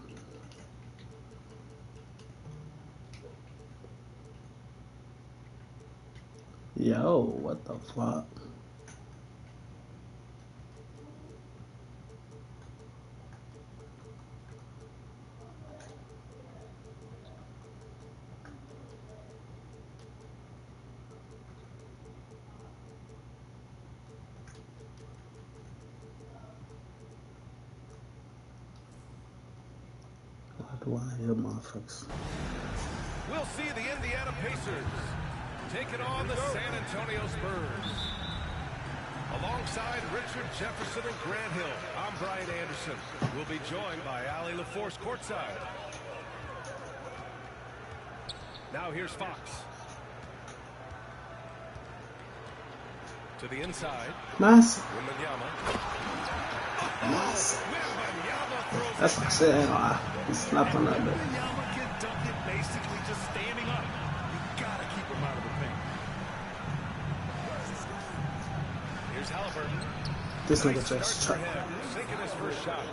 Yo, what the fuck? Do I hear motherfuckers? We'll see the Indiana Pacers taking on the San Antonio Spurs. Alongside Richard Jefferson and Grant Hill, I'm Brian Anderson. We'll be joined by Allie LaForce courtside. Now here's Fox. To the inside. Nice. Wembanyama. Nice. Wembanyama throws That's what I said. He's snapping that bit. Wembanyama can dunk it basically just standing up. You gotta keep him out of the paint. Here's Halliburton. This nigga just Start for him, sinking his first shot.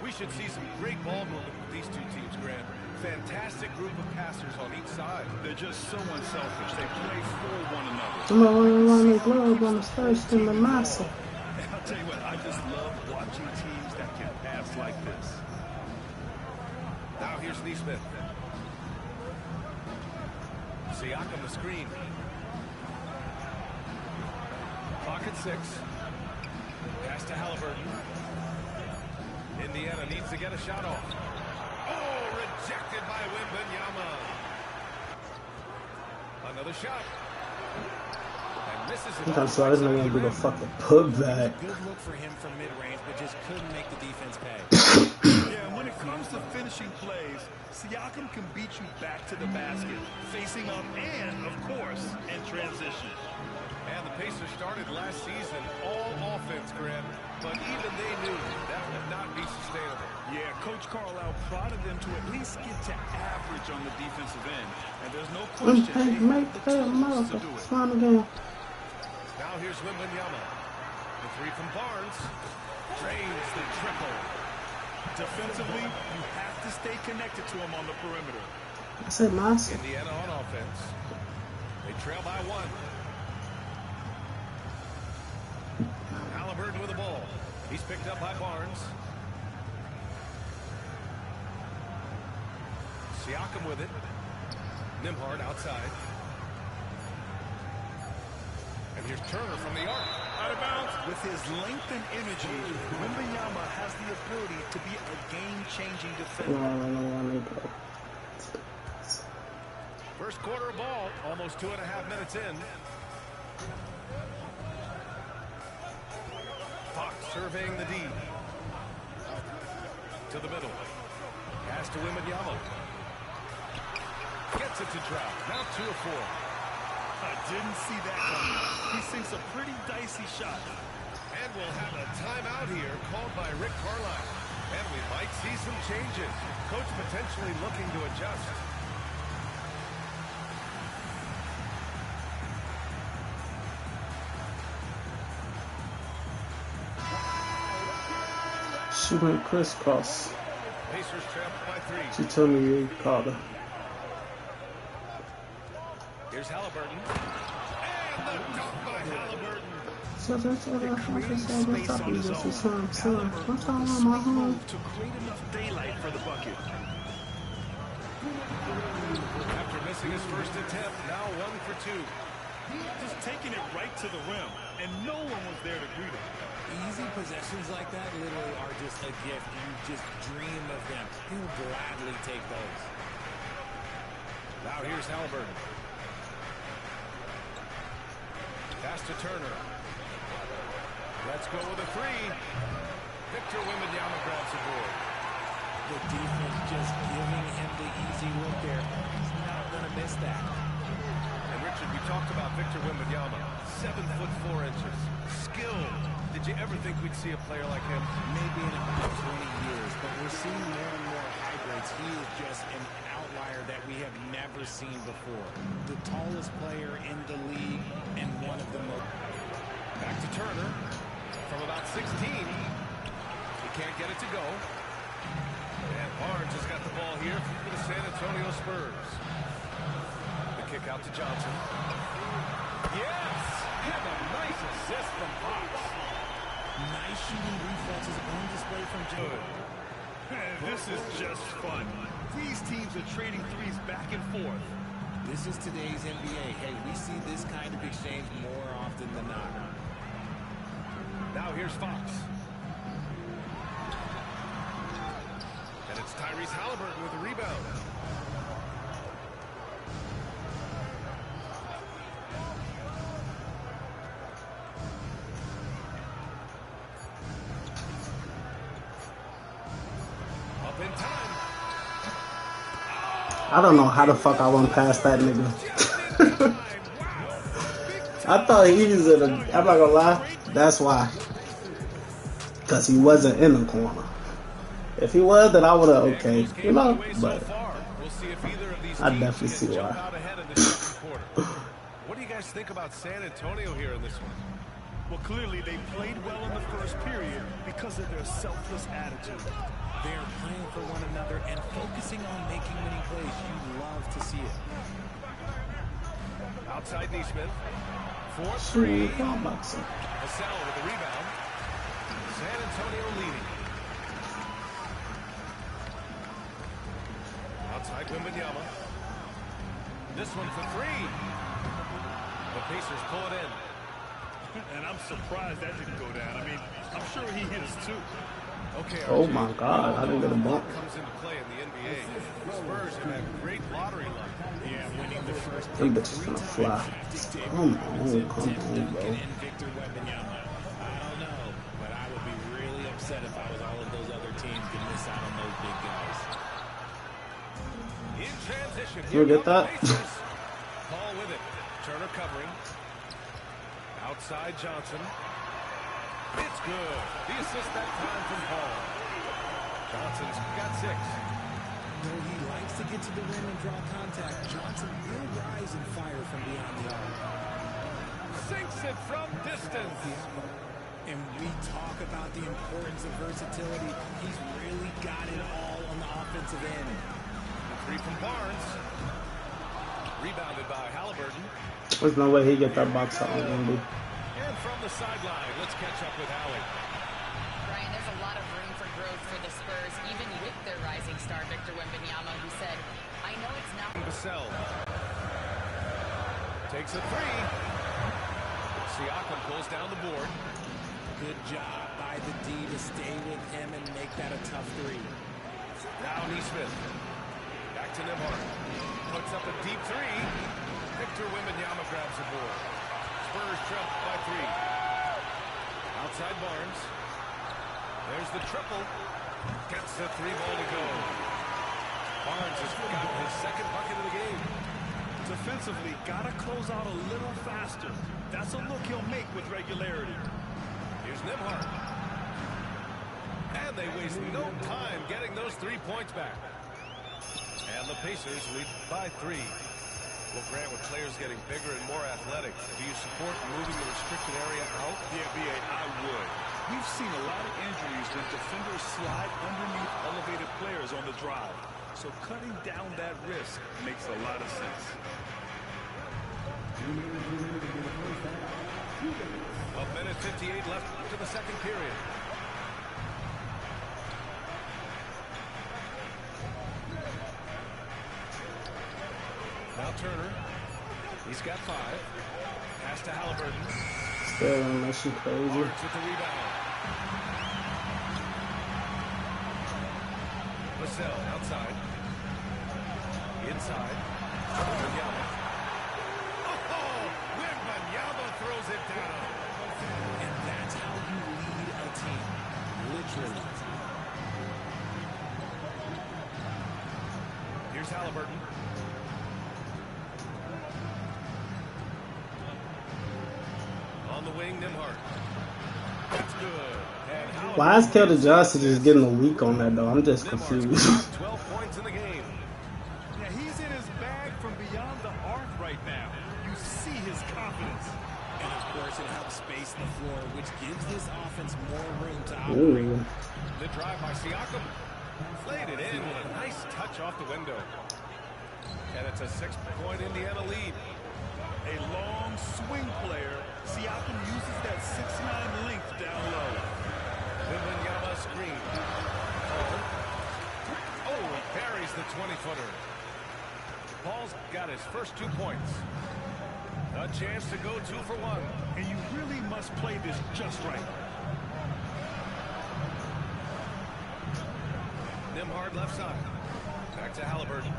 We should see some great ball movement with these two teams, Grant. Fantastic group of passers on each side. They're just so unselfish. They play for one another. I'm on the globe on the first in the massa. I'll tell you what, I just love watching teams that can pass like this. Now here's Neesmith. Siakam the screen. Pocket 6. Pass to Halliburton. Indiana needs to get a shot off. Oh, rejected by Wembanyama. Another shot. And misses it. I'm sorry, this nigga gonna do the fucking putback. Good look for him from mid-range, but just couldn't make the defense pay. Yeah, when it comes to finishing plays, Siakam can beat you back to the basket, facing up and, of course, in transition. And the Pacers started last season all offense, Graham, but even they knew that would not be sustainable. Yeah, Coach Carlisle prodded them to at least get to average on the defensive end, and there's no question they Make have the the tools to do it. Slime again. Now here's Wembanyama. The three from Barnes. Drains the triple. Defensively, you have to stay connected to him on the perimeter. I said massa. Indiana on offense. They trail by 1. Halliburton with the ball. He's picked up by Barnes. Siakam with it. Nembhard outside. And here's Turner from the arc. Out of bounds. With his length and energy, Wembanyama has the ability to be a game-changing defender. First quarter of ball, almost 2.5 minutes in. Fox surveying the D. To the middle. Pass to Wembanyama. Gets it to Trout. Now 2 of 4. I didn't see that coming. He sinks a pretty dicey shot. And we'll have a timeout here called by Rick Carlisle. And we might see some changes. Coach potentially looking to adjust. She went crisscross. Pacers trail by 3. She told me you called her. Here's Halliburton. And the dunk by Halliburton. So that's all I have to say. What's up, you just son? What's going on, my home? To create enough daylight for the bucket. After missing his first attempt, now 1 for 2. Just taking it right to the rim, and no one was there to greet him. Easy possessions like that literally are just a gift. You just dream of them. He'll gladly take those. Now here's Halliburton. Pass to Turner. Let's go with a 3. Victor Wembanyama grabs the board. The defense just giving him the easy look there. He's not going to miss that. And Richard, we talked about Victor Wembanyama. 7'4". Skill. Did you ever think we'd see a player like him? Maybe in about 20 years, but we're seeing more and more hybrids. He is just an outlier that we have never seen before. The tallest player in the league and one of the most. Back to Turner. From about 16. He can't get it to go. And Barnes has got the ball here for the San Antonio Spurs. The kick out to Johnson. Yes! And a nice assist from Fox. Nice shooting reflexes on display from Joe. This is just fun. These teams are trading threes back and forth. This is today's NBA. Hey, we see this kind of exchange more often than not. Now here's Fox. And it's Tyrese Halliburton with the rebound. Up in time. I don't know how the fuck I went past that nigga. I thought he was in a, I'm not gonna lie, that's why. Because he wasn't in the corner. If he was, then I would have, okay, you know, but I definitely see why. What do you guys think about San Antonio here in this one? Well, clearly they played well in the first period because of their selfless attitude. They're playing for one another and focusing on making winning plays. You love to see it. Outside Neesmith. 4-3. Boxing. Vassell with the rebound. San Antonio leading. Outside Wembanyama. This one for three. The Pacers pull it in. And I'm surprised that didn't go down. I mean, I'm sure he is too. Okay, oh my God, I didn't get a bump. Comes into play in the NBA. Spurs have had great lottery luck. Yeah, winning the first Them bitches gonna fly. Come on, bro. And Victor Wembanyama. I don't know, but I would be really upset if I was all of those other teams to miss out on those big guys. In transition, You get that? Paul with it. Turner covering. Outside Johnson. It's good. The assist that time from Paul. Johnson's got 6. Though he likes to get to the rim and draw contact, Johnson will rise and fire from beyond the arc. Sinks it from distance. And we talk about the importance of versatility. He's really got it all on the offensive end. The 3 from Barnes. Rebounded by Halliburton. There's no way he get that box out on Wemby. And from the sideline, let's catch up with Allie. Brian, there's a lot of room for growth for the Spurs, even with their rising star, Victor Wembanyama, who said, I know it's not... Vassell takes a 3. Siakam pulls down the board. Good job by the D to stay with him and make that a tough 3. Now Neesmith. Back to Nembhard. Puts up a deep 3. Victor Wembanyama grabs the board. Spurs trail by 3. Outside Barnes. There's the triple. Gets the 3-ball to go. Barnes has got his second bucket of the game. Defensively, gotta close out a little faster. That's a look he'll make with regularity. Here's Nembhard. And they waste no time getting those 3 points back. And the Pacers lead by 3. Well, Grant, with players getting bigger and more athletic, do you support moving the restricted area out? Yeah, B.A., I would. We've seen a lot of injuries when defenders slide underneath elevated players on the drive. So cutting down that risk makes a lot of sense. A minute 58 left to the second period. Now Turner. He's got 5. Pass to Halliburton. Still unless you crazy. Barnes with the rebound. Vassell outside. Inside. Wembanyama. Oh! Wembanyama throws it down. And that's how you lead a team. Literally. Here's Halliburton. On the wing, Nembhard. That's good. And Why is Keldon Johnson just getting a week on that, though? I'm just confused. 12 points in the game. Yeah, he's in his bag from beyond the arc right now. You see his confidence. And of course, it helps space the floor, which gives this offense more room to operate. Ooh. The drive by Siakam. Played it in with a nice touch off the window. And it's a 6-point Indiana lead. A long swing player. Siakam uses that 6'9" length down low. Wembanyama screen. Oh, he buries the 20-footer. Paul's got his first 2 points. A chance to go 2 for 1. And you really must play this just right. Nembhard left side. Back to Halliburton.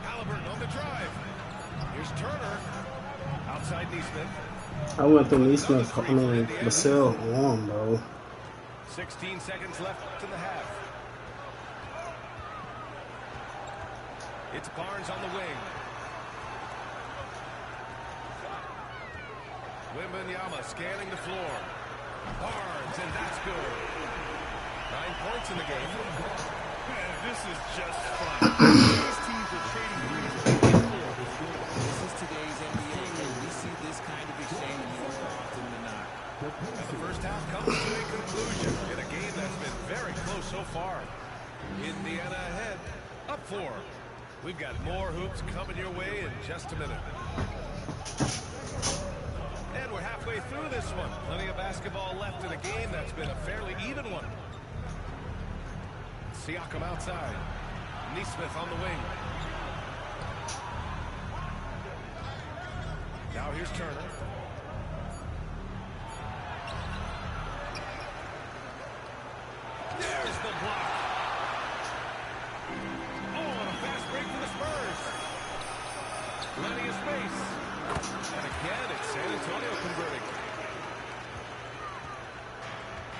Halliburton on the drive. Here's Turner. Outside Neesmith. I went through Neesmith, I mean, Vassell on, bro. 16 seconds left in the half. It's Barnes on the wing. Wembanyama scanning the floor. Barnes, and that's good. 9 points in the game. This is just fun. These teams are trading threes. This is today's NBA, and we see this kind of exchange more often than not. And the first half comes to a conclusion in a game that's been very close so far. Indiana ahead, up 4. We've got more hoops coming your way in just a minute. And we're halfway through this one. Plenty of basketball left in a game that's been a fairly even one. Siakam outside. Nesmith on the wing. Now here's Turner. There's the block. Oh, and a fast break for the Spurs. Plenty of space. And again, it's San Antonio converting.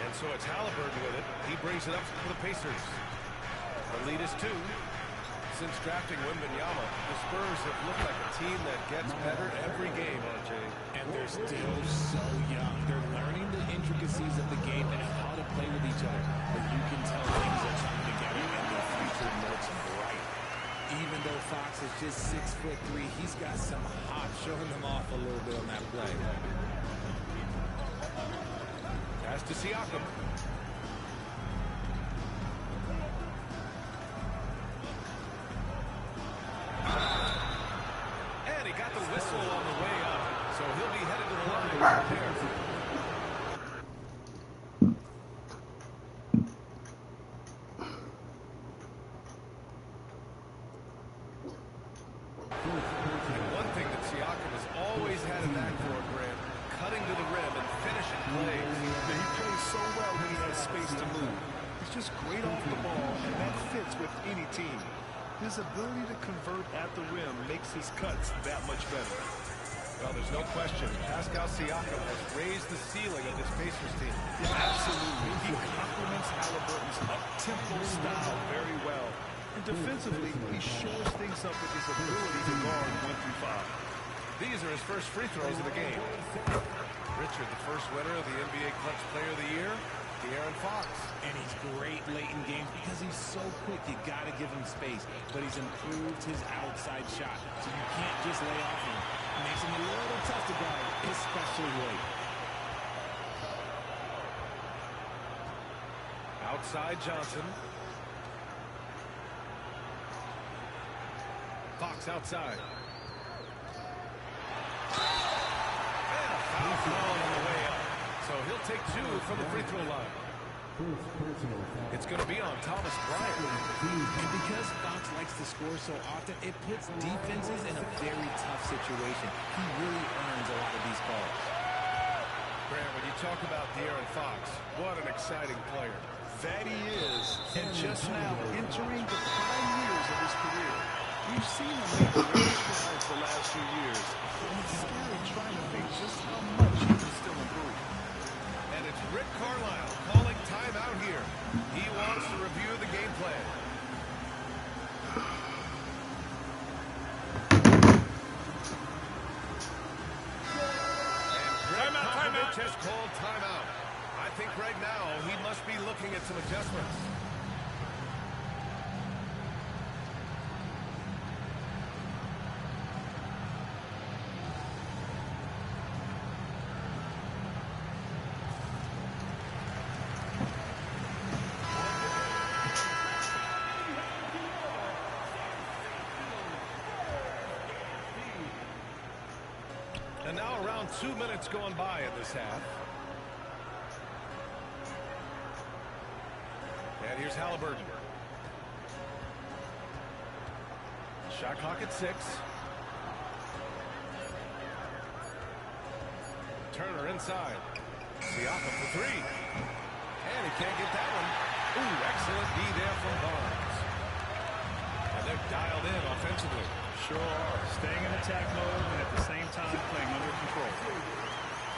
And so it's Halliburton with it. He brings it up for the Pacers. The lead is 2. Since drafting Wembanyama, the Spurs have looked like a team that gets better every game, RJ. And they're still so young. They're learning the intricacies of the game and how to play with each other. But you can tell things are coming together and their future looks bright. Even though Fox is just 6'3", he's got some hop showing them off a little bit on that play. Pass to Siakam. And he got the whistle on the way up, so he'll be headed to the line from there. And one thing that Siakam has always had a knack for, Grant, cutting to the rim and finishing plays. He plays so well when he has space to move. He's just great off the ball, and that fits with any team. His ability to convert at the rim makes his cuts that much better. Well, there's no question. Pascal Siakam has raised the ceiling of this Pacers team. Yeah, absolutely. He complements Halliburton's up-tempo style very well. And defensively, he shores things up with his ability to guard 1 through 5. These are his first free throws of the game. Richard, the first winner of the NBA Clutch Player of the Year, De'Aaron Fox. And he's great late in games because he's so quick. You got to give him space. But he's improved his outside shot. So you can't just lay off him. It makes him a little tough to guard, especially late. Outside Johnson. Fox outside. And a foul call on the way up. So he'll take 2 from the free throw line. It's going to be on Thomas Bryant. And because Fox likes to score so often, it puts defenses in a very tough situation. He really earns a lot of these calls. Grant, when you talk about De'Aaron Fox, what an exciting player. That he is. And just now entering the prime years of his career. We've seen him make great strides the last few years. And it's scary trying to think just how much he can still improve. And it's Rick Carlisle calling timeout here. He wants to review the game plan. And Greg Popovich has called timeout. I think right now he must be looking at some adjustments. And now around 2 minutes going by in this half. And here's Halliburton. Shot clock at 6. Turner inside. Siakam for 3. And he can't get that one. Ooh, excellent D there from Barnes. And they're dialed in offensively. Sure are. Staying in attack mode and at the same time playing under control.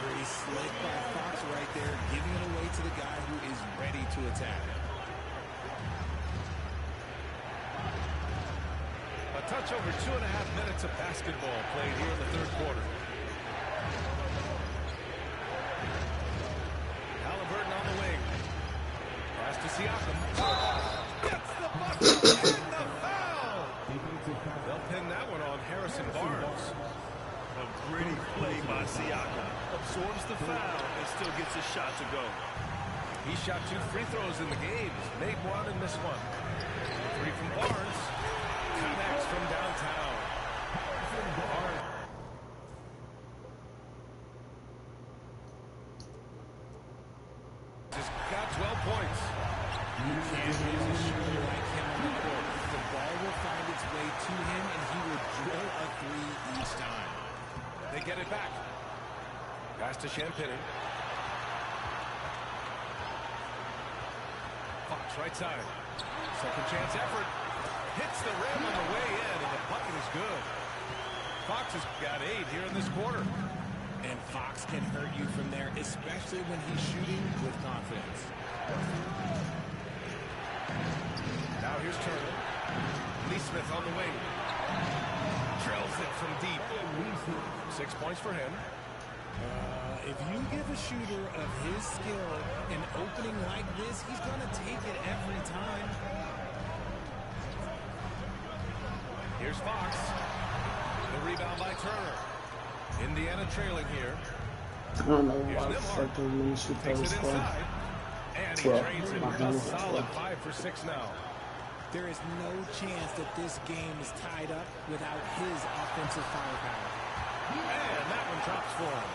Pretty slick by Fox right there, giving it away to the guy who is ready to attack. A touch over 2.5 minutes of basketball played here in the third quarter. Halliburton on the wing. Pass to Siakam. Gets the bucket and the foul. They'll pin that one on Harrison Barnes. A gritty play by Siakam. Absorbs the foul and still gets his shot to go. He shot 2 free throws in the game. Made one and missed one. 3 from Barnes. Connects from downtown. Barnes. Just got 12 points. You can't use a shooter like him on the court. The ball will find its way to him, and he will drill a 3 each time. They get it back. Pass to Champagny. Fox right side. Second chance effort. Hits the rim on the way in, and the bucket is good. Fox has got 8 here in this quarter. And Fox can hurt you from there, especially when he's shooting with confidence. Now here's Turner. Neesmith on the wing. Drills it from deep. 6 points for him. If you give a shooter of his skill an opening like this, he's going to take it every time. Here's Fox. The rebound by Turner. Indiana trailing here. I don't know why the fuck they didn't shoot that was fun. And he drains it. A solid 5 for 6 now. There is no chance that this game is tied up without his offensive firepower. And that one drops for him.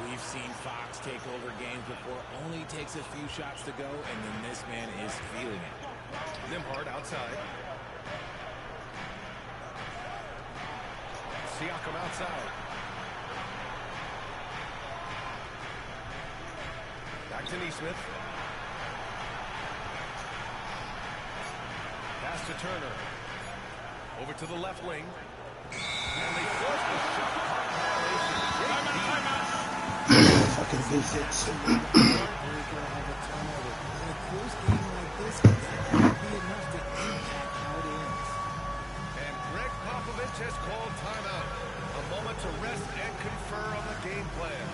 We've seen Fox take over games before. Only takes a few shots to go, and then this man is feeling it. Nembhard outside. Siakam outside. Back to Neesmith. Pass to Turner. Over to the left wing. And they force the shot clock violation. Timeout. Fucking defense. And Greg Popovich has called timeout. A moment to rest and confer on the game plan.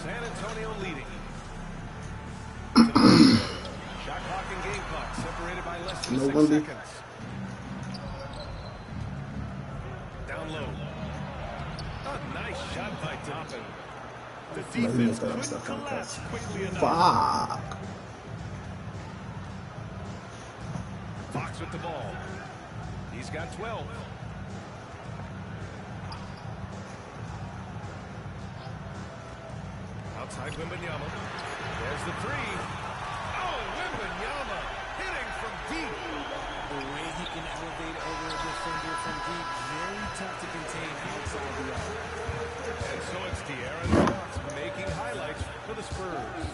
San Antonio leading. Shot clock and game clock separated by less than 6 seconds. Down low. A nice shot by Toppin. The defense couldn't collapse quickly enough. Fuck. Fox with the ball. He's got 12. Outside Wembanyama. There's the 3. Oh, Wembanyama hitting from deep. The way he can elevate over a defender from deep, very tough to contain outside the arc. And so it's De'Aaron Fox making highlights for the Spurs.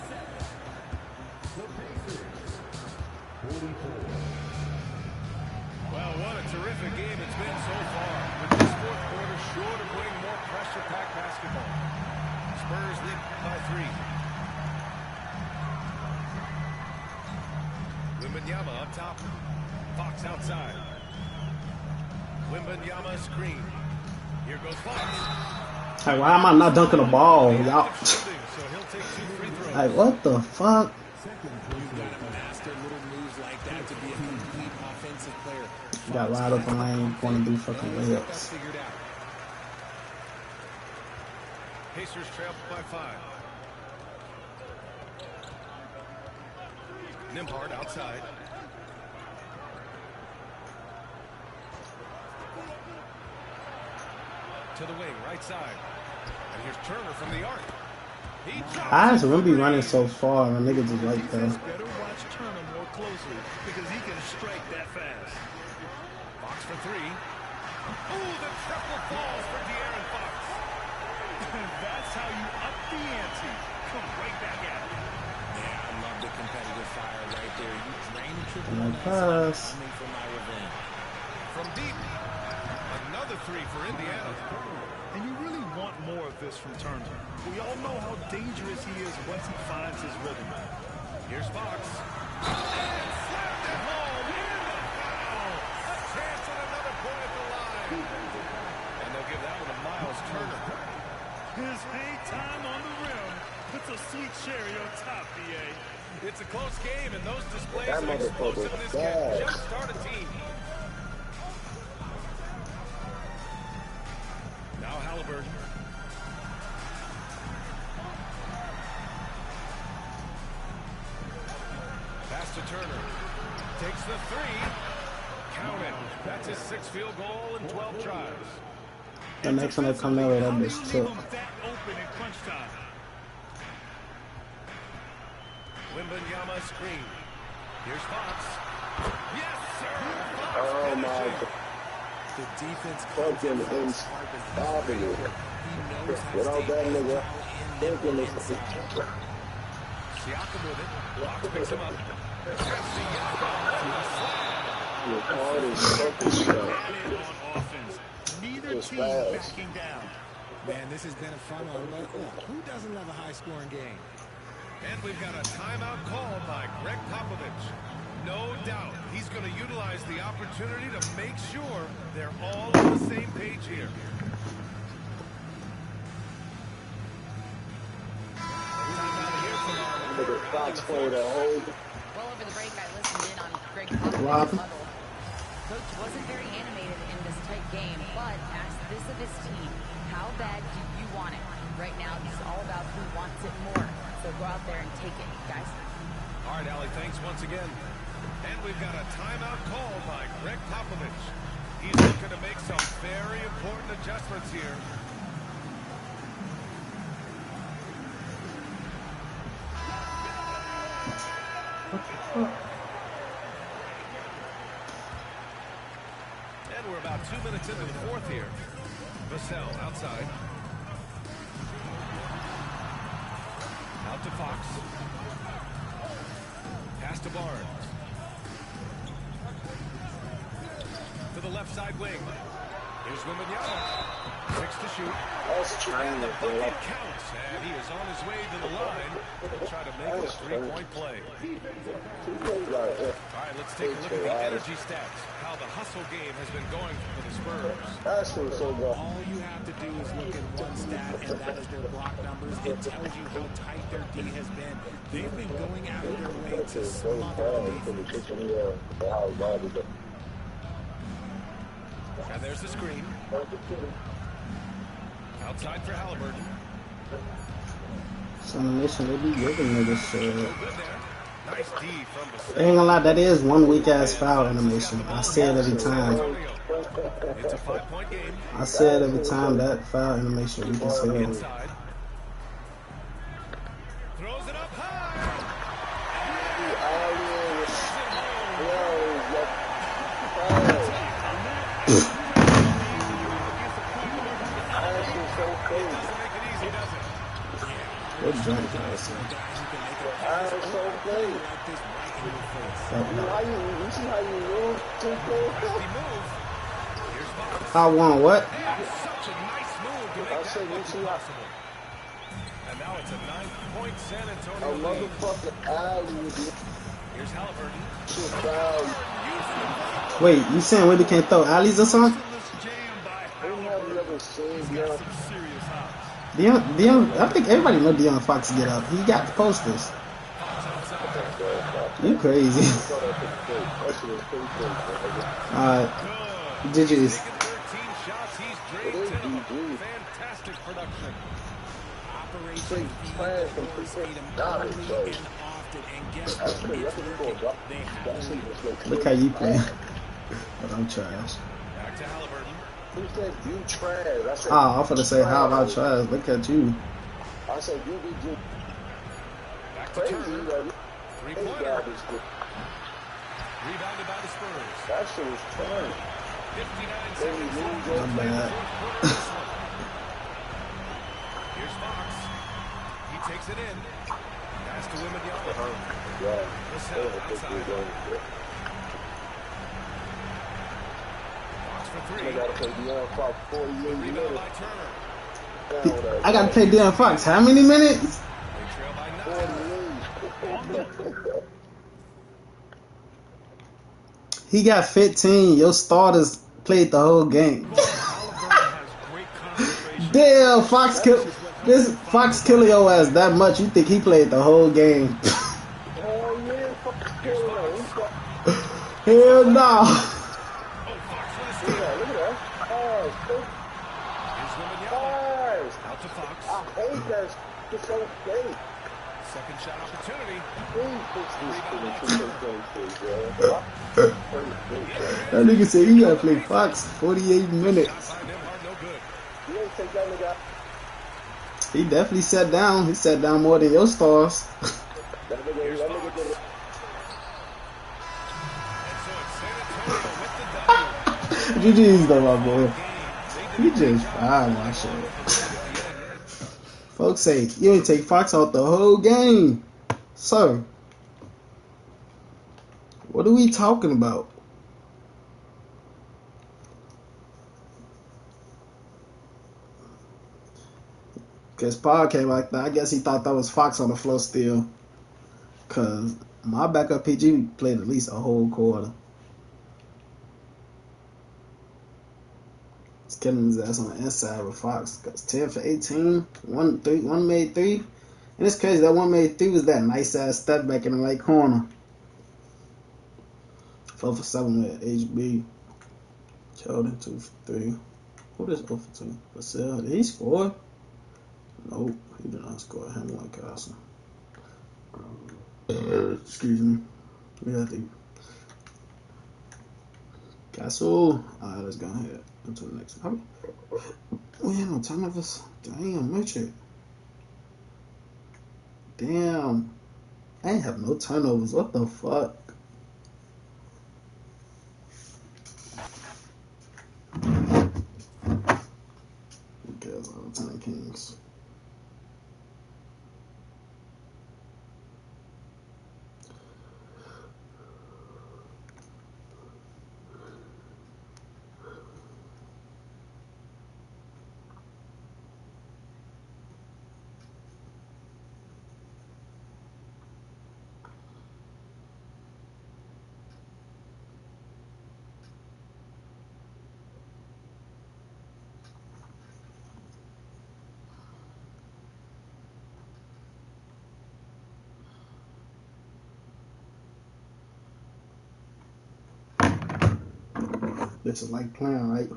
Well, what a terrific game it's been so far. With this fourth quarter sure to bring more pressure-packed basketball. Spurs lead by 3. Wembanyama up top. Fox outside. Wembanyama screen. Here goes Fox. Hey, why am I not dunking the ball, y'all? So he'll take 2 free throws. Like, what the fuck? You've got to master little moves like that to be a complete offensive player. Got wide open lane, want to do fucking layups. Pacers trail by 5. Nembhard outside. To the wing, right side. And here's Turner from the arc. How is Wemby running so far when niggas is right there? Better watch Turner more closely because he can strike that fast. Fox for 3. Ooh, the triple falls for De'Aaron Fox. That's how you up the ante. Come right back at it. Yeah, I love the competitive fire right there. You drain the triple And pass. Coming for my revenge. From deep, another three for Indiana. And you really want more of this from Turner. We all know how dangerous he is once he finds his rhythm. Here's Fox. And slammed it home. And a foul. A chance at another point at the line. And they'll give that one to Miles Turner. His hang time on the rim puts a sweet cherry on top, BA. It's a close game, and those displays of explosiveness can jumpstart a team. Now Halliburton. Pass to Turner. Takes the three. Count it. That's his 6th field goal in 12 tries. The next one that come out, that bitch took. Open in crunch time. Wembanyama screen. Here's Fox. Yes, sir. Fox Oh my finishing. God. The defense Fucking unstoppable. Without that nigga, thinking it's Siakam with it. Fox picks him up. hard as fucking stuff. On offense. Neither It's team fast. backing down. Man, this has been a fun one. Look, who doesn't love a high-scoring game? And we've got a timeout called by Greg Popovich. No doubt he's going to utilize the opportunity to make sure they're all on the same page here. Nigga Fox played a whole. Well, over the break, I listened in on Greg Popovich's huddle. Coach wasn't very animated in this tight game, but asked this of his team: how bad do you want it? Right now, it's all about who wants it more. So go out there and take it, guys. All right, Allie, thanks once again. And we've got a timeout called by Greg Popovich. He's looking to make some very important adjustments here. And we're about 2 minutes into the 4th here. Vassell outside. Out to Fox. Pass to Barnes. To the left side wing. Here's Wembanyama. 6 to shoot. And the bucket counts. And he is on his way to the line to try to make a 3-point play. All right, let's take a look at the energy stats. How the hustle game has been going for the Spurs. That's what's so good. All you have to do is look at one stat, and that is their block numbers. It tells you how tight their D has been. They've been going out of their way to smother the defense. And there's the screen. Outside for Halliburton. So animation, they be giving niggas shit. Good there. Nice D from the I ain't gonna lie, that is one weak ass foul animation. I say it every time. It's a 5-point game. I say it every time, that foul animation weak as hell. Inside. Throws it up high. Good jump, guys. I won what? Such a nice move to make that look possible. And now it's a 9-point San Antonio lead. Here's Halliburton. Wait, you saying Wade can't throw alleys or something? Deion, I think everybody know De'Aaron Fox get up. He got the posters. You crazy. GG's. Fantastic production. Operation fire Look how you play. But I'm trash. Back to Halliburton. Who said you trash? I said, I'm finna say, how about trash? Look at you. I said you be good. Back to Turner. 3-pointer. Rebounded by the Spurs. That shit was fun. 59 seconds left to Not play in the bad. fourth quarter of this one. Here's Fox. He takes it in. Pass to Wembanyama. Vassell outside. Fox for three. I gotta play De'Aaron Fox 48 Rebound minutes. by Turner. I gotta play De'Aaron Fox. How many minutes? They trail by 9. He got 15. Your starters played the whole game. Damn, Fox kill this Fox killing your ass that much. You think he played the whole game? Hell no. Out to Fox. I hate that. It's so fake. Second shot opportunity. That nigga said you gotta play Fox 48 minutes. He definitely sat down. He sat down more than your stars. GG's though, my boy. You just fine, my shit. Folks say you ain't take Fox out the whole game. Sir, what are we talking about? Because Paul came like that. I guess he thought that was Fox on the floor still. Because my backup PG played at least a whole quarter. He's killing his ass on the inside with Fox. Because 10 for 18. One made three. And it's crazy. That one made three was that nice ass step back in the right corner. 4 for 7 with HB. Jordan 2 for 3. Who this 0 for 2? Vassell. Did he score? Nope, he did not score. Hamlin Castle. Excuse me. We have to. Castle. Alright, let's go ahead. Into the next one. We had no turnovers. Damn, Richard. Damn. I ain't have no turnovers. What the fuck? Who cares all the time, Kings? This is like playing, right?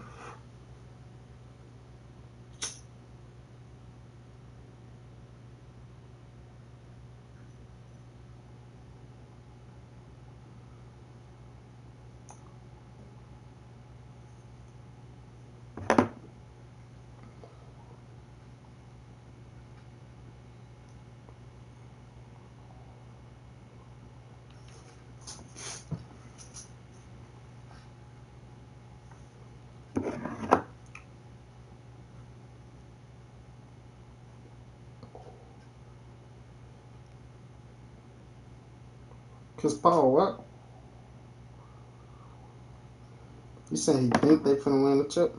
Chris Paul, what? You saying he think they finna win the chip?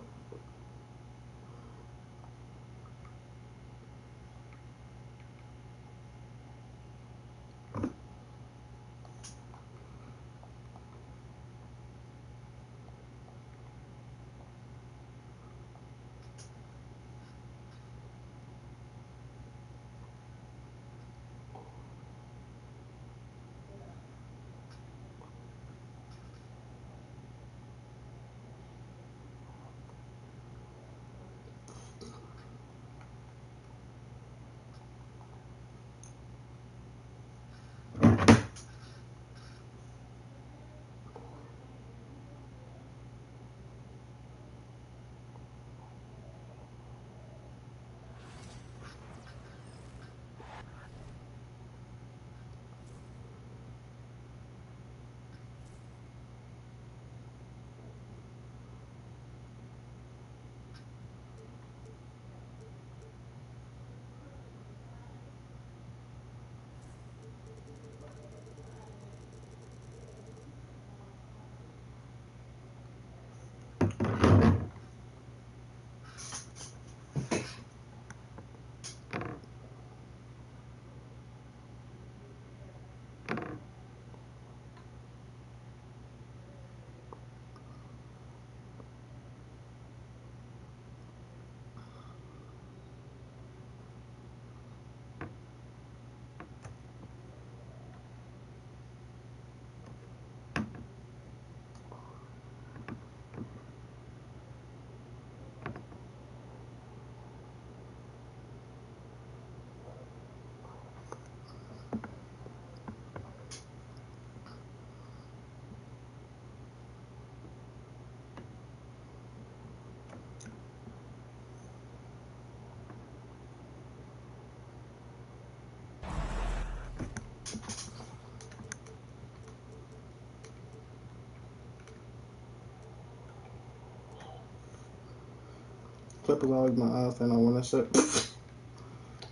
Clippers always my eyes. They don't win that shit.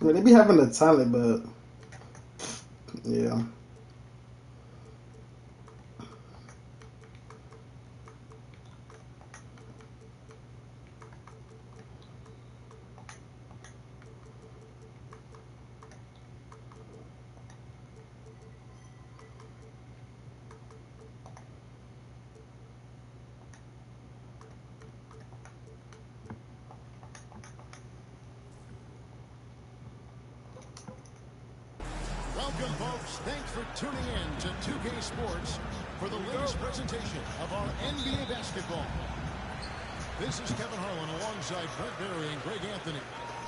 I mean, they be having the talent, but yeah. Welcome, folks. Thanks for tuning in to 2K Sports for the latest presentation of our NBA basketball. This is Kevin Harlan alongside Brent Berry and Greg Anthony.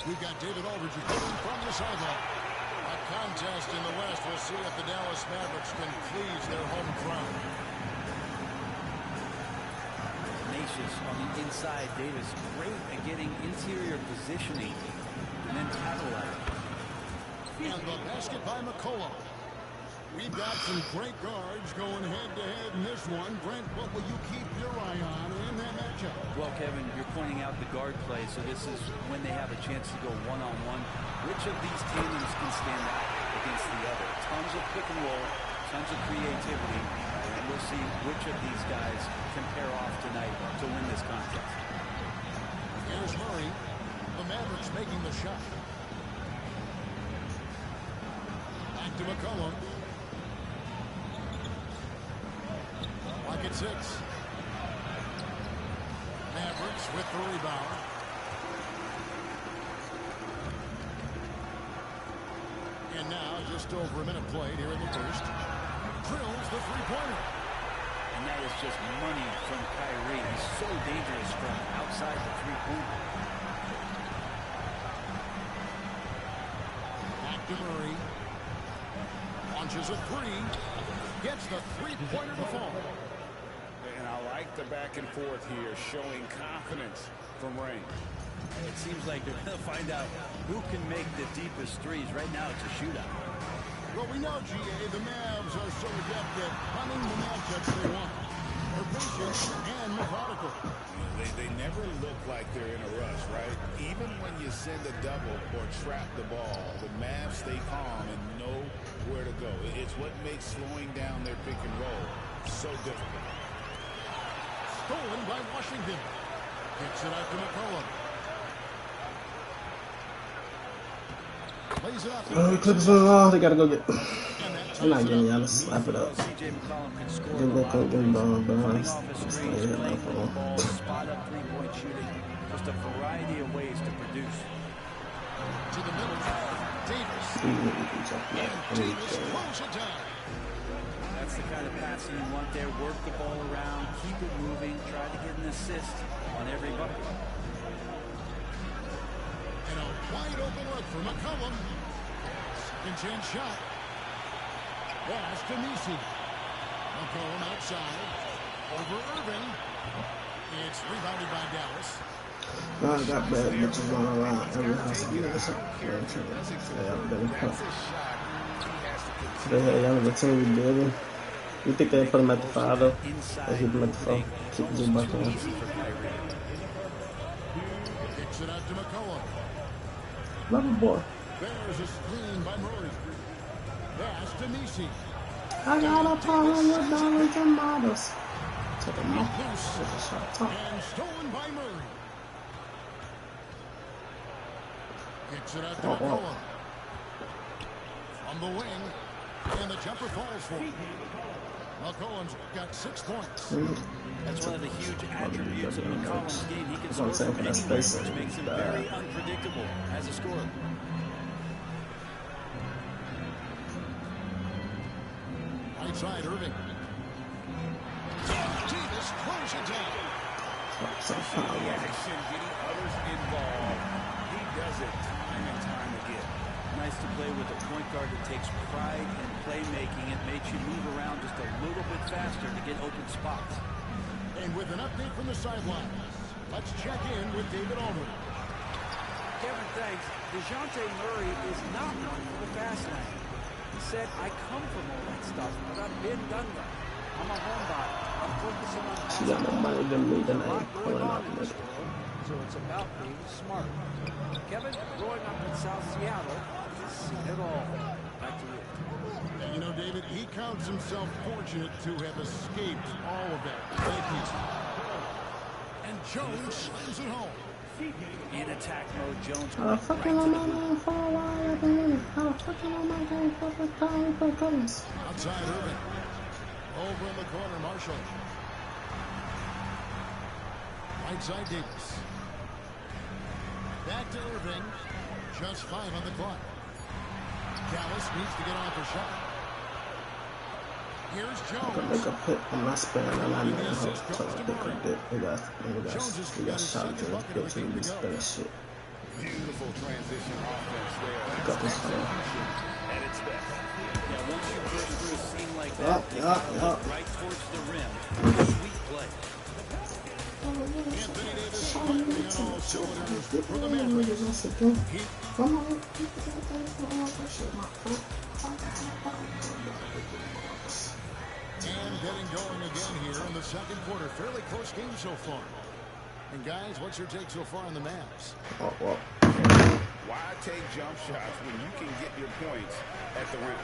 We've got David Aldridge reporting from the sideline. A contest in the West. We'll see if the Dallas Mavericks can please their home crowd. Tenacious on the inside. Davis great at getting interior positioning and then capitalizing. And the basket by McCollum. We've got some great guards going head-to-head in this one. Brent, what will you keep your eye on in that matchup? Well, Kevin, you're pointing out the guard play, so this is when they have a chance to go one-on-one. Which of these tandems can stand out against the other? Tons of pick and roll, tons of creativity, and we'll see which of these guys can pair off tonight to win this contest. Here's Murray. The Mavericks making the shot. To McCollum. Lock at 6. Mavericks with the rebound. And now just over a minute played here in the first. Drills the three-pointer. And that is just money from Kyrie. He's so dangerous from outside the three-pointer. Back to Murray. Launches a three, gets the three-pointer to fall. And I like the back and forth here, showing confidence from Rain. It seems like they're going to find out who can make the deepest threes. Right now, it's a shootout. Well, we know, GA, the Mavs are so adept at hunting the matchups they want. They're patient and methodical. They never look like they're in a rush, right? Even when you send a double or trap the ball, the Mavs stay calm and know where to go. It's what makes slowing down their pick and roll so difficult. Stolen by Washington. Kicks it out to McCollum. Plays it out. Oh, Clippers on off. They gotta go get. I'm not getting y'all to slap it up. CJ McCollum can score Give that coat them ball, bro. running off his screens, playing for the ball, spot up three-point shooting. Just a variety of ways to produce. To the middle. Davis. And Davis close it down. That's the kind of passing you want there. Work the ball around, keep it moving, try to get an assist on every bucket. And a wide open look for McCollum. Second chance shot. Pass to Nisi. McCollum outside. Over Irving. It's rebounded by Dallas. I got bad bitches going around every house. They had y'all the team rebuilding. You think they put him at the 5 though? They keep him at the 4. Keep him back on. Kicks it out to McCollum. Love a boy. There's a screen by Murray. Pass to Nisi. I got a problem with dollars and models. To the mouth. And stolen by Murray. Kicks it out to McCollum. On the wing. And the jumper falls for him. McCollum's got 6 points. That's one of the huge attributes of McCollum's game. He can score from anywhere, which makes him very unpredictable as a scorer. Right side, Irving. Davis close it down. Action, getting others involved. He does it time and time again. Nice to play with a point guard that takes pride in playmaking. It makes you move around just a little bit faster to get open spots. And with an update from the sideline, let's check in with David Aldridge. Kevin, thanks. DeJounte Murray is not one for the fast lane. He said, I come from all that stuff, but I've been done that. I'm a homebody. She got more money than me, then I ain't pulling out the middle. So it's about being smart. Kevin, growing up in South Seattle, he's seen it all. Back to you. And you know, David, he counts himself fortunate to have escaped all of that. Thank you. And Jones slams it home. In attack mode, Jones How the fuck am I not for a while? I've been winning. How the fuck am I not going for the time for Collins? Outside Irving. Over in the corner, Marshall. Right side Davis. Back to Irving. Just 5 on the clock. Dallas needs to get off a shot. Here's Jones. I can make a hit on my spin and I need help until I think I did. We got shot to the pitch and we spin that shit. Beautiful transition offense there. Got this one. at its best. Yeah, once you burst through a seam like that, right towards the rim. Sweet play. Anthony Davis firing on all cylinders for the Mavericks. And getting going again here in the second quarter. Fairly close game so far. And guys, what's your take so far on the Mavs? Why take jump shots when you can get your points at the rim?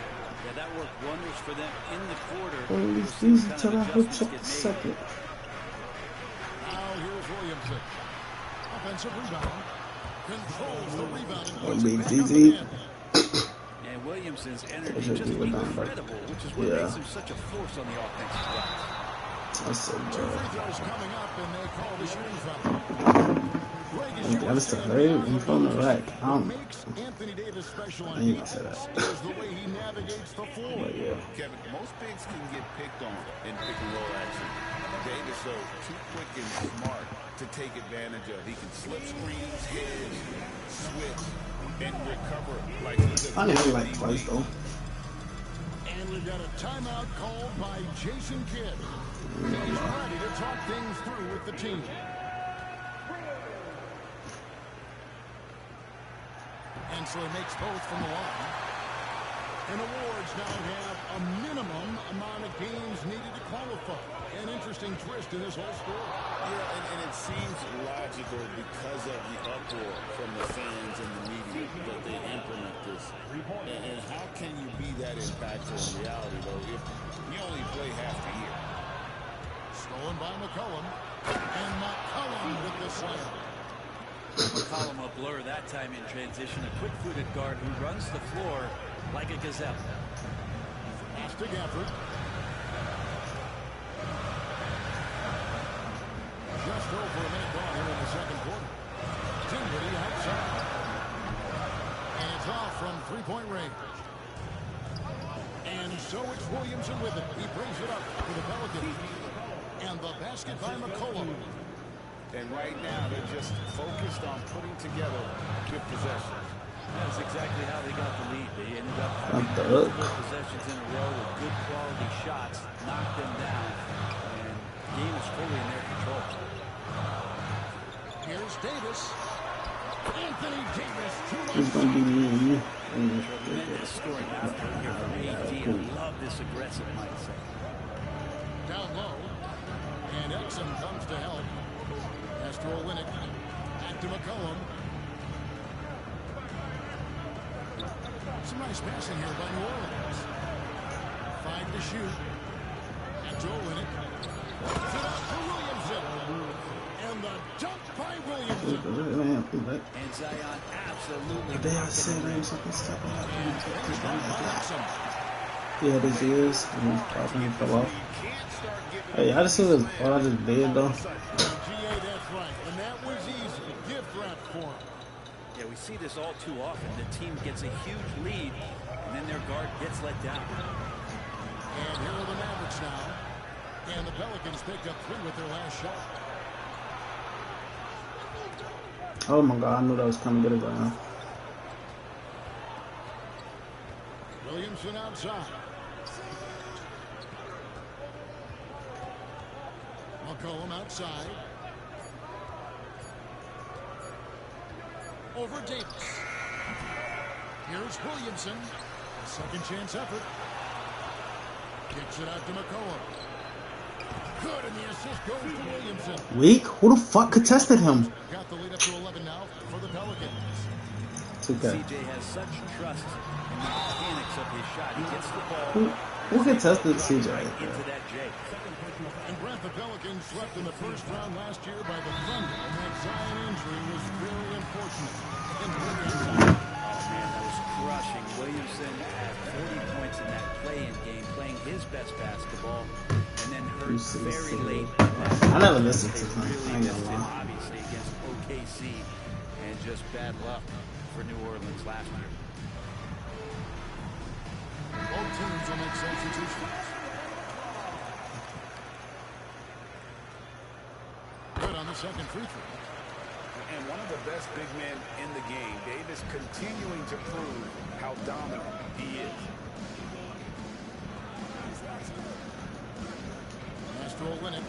Yeah, that worked wonders for them in the quarter. It's easy till I hook up the second. Now here's Williamson. Offensive rebound. Controls the rebound. And Williamson's energy just incredible, which is what makes him such a force on the offensive glass. That's so Two free throws coming up, and they call the shooting foul. That's the very from the rack. Makes Anthony Davis special on defense is the way he navigates the floor. Kevin, most bigs can get picked on in pick and roll action. Davis, though, too quick and smart to take advantage of. He can slip screens, hedge, switch, and recover like he does. I never like twice though. And we've got a timeout called by Jason Kidd. He's ready to talk things through with the team. And so he makes both from the line. And awards now have a minimum amount of games needed to qualify. An interesting twist in this whole story. Yeah, and it seems logical because of the uproar from the fans and the media that they implement this. And how can you be that impactful in reality, though, if you only play half the year? Stolen by McCollum. And McCollum with the slam. McCollum a blur that time in transition. A quick-footed guard who runs the floor like a gazelle. Pass to Gafford. Just over a minute gone here in the second quarter. Dinwiddie outside. And it's off from three-point range. And so it's Williamson with it. He brings it up for the Pelicans. And the basket by McCollum. And right now, they're just focused on putting together good possessions. That's exactly how they got the lead. They ended up having multiple possessions in a row with good quality shots, knocked them down, and the game is fully in their control. Here's Davis. Anthony Davis. It's going to be me. Tremendous scoring effort here from AD. I love this aggressive mindset. Down low. And Exum comes to help. Has to Olynyk. Back to McCollum. Some nice passing here by New Orleans. 5 to shoot. Back to Olynyk. Puts it up for Williamson. And the dunk by Williamson. And Zion absolutely. They are saying something stuff. Yeah, this is. And he's probably fell off. Hey, I just see this. Oh, I just did though. That's right. And that was easy. Gift wrap for him. Yeah, we see this all too often. The team gets a huge lead, and then their guard gets let down. And here are the Mavericks now. And the Pelicans picked up 3 with their last shot. Oh my God, I knew that was coming. Get it right now. Williamson outside. McCollum outside. Over Davis. Here's Williamson. A second chance effort. Kicks it out to McCollum. Good, and the assist goes to Williamson. Weak? Who the fuck contested him? Got the lead up to 11 now for the Pelicans. CJ has such trust in the mechanics of his shot. He gets the ball. Who contested CJ? Right into that J. And Brent, the Pelicans swept in the first round last year by the Thunder, and that Zion injury was very unfortunate. Oh man, that was crushing. Williamson had 40 points in that play-in game, playing his best basketball, and then hurt very late. I never listened to him. Really missed him, obviously, against OKC, and just bad luck for New Orleans last year. Both teams will make substitutions. Good on the second free throw. And one of the best big men in the game, Davis continuing to prove how dominant he is. Castro will win it.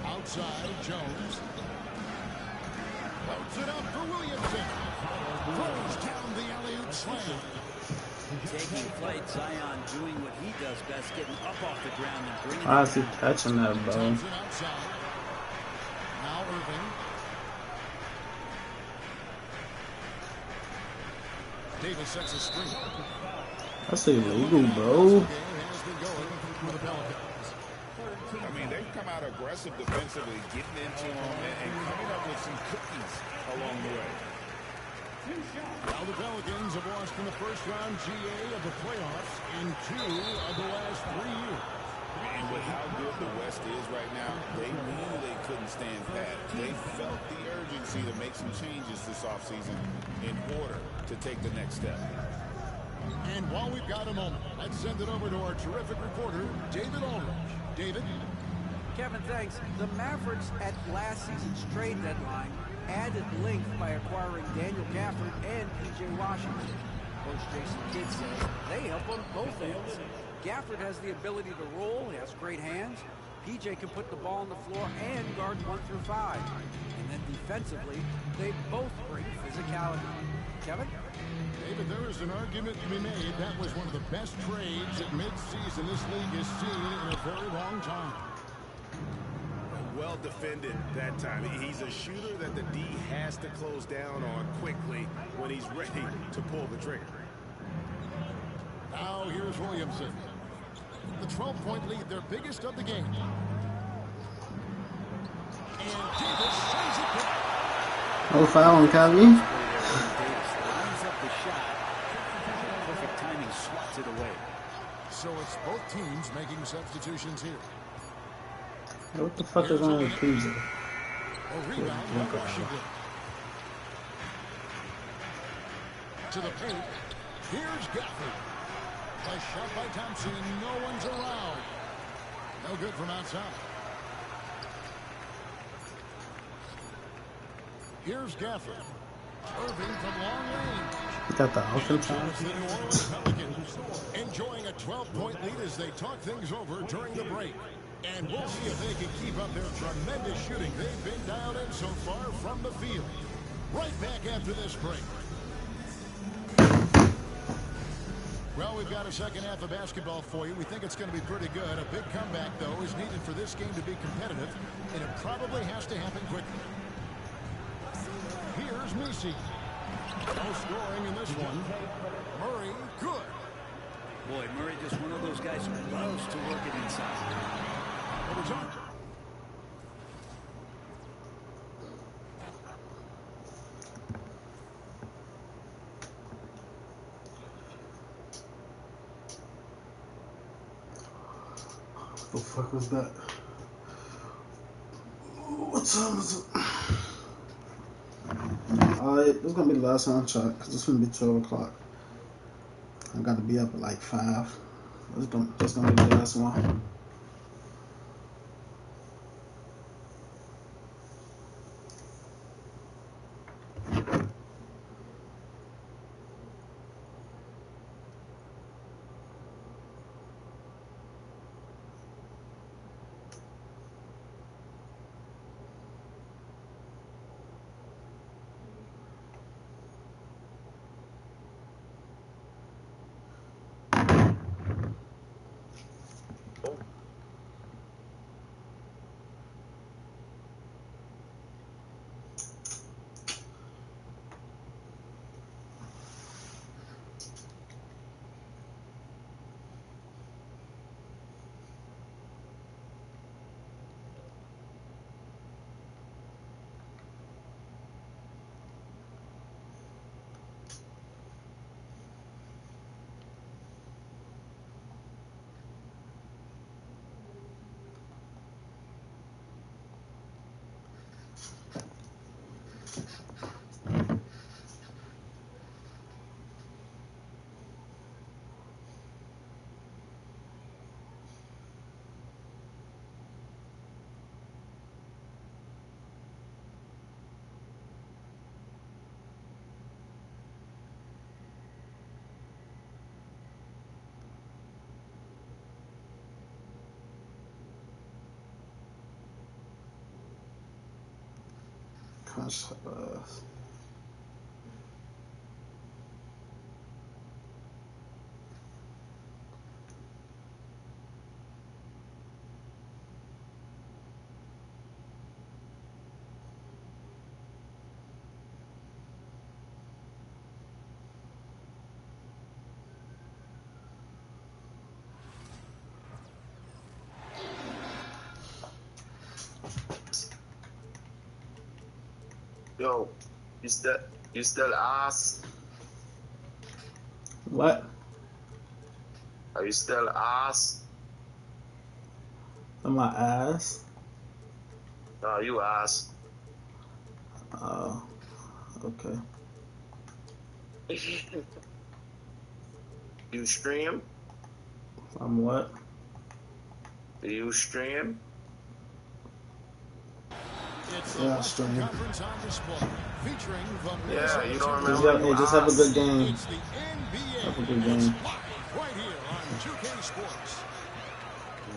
Outside, Jones. Loads it up for Williamson. Throws down the alley-oop slam. Taking flight, Zion doing what he does best, getting up off the ground and bringing I see catching that, bro. Thompson outside. Now Irving. Davis sets a screen. That's illegal, bro. I mean, they've come out aggressive defensively, getting into them and coming up with some cookies along the way. Now the Pelicans have lost in the first round GA of the playoffs in 2 of the last 3 years. And with how good the West is right now, they knew they couldn't stand pat. They felt the urgency to make some changes this offseason in order to take the next step. And while we've got a moment, let's send it over to our terrific reporter, David Aldridge. David? Kevin, thanks. The Mavericks at last season's trade deadline added length by acquiring Daniel Gafford and P.J. Washington. Coach Jason Kidd says they help on both ends. Gafford has the ability to roll, he has great hands. P.J. can put the ball on the floor and guard 1 through 5. And then defensively, they both bring physicality. Kevin? David, there is an argument to be made. That was one of the best trades at midseason this league has seen in a very long time. Well defended that time. He's a shooter that the D has to close down on quickly when he's ready to pull the trigger. Now here's Williamson. The 12-point lead, their biggest of the game. And Davis sends it back. No foul on Kyrie. Lines up the shot. Perfect timing, swats it away. So it's both teams making substitutions here. What the fuck is wrong with PJ? A rebound by Washington. To the paint. Here's Gafford. A shot by Thompson, and no one's around. No good from outside. Here's Gafford. Irving from long range. He got the offense on. The New Orleans Pelicans enjoying a 12-point lead as they talk things over during the break. And we'll see if they can keep up their tremendous shooting they've been dialed in so far from the field. Right back after this break. Well, we've got a second half of basketball for you. We think it's going to be pretty good. A big comeback, though, is needed for this game to be competitive, and it probably has to happen quickly. Here's Misi. No scoring in this one. Murray, good. Boy, Murray just one of those guys who loves to work it inside. What is on? What the fuck was that? What time is it? Alright, this is gonna be the last one I try, because it's gonna be 12 o'clock. I gotta be up at like 5. This gonna be the last one. Yo, you still ass? What? Are you still ass? Am I ass? No, you ass. Oh, okay. You stream? I'm what? Do you stream? It's the Yeah, Western stream. Conference on display, featuring the Yeah, you don't Just remember? just have a good game. It's the NBA. Have a good It's game. live right here on 2K Sports.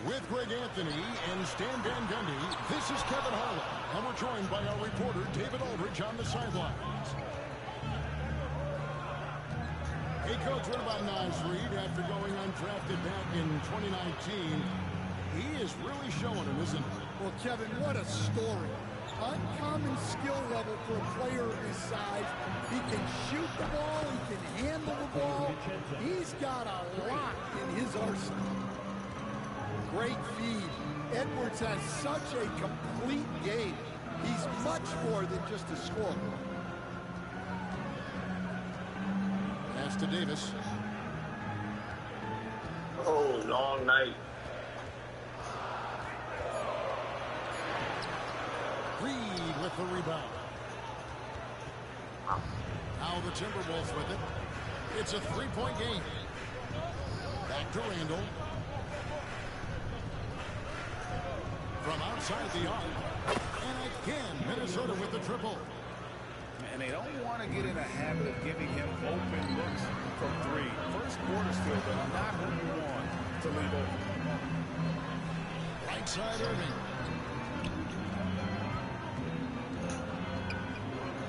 With Greg Anthony and Stan Van Gundy, this is Kevin Harlan, and we're joined by our reporter David Aldridge on the sidelines. Hey, Coach, what about Naz Reid after going undrafted back in 2019? He is really showing him, isn't he? Well, Kevin, what a story. Uncommon skill level for a player of his size. He can shoot the ball. He can handle the ball. He's got a lot in his arsenal. Great feed. Edwards has such a complete game. He's much more than just a scorer. Pass to Davis. Oh, long night. Reed with the rebound. Now the Timberwolves with it. It's a three-point game. Back to Randall. From outside the arc. And again, Minnesota with the triple. And they don't want to get in a habit of giving him open looks from three. First quarter still, but not who you want to leave open. Right side Irving.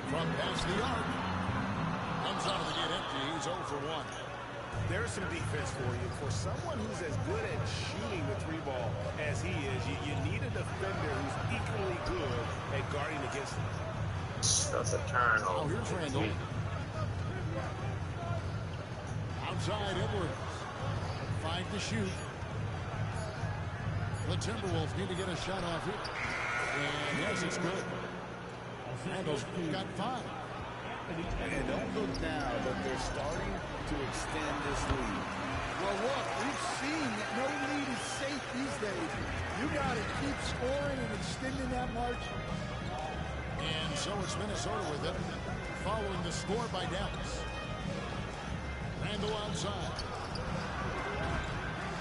From past the arc. Comes out of the gate empty. He's 0 for 1. There's some defense for you. For someone who's as good at shooting the three ball as he is, you need a defender who's equally good at guarding against him. That's a turnover. Oh, here's Randall. Outside Edwards. 5 to shoot. The Timberwolves need to get a shot off here. And yes, it's good. Randall's got 5. And don't look now, but they're starting to extend this lead. Well, look, we've seen that no lead is safe these days. You got to keep scoring and extending that margin. And so it's Minnesota with it, following the score by Dallas. Randall outside.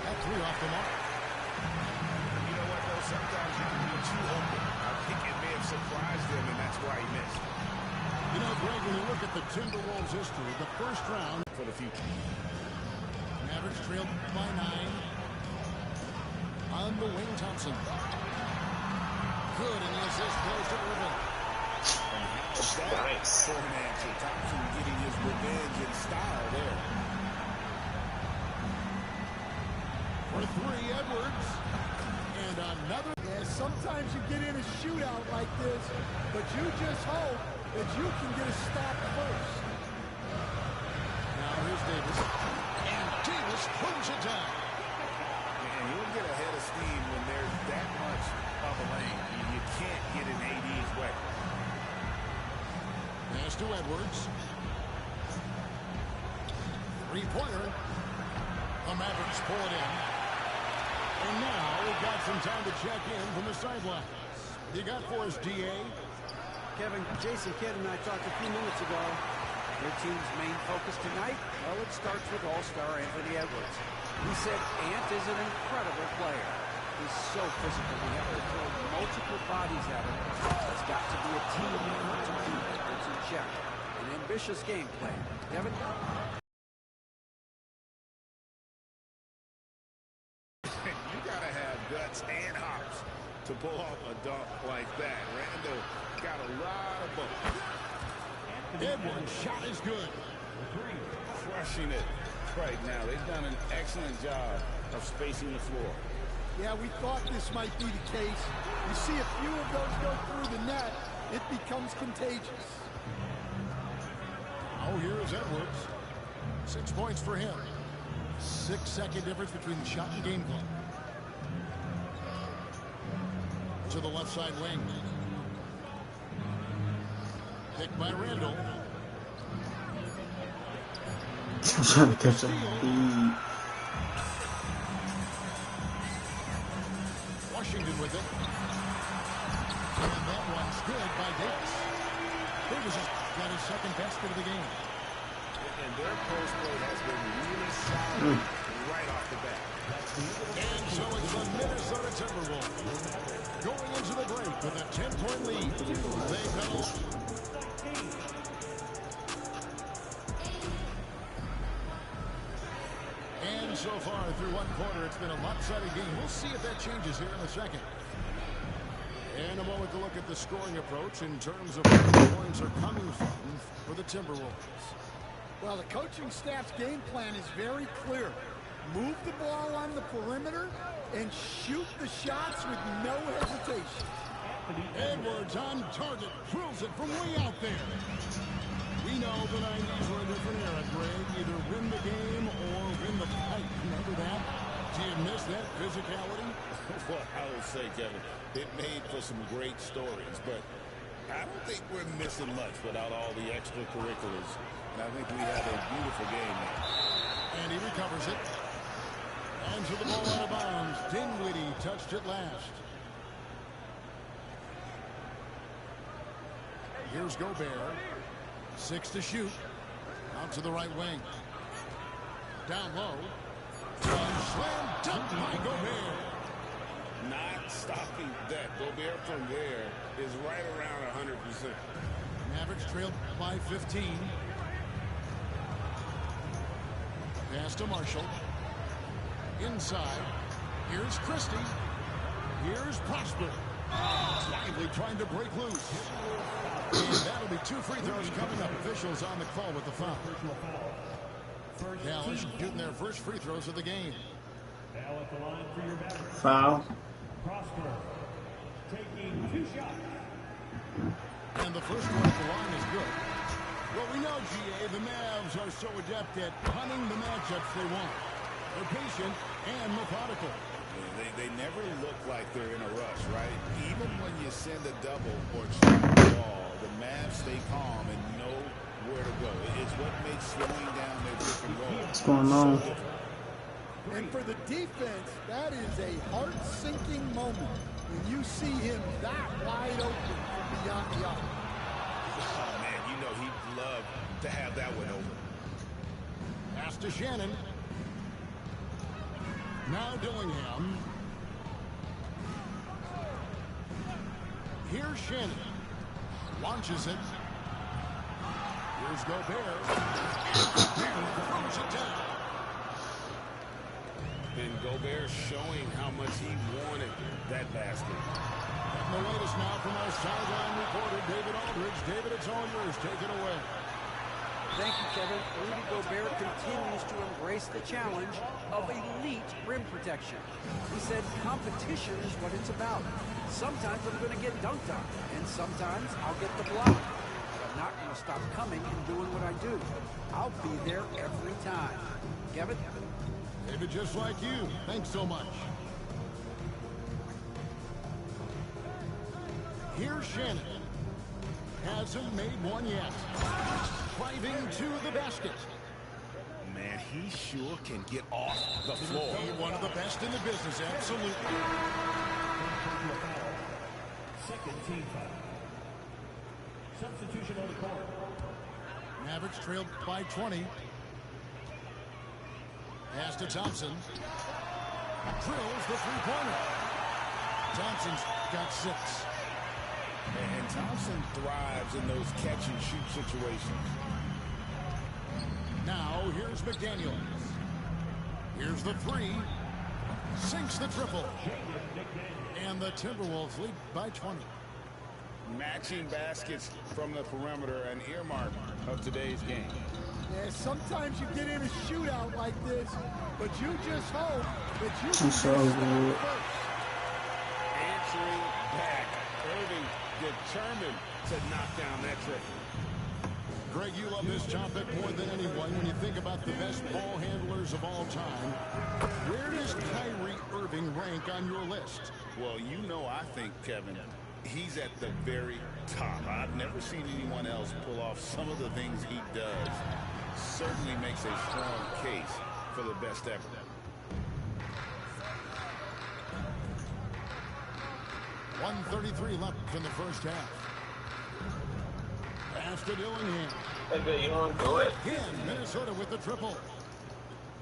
That 3 off the mark. You know what, though? Sometimes you can be too open. I think it may have surprised him, and that's why he missed. You know, Greg, when you look at the Timberwolves' history, the first round For the future. Mavericks trailed by 9. On the wing, Thompson. Good, and the assist goes to Irving. Nice. For an answer, Thompson getting his revenge in style there. For 3, Edwards. And another. Yeah, sometimes you get in a shootout like this, but you just hope that you can get a stop first. Now here's Davis. And Davis pulls it down. And you'll get ahead of steam when there's that much of a lane. You can't get in AD's way. Pass to Edwards. 3-pointer. The Mavericks pull it in. And now we've got some time to check in from the sidelines. You got for us, D.A.? Kevin, Jason Kidd and I talked a few minutes ago. Their team's main focus tonight, well, it starts with All-Star Anthony Edwards. He said Ant is an incredible player. He's so physical. We have to throw multiple bodies at him. It's got to be a team effort to keep Edwards in check. An ambitious game plan. Kevin? You got to have guts and hops to pull off a dunk like that. Randall got a lot of both. Edwards' shot is good. Crushing it right now. They've done an excellent job of spacing the floor. Yeah, we thought this might be the case. You see a few of those go through the net, it becomes contagious. Oh, here's Edwards. 6 points for him. 6-second difference between the shot and game clock. To the left side wing. Picked by Randall. I'm trying to catch a beat. Washington with it. And that one's good by Davis. Davis has got his second basket of the game. And their post play has been really solid right off the bat. And so it's the Minnesota Timberwolves going into the break with a 10-point lead. They pedal. And so far through one quarter, it's been a lopsided game. We'll see if that changes here in a second. And a moment to look at the scoring approach in terms of where the points are coming from for the Timberwolves. Well, the coaching staff's game plan is very clear. Move the ball on the perimeter and shoot the shots with no hesitation. Edwards on target, drills it from way out there. We know the 90s were a different era, Greg. Either win the game or win the fight. Remember that? Do you miss that physicality? Well, I would say, Kevin, it made for some great stories, but I don't think we're missing much without all the extracurriculars. And I think we have a beautiful game now. And he recovers it. And to the ball out of bounds. Dinwiddie touched it last. Here's Gobert. 6 to shoot. Out to the right wing. Down low. And slam dunk by Gobert. Not stopping that. Gobert from there is right around 100%. Mavericks trailed by 15. Pass to Marshall. Inside. Here's Christie. Here's Prosper. Lively trying to break loose. And that'll be 2 free throws coming up. Officials on the call with the foul. Dallas shooting their first free throws of the game. Foul. Prosper taking 2 shots. And the first one at the line is good. Well, we know, GA, the Mavs are so adept at hunting the matchups they want. They're patient and methodical. They never look like they're in a rush, right? Even when you send a double or shoot the ball, the Mavs stay calm and know where to go. It's what makes slowing down their pick and roll. What's going on? And for the defense, that is a heart-sinking moment when you see him that wide open from beyond the arc. Oh, man, you know he'd love to have that one over. Pass to Shannon. Now Dillingham. Here's Shannon. Launches it. Here's Gobert. Throws it down. And Gobert showing how much he wanted that basket. And the latest now from our sideline reporter, David Aldridge. David, it's all yours. Take it away. Thank you, Kevin. Rudy Gobert continues to embrace the challenge of elite rim protection. He said competition is what it's about. Sometimes I'm going to get dunked on, and sometimes I'll get the block. But I'm not going to stop coming and doing what I do. I'll be there every time. Kevin? David, just like you. Thanks so much. Here's Shannon. Hasn't made one yet. Driving to the basket. Man, he sure can get off the floor. One of the best in the business, absolutely. Second team foul. Substitution on the court. Mavericks trailed by 20. Pass to Thompson. Drills the three-pointer. Thompson's got 6. And Thompson thrives in those catch-and-shoot situations. Now, here's McDaniels. Here's the 3. sinks the triple. And the Timberwolves lead by 20. Matching baskets from the perimeter, an earmark of today's game. Yeah, sometimes you get in a shootout like this, but you just hope that you can so good. Answering back. Irving determined to knock down that triple. Greg, you love this topic more than anyone when you think about the best ball handlers of all time. Where does Kyrie Irving rank on your list? Well, you know, I think, Kevin, he's at the very top. I've never seen anyone else pull off some of the things he does. Certainly makes a strong case for the best ever. .133 left in the first half. Pass to Dillingham. Okay, you want to do it? Again, Minnesota with the triple.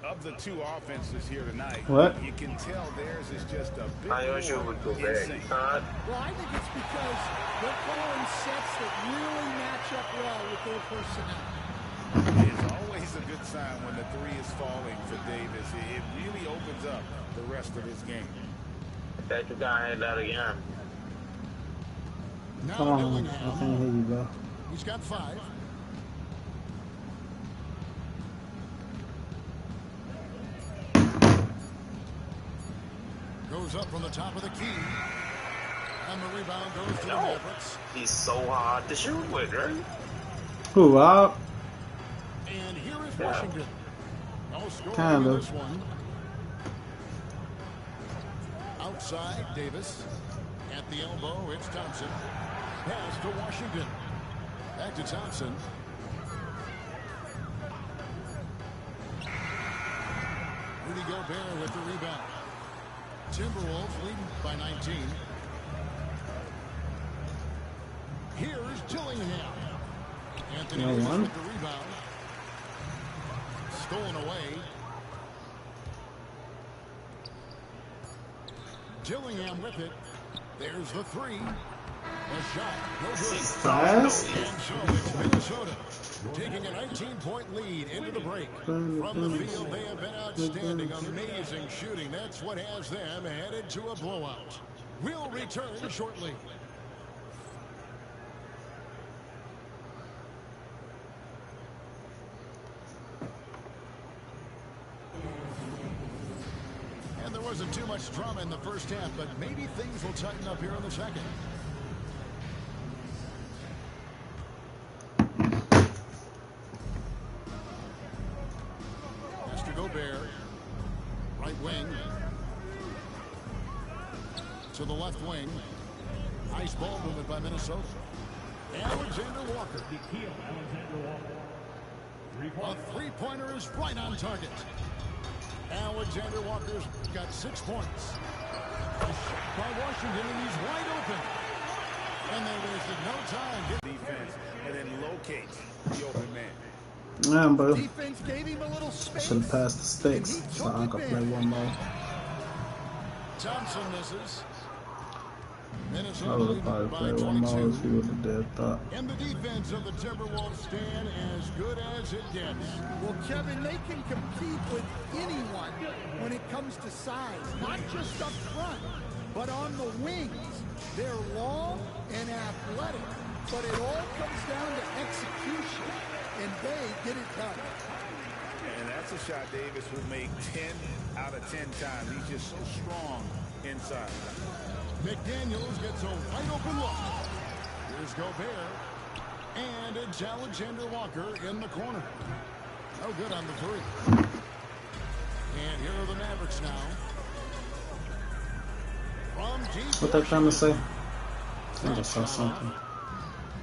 Of the two offenses here tonight, what? You can tell theirs is just a bit I usually would go back. Well, I think it's because they're calling sets that really match up well with their personnel. It's always a good sign when the three is falling for Davis. It really opens up the rest of his game. That you got to hit that again. Now Come on, Dillingham. I can't hear you, bro. He's got 5. Goes up from the top of the key. And the rebound goes to the Mavericks. He's so hard to shoot with, right? Who out? And here is Washington. No score Kind in of. this one. Outside, Davis. At the elbow, it's Thompson. Pass to Washington. Back to Thompson. Rudy Gobert with the rebound. Timberwolves leading by 19. Here's Dillingham. Anthony Davis with the rebound. Stolen away. Dillingham with it. There's the 3. A shot. No good. Fast. And so it's Minnesota taking a 19-point lead into the break. From the field, they have been outstanding. Amazing shooting. That's what has them headed to a blowout. We'll return shortly. And there wasn't too much drama in the first half, but maybe things will tighten up here in the second. Gobert, right wing, to the left wing. Nice ball movement by Minnesota. Alexander Walker. A three-pointer is right on target. Alexander Walker's got 6 points. A shot by Washington, and he's wide open. And they wasted no time. Defense, and then locates the open man. Yeah, bro. Defense gave him a little space. Should have passed the sticks, so I could play one more. Thompson misses. I Minnesota would have probably by played one more 22. if he would have did that. And the defense of the Timberwolves stand as good as it gets. Well, Kevin, they can compete with anyone when it comes to size, not just up front, but on the wings. They're long and athletic, but it all comes down to execution, and they get it done. And that's a shot Davis will make 10 out of 10 times. He's just so strong inside. McDaniels gets a wide open look. Here's Gobert. And it's Alexander Walker in the corner. No good on the 3. And here are the Mavericks now. From deep. What they trying to say? I just saw something.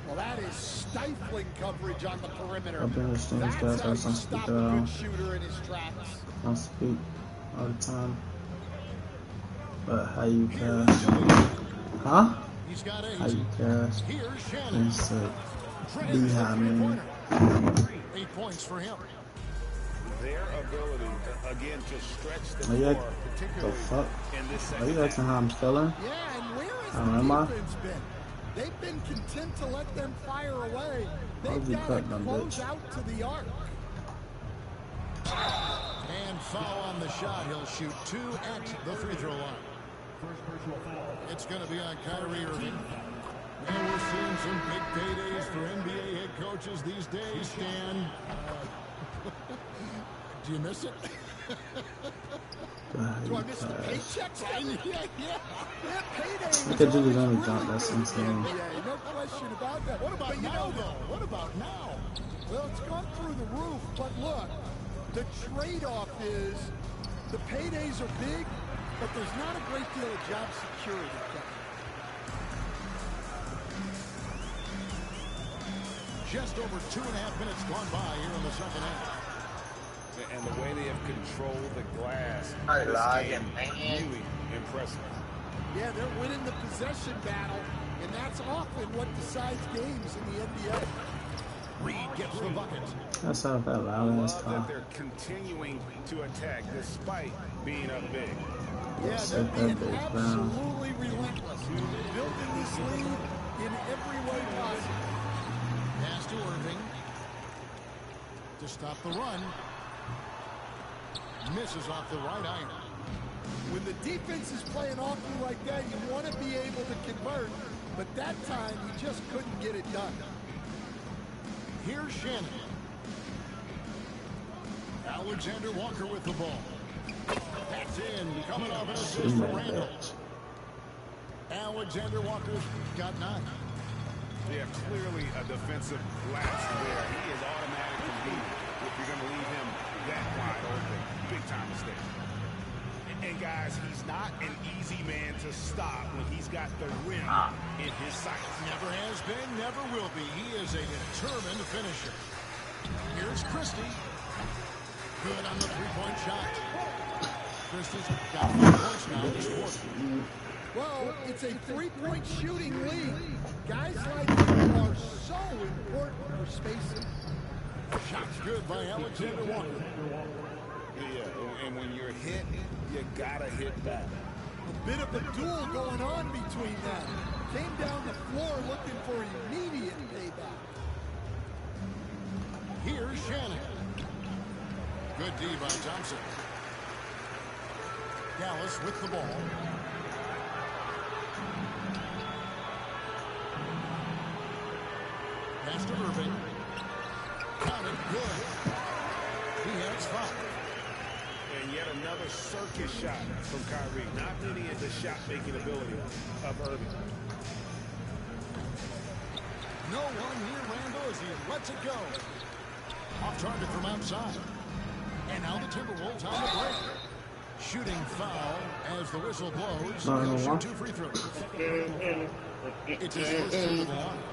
Well, that is stifling coverage on the perimeter. I've been understanding these guys have some speak Stop a good shooter in his tracks. I speak all the time. But how you cash? Huh? He's got 8. How you cash? Here's Shannon. He said, behind me. 8 points for him. Their ability, again, to stretch the Are you floor, the particularly fuck? in this Are second you asking how I'm feeling? Yeah, and where has Am I? the defense been? They've been content to let them fire away. How's They've he got to cutting them, close bitch? out to the arc. And foul on the shot. He'll shoot 2 at the free throw line. It's going to be on Kyrie Irving. And we're seeing some big paydays for NBA head coaches these days, Stan. Do you miss it? Do I miss the paychecks? Yeah, payday. Look at Julius Randle jump. That's insane. Yeah, no question about that. What about now, though? What about now? Well, it's gone through the roof, but look, the trade-off is the paydays are big, but there's not a great deal of job security. Just over 2.5 minutes gone by here in the second half. And the way they have controlled the glass, I this like game, it, man. really impressive. Yeah, they're winning the possession battle, and that's often what decides games in the NBA. Reed gets the bucket. That's how that loud ass Love call. that they're continuing to attack despite being up big. Yeah, they're being absolutely relentless, building this lead in every way possible. Pass to Irving to stop the run. Misses off the right iron. When the defense is playing off you like that, you want to be able to convert, but that time he just couldn't get it done. Here's Shannon. Alexander Walker with the ball. That's in. Coming off an assist from Randall. Alexander Walker's got 9. Yeah, clearly a defensive lapse there. He is automatically beat if you're going to leave him that wide open. Big time mistake. And guys, he's not an easy man to stop when he's got the rim in his sights. Never has been, never will be. He is a determined finisher. Here's Christie. Good on the three-point shot. Christie's got 4 points now this quarter. Well, it's a three-point shooting lead. Guys like him are so important for spacing. Shots good by Alexander Walker. Yeah, and when you're hit, you gotta hit back. A bit of a duel going on between them. Came down the floor looking for immediate payback. Here's Shannon. Good D by Thompson. Dallas with the ball. Pass to Irving. Counted good. He has 5. And yet another circus shot from Kyrie. Not really at the shot-making ability of Irving. No one near Randall as he lets it go. Off target from outside. And now the Timberwolves on the break. Shooting foul as the whistle blows. He'll shoot 2 free throws. It's his first 2 of the line.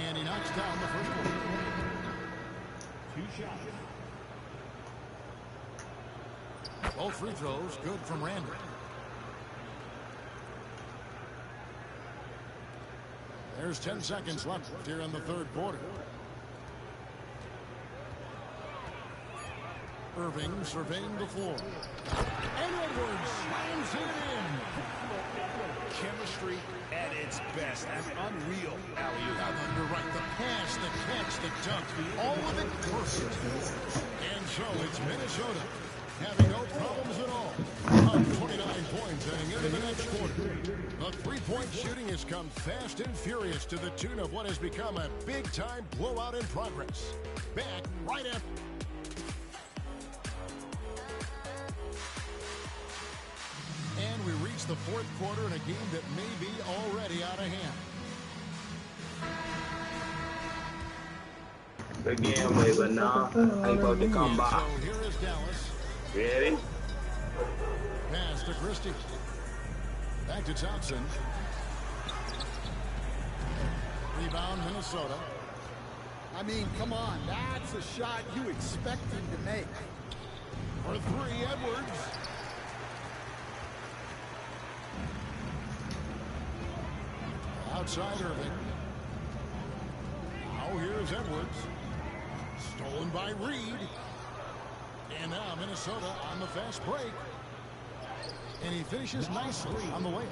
And he knocks down the first one. 2 shots. Both free throws good from Randall. There's 10 seconds left here in the third quarter. Irving surveying the floor. And Edwards slams it in. Chemistry at its best. An unreal alley-oop. You're right. The pass, the catch, the dunk, all of it perfect. And so it's Minnesota having no problems at all. Up 29 points heading into the next quarter. The three-point shooting has come fast and furious to the tune of what has become a big-time blowout in progress. Back right after. And we reach the fourth quarter in a game that may be already out of hand. The game over now. I'm about to come back. So here is Dallas. Ready? Pass to Christie. Back to Thompson. Rebound Minnesota. I mean, come on. That's a shot you expect him to make. For 3, Edwards. Outside Irving. Now here's Edwards. Stolen by Reed. And now Minnesota on the fast break. And he finishes nicely on the way.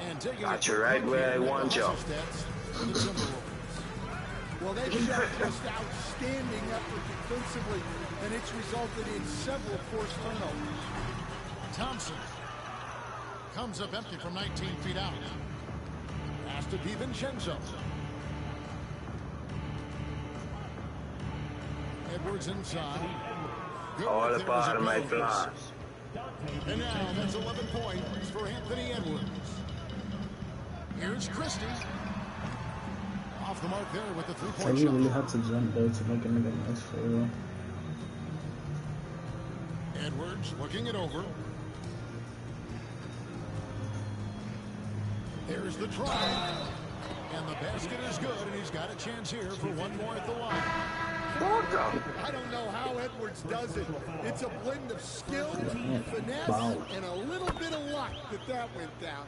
And taking got you right where I want you. Well, they've shown just outstanding effort defensively, and it's resulted in several forced turnovers. Thompson comes up empty from 19 feet out. Pass to DiVincenzo. Edwards inside. All a part of my plan. And now that's 11 points for Anthony Edwards. Here's Christie. Off the mark there with the three-point So shot. we really had to jump there to make a nigga nice for real. Edwards looking it over. There's the try. And the basket is good, and he's got a chance here for one more at the line. I don't know how Edwards does it. It's a blend of skill, finesse, and a little bit of luck that went down.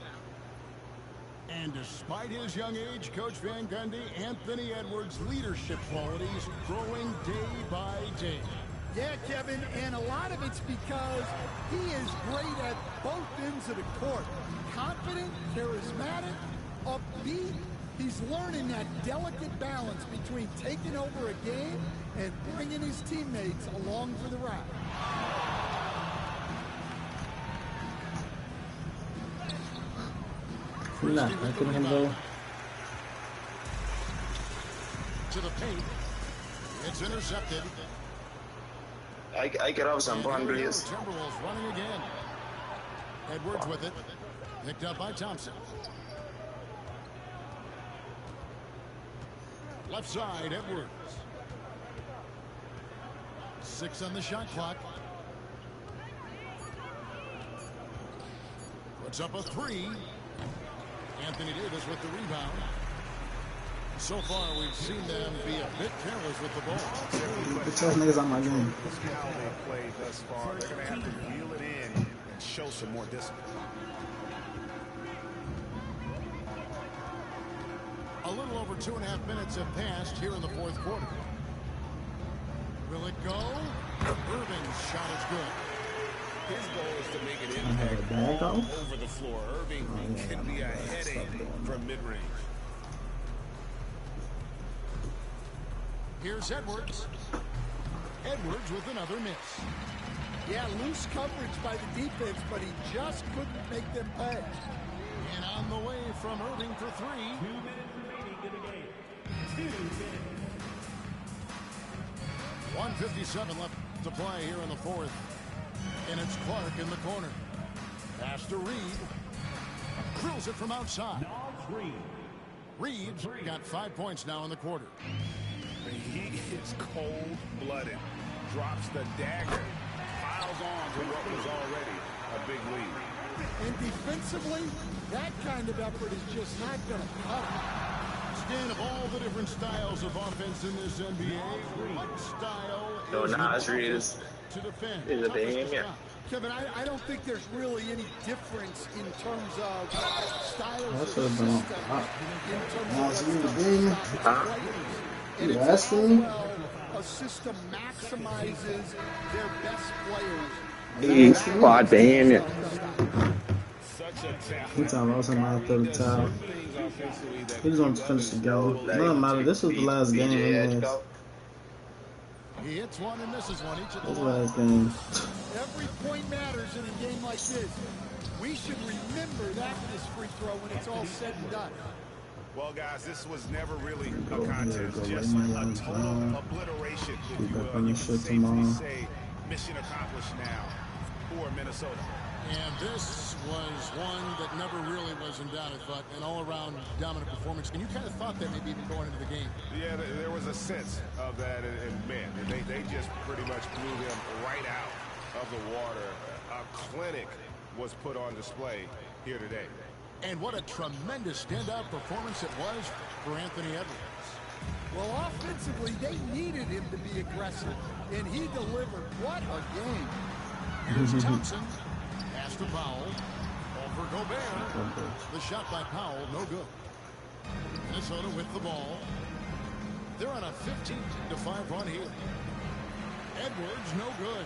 And despite his young age, Coach Van Gundy, Anthony Edwards' leadership qualities growing day by day. Yeah, Kevin, and a lot of it's because he is great at both ends of the court. Confident, charismatic, upbeat. He's learning that delicate balance between taking over a game and bringing his teammates along for the ride. Nah, I couldn't handle. To the paint. It's intercepted. I get off some fun, please. Timberwolves running again. Edwards with it. Picked up by Thompson. Left side, Edwards. 6 on the shot clock. Puts up a 3. Anthony Davis with the rebound. So far, we've seen them be a bit careless with the ball. The tough niggas on my game. Look how they played thus far. They're going to have to reel it in and show some more discipline. A little over 2.5 minutes have passed here in the fourth quarter. Will it go? Irving's shot is good. His goal is to make an impact all over the floor. Irving can be a headache from mid-range. Here's Edwards. Edwards with another miss. Yeah, loose coverage by the defense, but he just couldn't make them pay. And on the way from Irving for 3. 2 minutes remaining in the game. 2 minutes. 1:57 left to play here in the fourth. And it's Clark in the corner. Pass to Reed. Drills it from outside. Reed's got 5 points now in the quarter. He is cold-blooded. Drops the dagger. Piles on to what was already a big lead. And defensively, that kind of effort is just not going to cut it. Scan of all the different styles of offense in this NBA, what style So is Nasri is to defend? a behavior. Kevin, I don't think there's really any difference in terms of styles That's of what system, in terms of players. And you it's asking? how well a system maximizes their best players. He's quad behavior. He talking about somebody throw the towel. He just wants to finish the game. No, doesn't matter. This was the last game anyways. He hits one and misses one each of This the last game. Every point matters in a game like this. We should remember that this free throw when it's all said and done. Well, guys, this was never really a contest, just a total obliteration, if you will. You can safely say mission accomplished now for Minnesota. And this was one that never really was in doubt, I thought, an all-around dominant performance. And you kind of thought that maybe even going into the game. Yeah, there was a sense of that, and man, they just pretty much blew them right out of the water. A clinic was put on display here today. And what a tremendous standout performance it was for Anthony Edwards. Well, offensively, they needed him to be aggressive, and he delivered. What a game. Here's Thompson. Pass to Powell. Over Gobert. The shot by Powell, no good. Minnesota with the ball. They're on a 15-5 run here. Edwards, no good.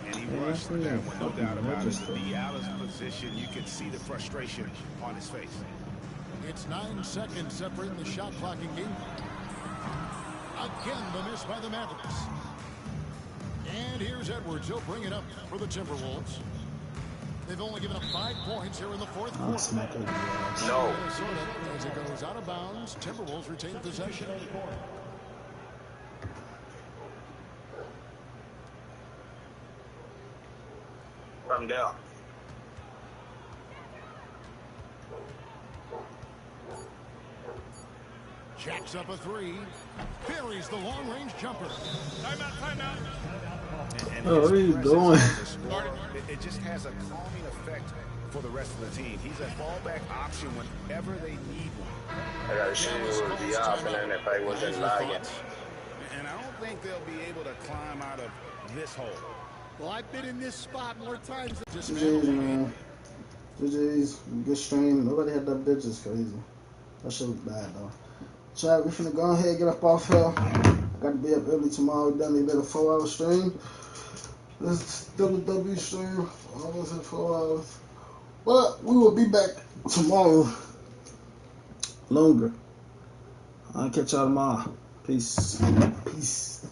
And he rushed that one, no doubt about it. The Dallas position, you can see the frustration on his face. It's 9 seconds separating the shot clock in game. Again, the miss by the Mavericks. And here's Edwards. He'll bring it up for the Timberwolves. They've only given up 5 points here in the fourth quarter. No. As it goes out of bounds, Timberwolves retain possession. From there. Jacks up a 3. Buries the long-range jumper. Timeout, timeout. Oh, what are you doing? It just has a calming effect for the rest of the team. He's a fallback option whenever they need one. I gotta see what would be happening if I wasn't lagging. And I don't think they'll be able to climb out of this hole. Well, I've been in this spot more times than GG's, man. GG's. Good stream. Nobody had that bitch. It's crazy. That shit was bad, though. Chat, we finna go ahead and get up off here. Got to be up early tomorrow. We done did a 4-hour stream. This WWE stream. Almost at 4 hours. But we will be back tomorrow. Longer. I'll catch y'all tomorrow. Peace. Peace.